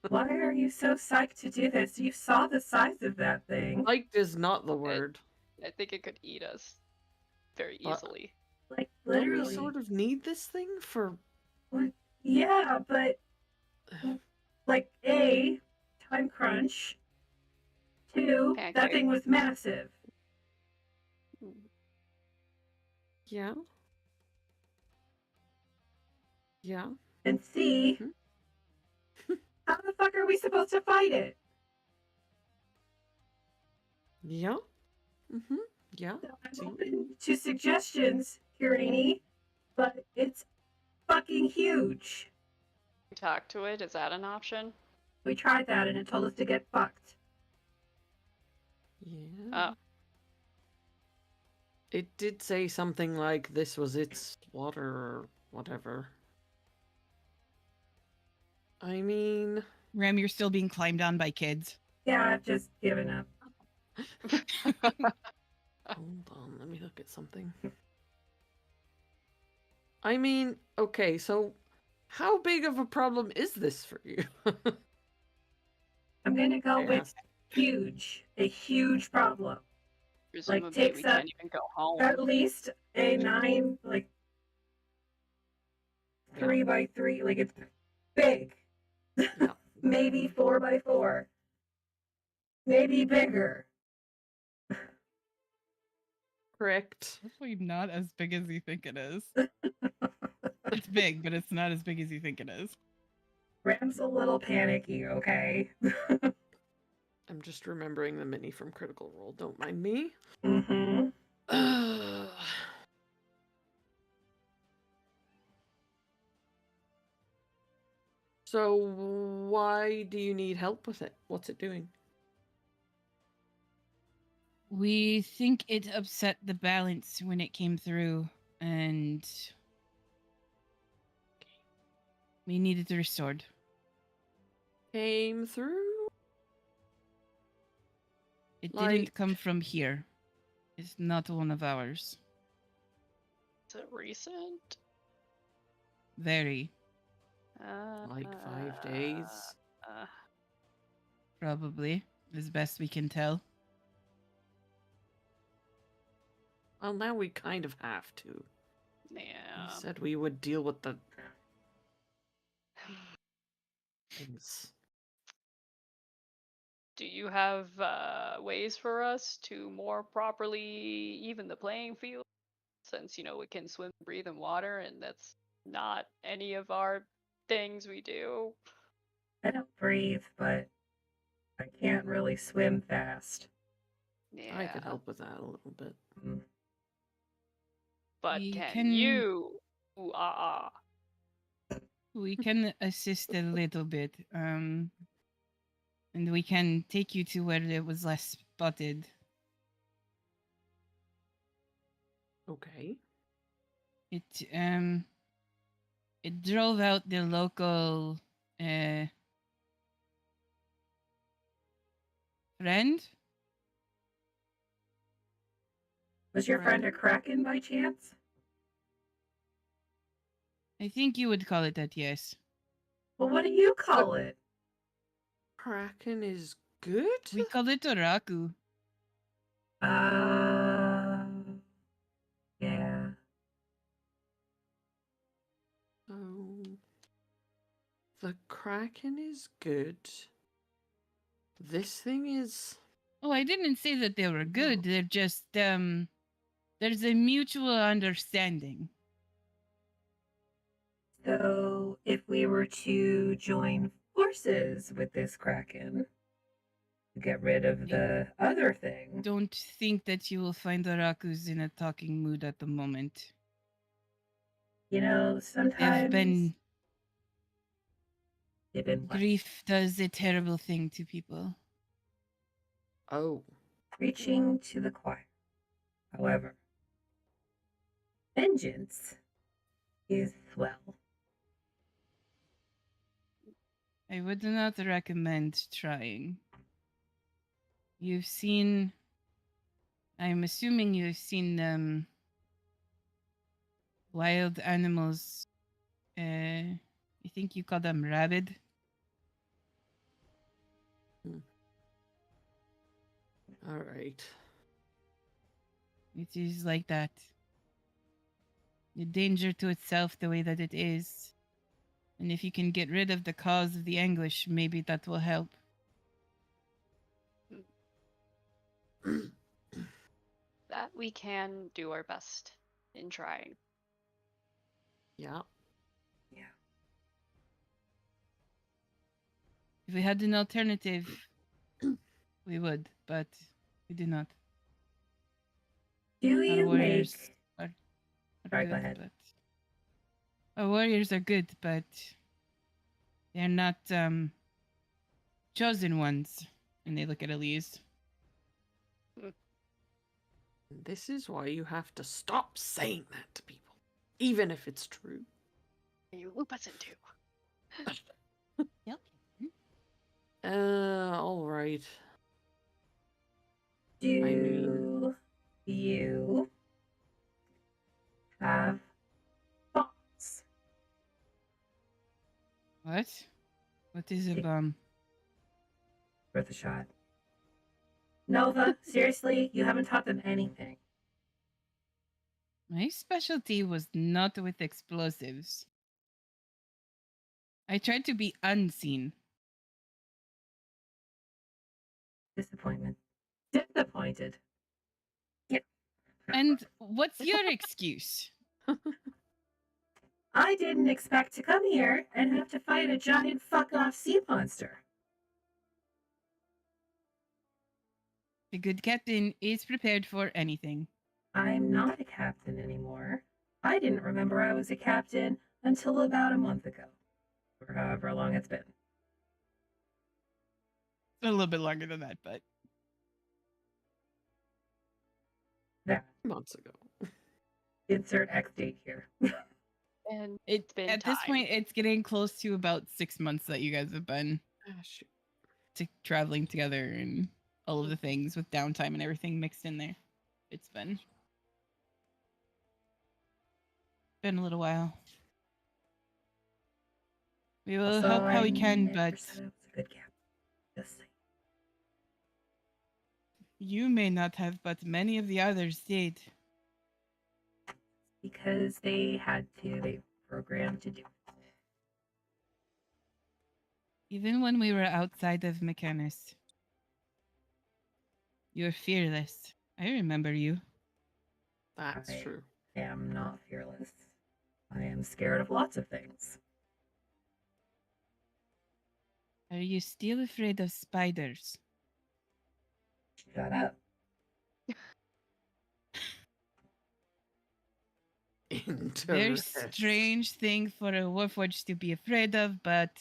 Why are you so psyched to do this? You saw the size of that thing. Psyched is not the word. I think it could eat us very But- easily. Like, Don't we literally. sort of need this thing for... Yeah, but... Like, A, time crunch. 2, that Pancake. thing was massive. Yeah. Yeah. And C, how the fuck are we supposed to fight it? Yeah. Mm-hmm. Yeah. I'm open to suggestions, Kirini, but it's fucking huge. Talk to it. Is that an option? We tried that and it told us to get fucked. Yeah. Oh. It did say something like this was its water or whatever. I mean... Rem, you're still being climbed on by kids. Yeah, I've just given up. Hold on, let me look at something. I mean, okay, so how big of a problem is this for you? I'm gonna go Yeah. with huge. A huge problem. Presumably, Like, takes we up can't even go home. at least a 9, like, 3 by 3. Like, it's big. Maybe 4 by 4. Maybe bigger. Correct. Hopefully not as big as you think it is. It's big, but it's not as big as you think it is. Ram's a little panicky, okay? I'm just remembering the mini from Critical Role. Don't mind me. Mm-hmm. So why do you need help with it? What's it doing? We think it upset the balance when it came through, and we need it restored. Came through? It Like- didn't come from here. It's not one of ours. Is it recent? Very. Like 5 days? Probably. As best we can tell. Well, now we kind of have to. Yeah. You said we would deal with the things. Do you have ways for us to more properly even the playing field? Since, we can swim, breathe, in water, and that's not any of our things we do. I don't breathe, but I can't really swim fast. Yeah. I could help with that a little bit. But We can can- you? Ooh, ah, ah. We can assist a little bit. And we can take you to where it was last spotted. Okay. It drove out the local friend. Was your friend a kraken by chance? I think you would call it that, yes. Well, what do you call it? Kraken is good? We call it a raku. Yeah. Oh. The Kraken is good. This thing is... Oh, I didn't say that they were good. They're just, there's a mutual understanding. So, if we were to join forces with this kraken, get rid of the other thing. Don't think that you will find the rakus in a talking mood at the moment. You know, sometimes they've been Grief does a terrible thing to people. Oh. preaching to the choir. However, vengeance is swell. I would not recommend trying. You've seen. I'm assuming you've seen wild animals. I think you call them rabid. All right. It is like that. The danger to itself the way that it is. And if you can get rid of the cause of the anguish, maybe that will help. That we can do our best in trying. Yeah. Yeah. If we had an alternative, we would, but we do not. Do Our you warriors make... are Sorry, good, go ahead. but our warriors are good, but they're not chosen ones. And they look at Elise. This is why you have to stop saying that to people, even if it's true. You loop us into. Yep. All right. Do you have thoughts? What? What is a bomb? Worth a shot. Nova, seriously, you haven't taught them anything. My specialty was not with explosives. I tried to be unseen. Disappointment. Disappointed. Yeah. And what's your excuse? I didn't expect to come here and have to fight a giant fuck-off sea monster. The good captain is prepared for anything. I'm not a captain anymore. I didn't remember I was a captain until about a month ago, or however long it's been. A little bit longer than that, but Yeah. Months ago. Insert X date here. And it's been at this point, it's getting close to about 6 months that you guys have been traveling together and all of the things with downtime and everything mixed in there. It's been a little while. We will Also, help how we I can, never but said I was a good captain. Just saying. you may not have, but many of the others did. Because they had to, they programmed to do it. Even when we were outside of Mechanus. You're fearless. I remember you. That's true. I am not fearless. I am scared of lots of things. Are you still afraid of spiders? Shut up. Very strange thing for a warforged to be afraid of, but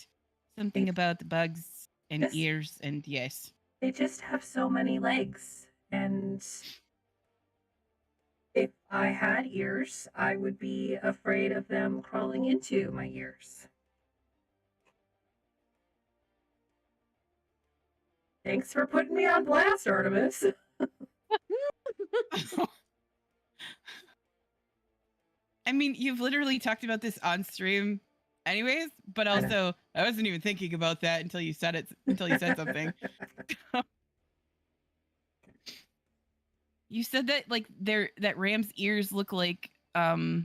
something about bugs and ears and yes. They just have so many legs, and if I had ears, I would be afraid of them crawling into my ears. Thanks for putting me on blast, Artemis. I mean, you've literally talked about this on stream anyways, but also I wasn't even thinking about that until you said it, until you said something. You said that like that ram's ears look like the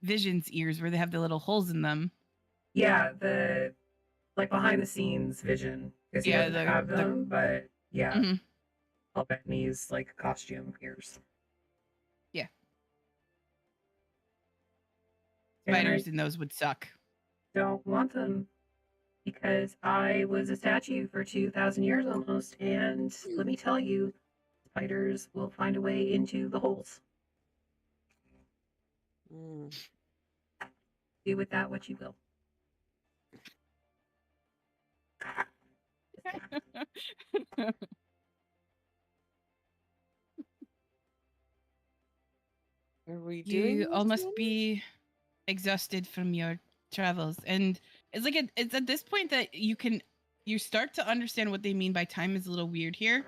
Vision's ears where they have the little holes in them. Yeah, the like behind the scenes Vision. Because he doesn't have them, but yeah. Mm-hmm. Albany's like costume ears. Yeah. Spiders in those would suck. Don't want them because I was a statue for 2,000 years almost, and let me tell you, spiders will find a way into the holes. Do with that what you will. Are we You doing all must this? be exhausted from your travels, and it's like it's at this point that you can you start to understand what they mean by time is a little weird here.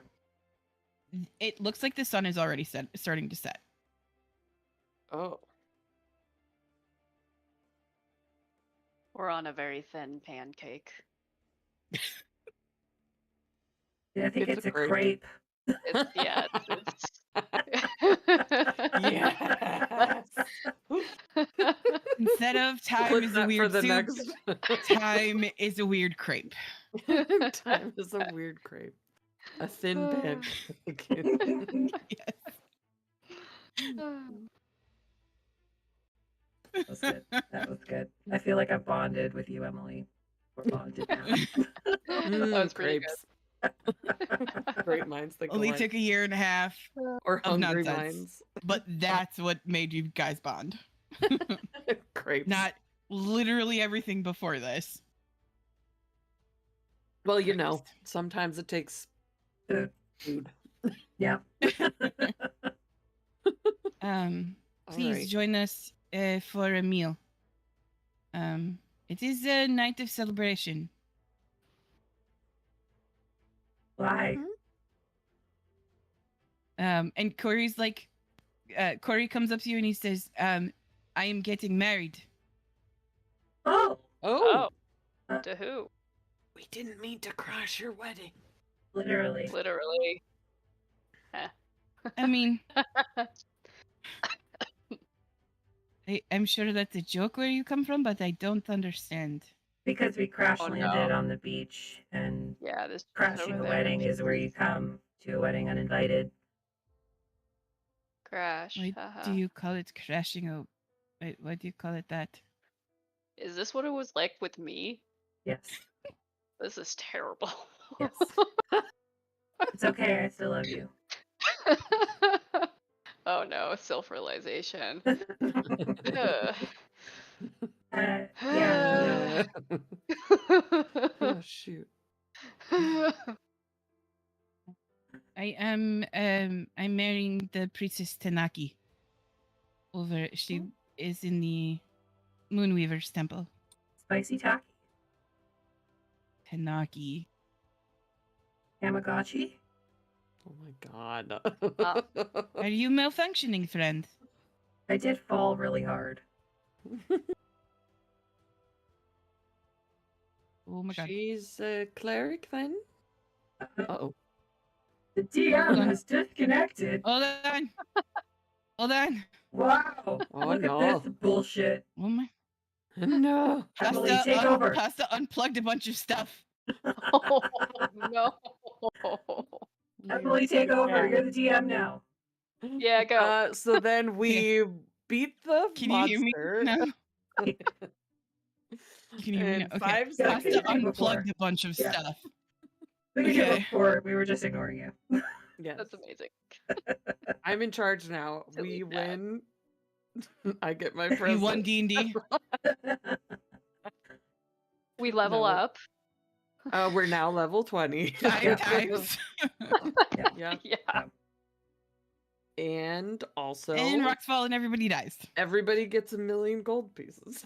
It looks like the sun is already starting to set. Oh. We're on a very thin pancake. Yeah, I think it's a crepe. It's, yeah, it's Yes. Instead of time Put is a that for weird the soup, next. time is a weird crepe. Time is a weird crepe. A thin pancake. That was good. That was good. I feel like I've bonded with you, Emily. We're bonded now. That was pretty crepes. Great minds think Only alike. took a year and a half Or of hungry nonsense, minds. but that's what made you guys bond. Crepes. Not literally everything before this. Well, you know, sometimes it takes food. Yeah. Please right. join us for a meal. It is a night of celebration. Why? And Corey's like, Corey comes up to you and he says, I am getting married. Oh. Oh. To who? We didn't mean to crash your wedding. Literally. Literally. I mean, I'm sure that's a joke where you come from, but I don't understand. Because we crash Oh, landed no. on the beach, and Yeah, this crashing a wedding is where you come to a wedding uninvited. Crash. Why haha. do you call it crashing? Wait, why do you call it that? Is this what it was like with me? Yes. This is terrible. Yes. It's okay. I still love you. Oh no, self-realization. Yeah. Oh shoot. I am I'm marrying the priestess Tanaki. She is in the Moonweaver's temple. Spicy taki. Tanaki. Tamagotchi. Oh my god. Are you malfunctioning, friend? I did fall really hard. Oh my god. She's a cleric then? Uh-oh. The DM is disconnected. Hold on. Hold on. Wow. Oh Look no. at this bullshit. Oh my. No. Emily, take over. Pasta unplugged a bunch of stuff. Oh no. Emily, take over. You're the DM now. Yeah, go. So then we beat the Can you hear me monster. now? Can you hear me In now? Okay. 5 seconds. Pasta unplugged a bunch of stuff. We could do before. We were just ignoring you. Yes. That's amazing. I'm in charge now. We win. I get my present. You won D&D. We level up. We're now level 20. 5 times. Yeah. Yeah. And also, And rocks fall and everybody dies. everybody gets 1,000,000 gold pieces.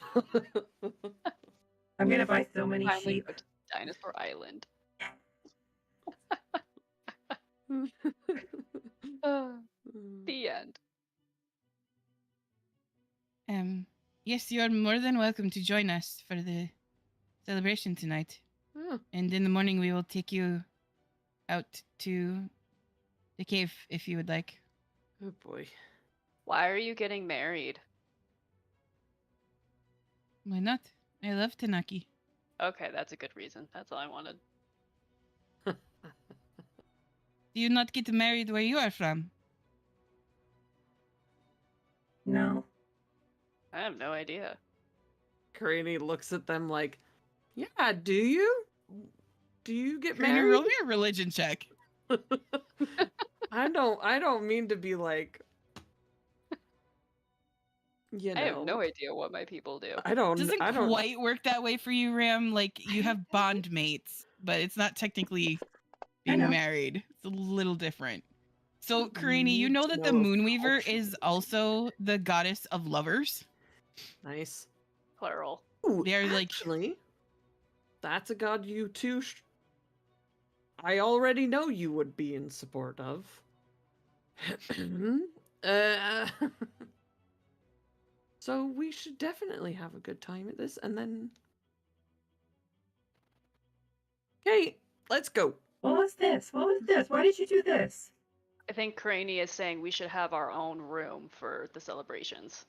I'm gonna buy so many Finally sheep. go to Dinosaur Island. The end. Yes, you're more than welcome to join us for the celebration tonight. And in the morning we will take you out to the cave if you would like. Oh boy. Why are you getting married? Why not? I love Tanaki. Okay, that's a good reason. That's all I wanted. Do you not get married where you are from? No. I have no idea. Karini looks at them like, yeah, do you? Do you get Karini, married? roll me a religion check. I don't mean to be like, you know. I have no idea what my people do. I don't Doesn't I don't quite work that way for you, Ram. Like you have bond mates, but it's not technically being married. It's a little different. So, Karini, you know that the Moonweaver is also the goddess of lovers. Nice. Plural. Ooh, They're like actually, that's a god you two I already know you would be in support of. uh, so we should definitely have a good time at this, and then. Okay, let's go. What was this? What was this? Why did you do this? I think Craney is saying we should have our own room for the celebrations.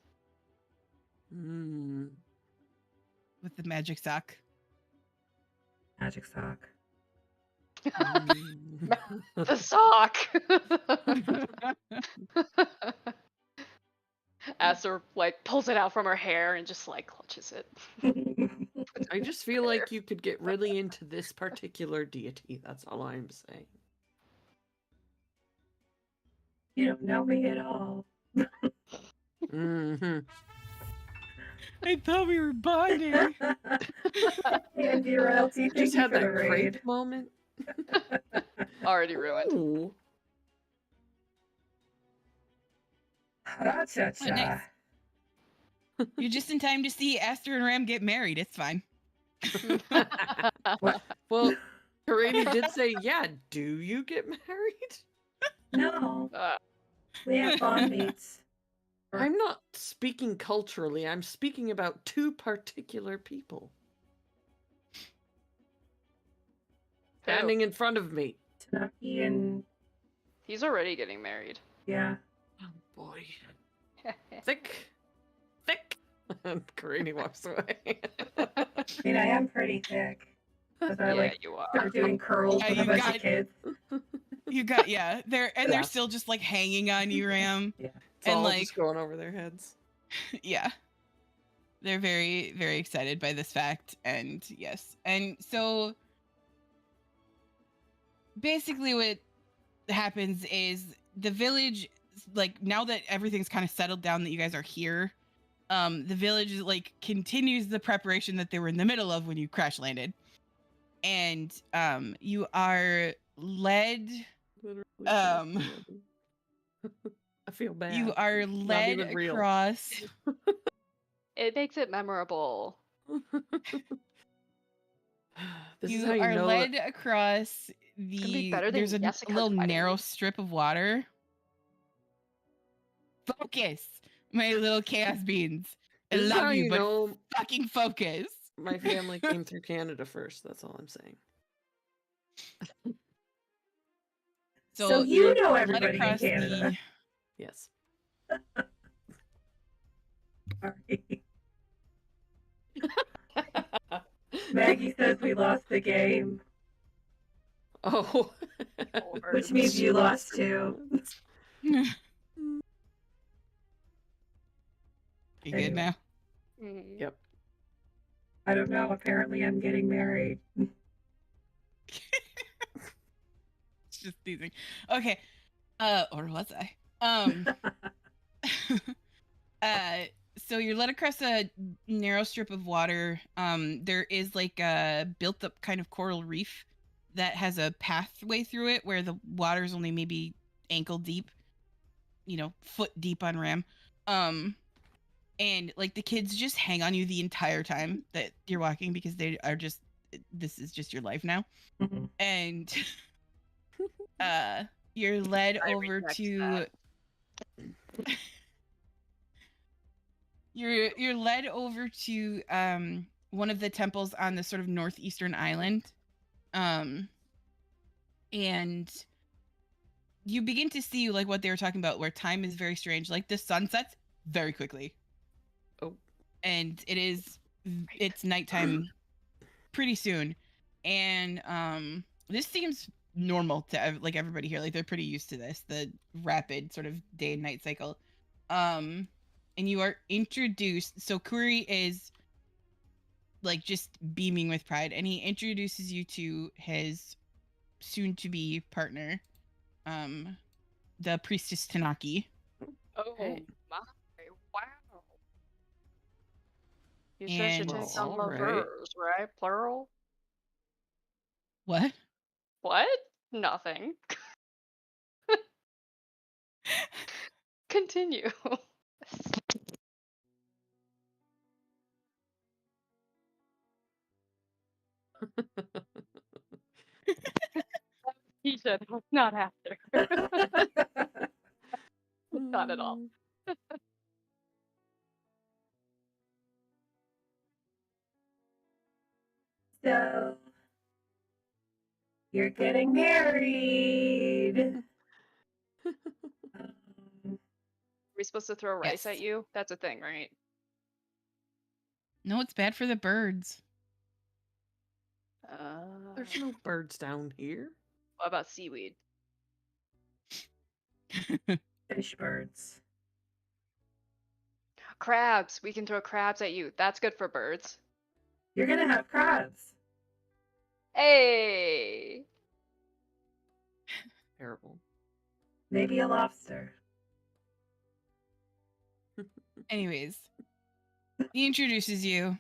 Hmm. With the magic sock. Magic sock. The sock. Aster like pulls it out from her hair and just like clutches it. I just feel like you could get really into this particular deity. That's all I'm saying. You don't know me at all. Mm-hmm. I thought we were bonding. And royalty, Just had that crepe moment. Already ruined. Ooh. Nice. You're just in time to see Aster and Ram get married. It's fine. Well, Karani did say, yeah, do you get married? No. We have bond mates. I'm not speaking culturally. I'm speaking about two particular people. Standing in front of me. Tanaki and... He's already getting married. Yeah. Oh, boy. Thick. And Karani walks away. I mean, I am pretty thick. Because I you are. start doing curls with a bunch of kids. You got they're still just like hanging on you, Ram. Yeah. It's and all like just going over their heads. Yeah. They're very, very excited by this fact, and yes. And so basically what happens is the village, like now that everything's kind of settled down that you guys are here, the village like continues the preparation that they were in the middle of when you crash landed. And you are led I feel bad. You are Not led even real. across It makes it memorable. This you is how you are know led that- across gonna be better than there's a Jessica's little wedding. narrow strip of water. Focus, my little chaos beans. I This is how love you, you but know fucking focus. my family came through Canada first. That's all I'm saying. So you you're know led everybody in across Canada. Yes. Sorry. Maggie says we lost the game. Oh. Which means you lost too. You good Anyway. now? Yep. I don't know. Apparently I'm getting married. It's just teasing. Okay. Or was I? So you're led across a narrow strip of water. There is like a built up kind of coral reef that has a pathway through it where the water is only maybe ankle deep, foot deep on Ram. And like the kids just hang on you the entire time that you're walking because they are just, this is just your life now. Mm-hmm. And you're led over to you're led over to one of the temples on the sort of northeastern island, and you begin to see like what they were talking about, where time is very strange. Like the sun sets very quickly. Oh, and it's nighttime pretty soon, and this seems normal to like everybody here. Like they're pretty used to this, the rapid sort of day and night cycle. And you are introduced. So Kuri is like just beaming with pride, and he introduces you to his soon-to-be partner, the priestess Tanaki. Oh Hey. my! Wow. You said you And- take some All right. lovers, right? Plural. What? What? Nothing. Continue. He said, not after. Not at all. So, you're getting married. Are we supposed to throw rice at you? That's a thing, right? No, it's bad for the birds. There's no birds down here. What about seaweed? Fish birds. Crabs. We can throw crabs at you. That's good for birds. You're gonna have crabs. Hey. Terrible. Maybe a lobster. Anyways, he introduces you.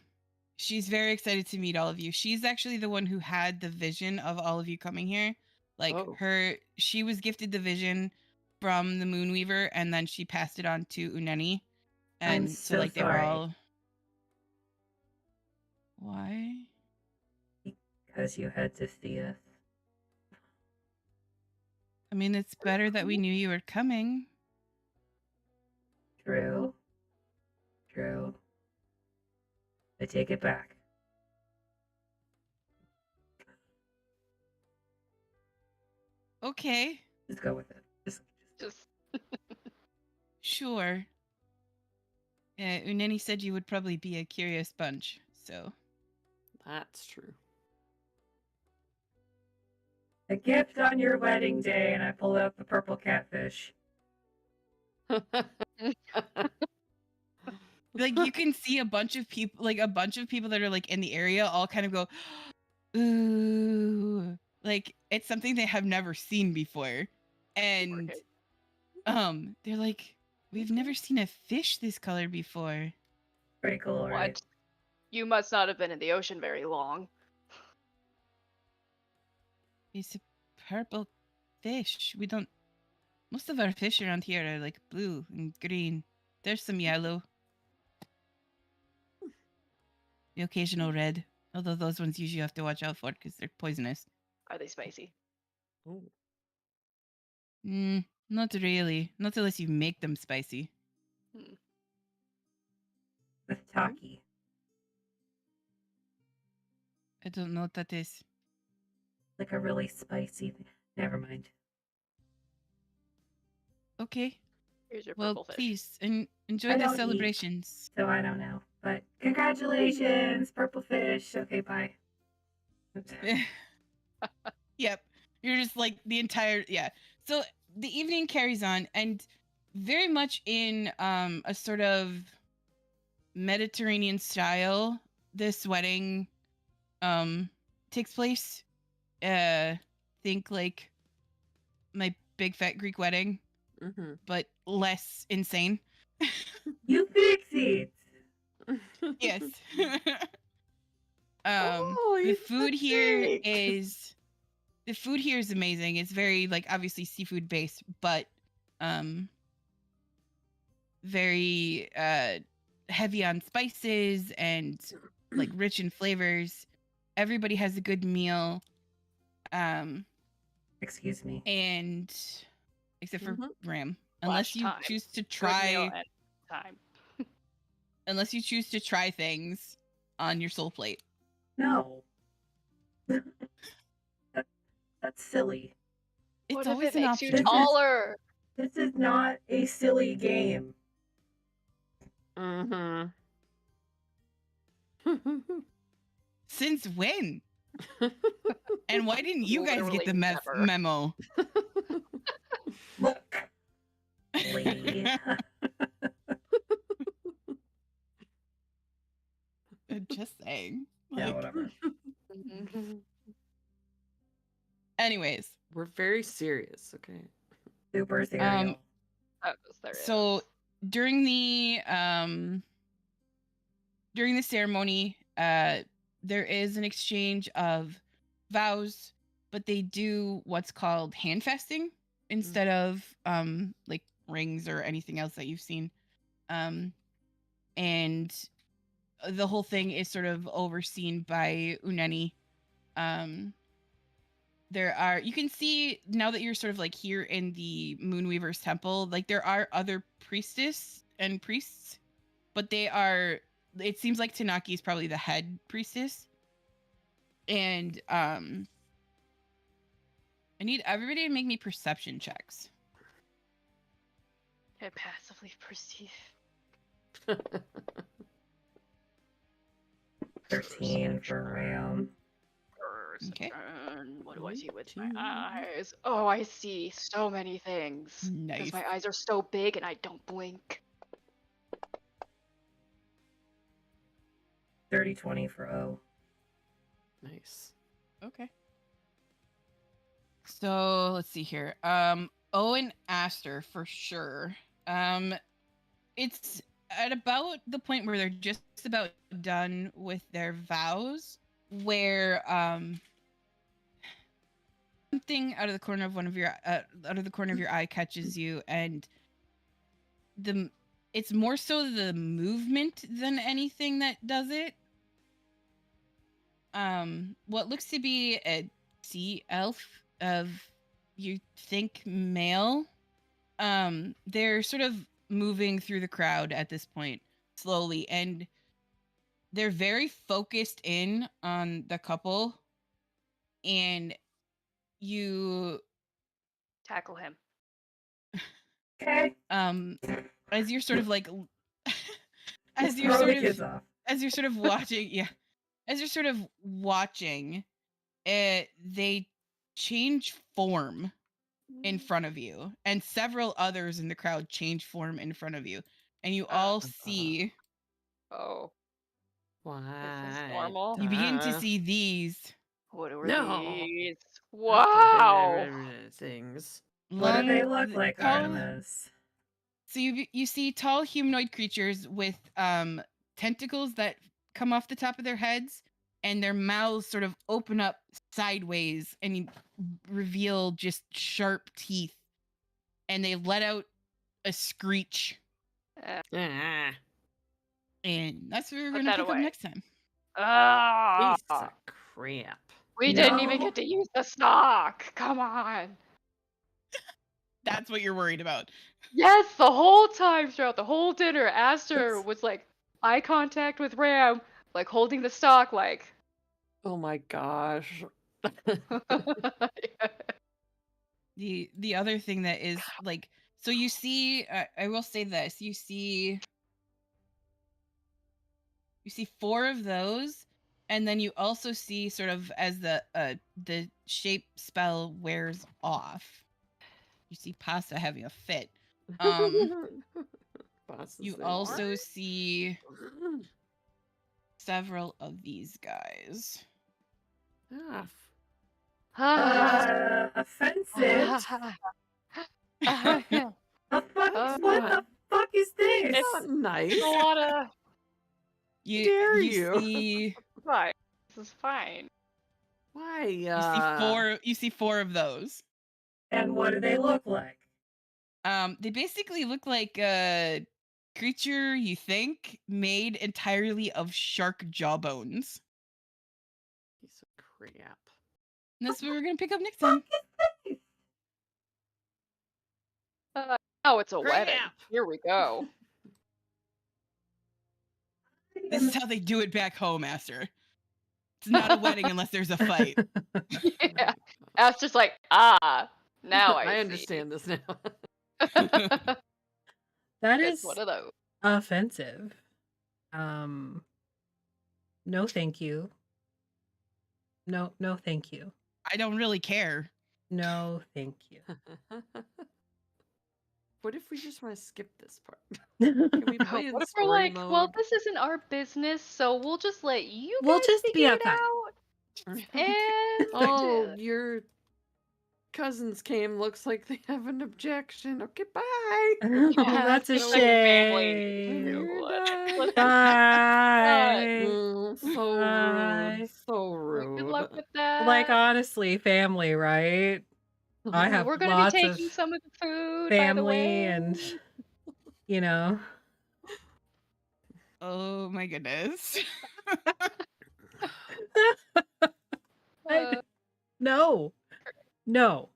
She's very excited to meet all of you. She's actually the one who had the vision of all of you coming here. Like she was gifted the vision from the Moonweaver, and then she passed it on to Uneni. And I'm so so like they were sorry. all. Why? Because you had to see us. I mean, it's better that we knew you were coming. True. True. I take it back. Okay. Just go with it. Just. Sure. Uneni said you would probably be a curious bunch, so. That's true. A gift on your wedding day, and I pull out the purple catfish. Like you can see a bunch of people that are like in the area all kind of go, ooh, like it's something they have never seen before. And they're like, we've never seen a fish this color before. Very cool, What? right? You must not have been in the ocean very long. It's a purple fish. Most of our fish around here are like blue and green. There's some yellow. The occasional red. Although those ones usually you have to watch out for because they're poisonous. Are they spicy? Not really. Not unless you make them spicy. With taki. I don't know what that is. Like a really spicy thing. Never mind. Okay. Here's your Well, purple fish. please enjoy I the don't eat, celebrations. so I don't know. But congratulations, purple fish. Okay, bye. Yep. You're just like the entire So the evening carries on, and very much in a sort of Mediterranean style, this wedding takes place. Think like my big fat Greek wedding, but less insane. You Phixius! Yes. The food here is amazing. It's very like obviously seafood based, but very heavy on spices and like rich in flavors. Everybody has a good meal. Excuse me. And except for Ram, Last unless you time. choose to Good meal try and time. unless you choose to try things on your soul plate. No. That's silly. It's What if always it an makes you option. taller? This is not a silly game. Since when? And why didn't you guys get the Literally never. memo? Look. Lady. Just saying. Yeah, Like- whatever. Anyways, We're very serious, okay? Super serial. So during the ceremony, there is an exchange of vows, but they do what's called handfasting instead of like rings or anything else that you've seen. And the whole thing is sort of overseen by Uneni. there are, you can see now that you're sort of like here in the Moonweaver's temple, like there are other priestess and priests, but they are, it seems like Tanaki is probably the head priestess. And I need everybody to make me perception checks. I passively perceive. 13 for Ram. Okay. What do I see with my eyes? Oh, I see so many things. Nice. Because my eyes are so big and I don't blink. 30-20 for O. Nice. Okay. So let's see here. O and Aster for sure. It's at about the point where they're just about done with their vows, where something out of the corner of one of your eye catches you, and it's more so the movement than anything that does it. What looks to be a sea elf of, you think, male. They're sort of moving through the crowd at this point slowly, and they're very focused in on the couple, and you tackle him. Okay. As you're sort of like as you're sort of watching, they change form in front of you, and several others in the crowd change form in front of you, and you all see. Oh. Why? Is this normal? You begin to see these. What are No. these? That's my Wow. favorite things. What do they look like, Artemis? So you see tall humanoid creatures with tentacles that come off the top of their heads, and their mouths sort of open up sideways and you reveal just sharp teeth, and they let out a screech. And that's what we're Put gonna that pick up away. next time. Ah. Piece of crap. We didn't even get to use the stock. Come on. That's what you're worried about. Yes, the whole time throughout the whole dinner, Aster was like eye contact with Ram, like holding the stock, like. Oh my gosh. The other thing that is like, so you see, I will say this, you see 4 of those, and then you also see sort of as the shape spell wears off, you see Pasta having a fit. You also see several of these guys. Offensive. What the fuck is this? It's nice. a lot of. You see. Fine. This is fine. Why? You see 4 of those. And what do they look like? They basically look like a creature you think made entirely of shark jawbones. Piece of crap. And that's what we're gonna pick up next time. Oh, it's a wedding. Here we go. This is how they do it back home, Aster. It's not a wedding unless there's a fight. Yeah. Aster's like, now I see. understand this now. That It's is one of those. offensive. No, thank you. No, thank you. I don't really care. No, thank you. What if we just want to skip this part? Can we play in What if we're story like, mode? well, this isn't our business, so we'll just let you We'll guys just be figure it outside. out. And Oh, your cousins came. Looks like they have an objection. Okay, bye. Oh, that's a it's like a family. shame. Bye. So rude. So rude. Good luck with that. Like, honestly, family, right? I have We're gonna lots be of taking some of the food, by the family way. and, you know. Oh my goodness. No. No.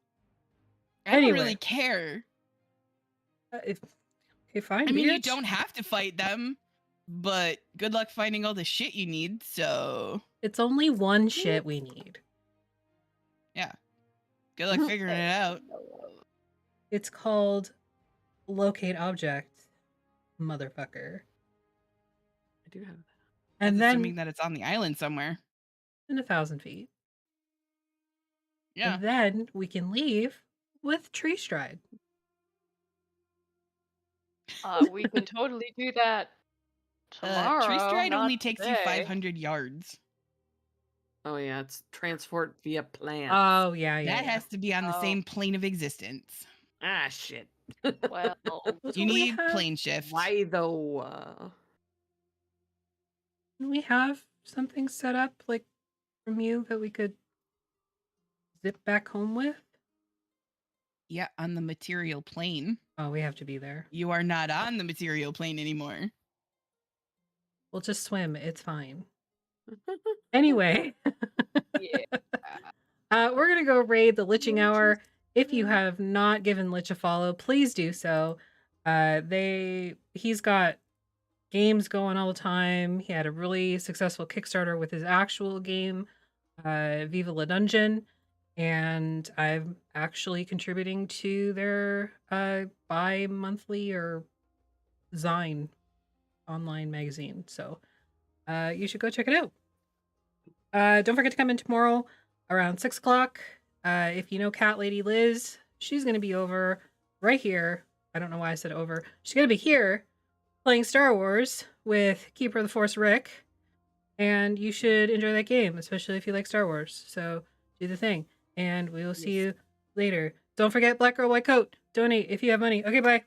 I don't Anyway. really care. Okay, fine. I mean, you bitch. don't have to fight them, but good luck finding all the shit you need, so... It's only one shit we need. Yeah. Good luck figuring it out. It's called locate object, motherfucker. I do have that. And That's then assuming that it's on the island somewhere. in 1,000 feet. Yeah. And then we can leave with Tree Stride. We can totally do that tomorrow. Tree Stride not only takes you today. 500 yards. Oh yeah, it's transport via plant. Oh, yeah. That has to be on the same plane of existence. Ah, shit. Well, You need plane shift. Why though? Can we have something set up, like, from you that we could zip back home with? Yeah, on the material plane. Oh, we have to be there. You are not on the material plane anymore. We'll just swim. It's fine. Anyway. Yeah. We're going to go raid the Liching Hour. If you have not given Lich a follow, please do so. He's got games going all the time. He had a really successful Kickstarter with his actual game, Viva La Dungeon. And I'm actually contributing to their bi-monthly or Zine online magazine. So you should go check it out. Don't forget to come in tomorrow around 6 o'clock. If you know Cat Lady Liz, she's going to be over right here. I don't know why I said over. She's going to be here playing Star Wars with Keeper of the Force Rick. And you should enjoy that game, especially if you like Star Wars. So do the thing. And we will see you later. Don't forget Black Girl White Coat. Donate if you have money. Okay, bye.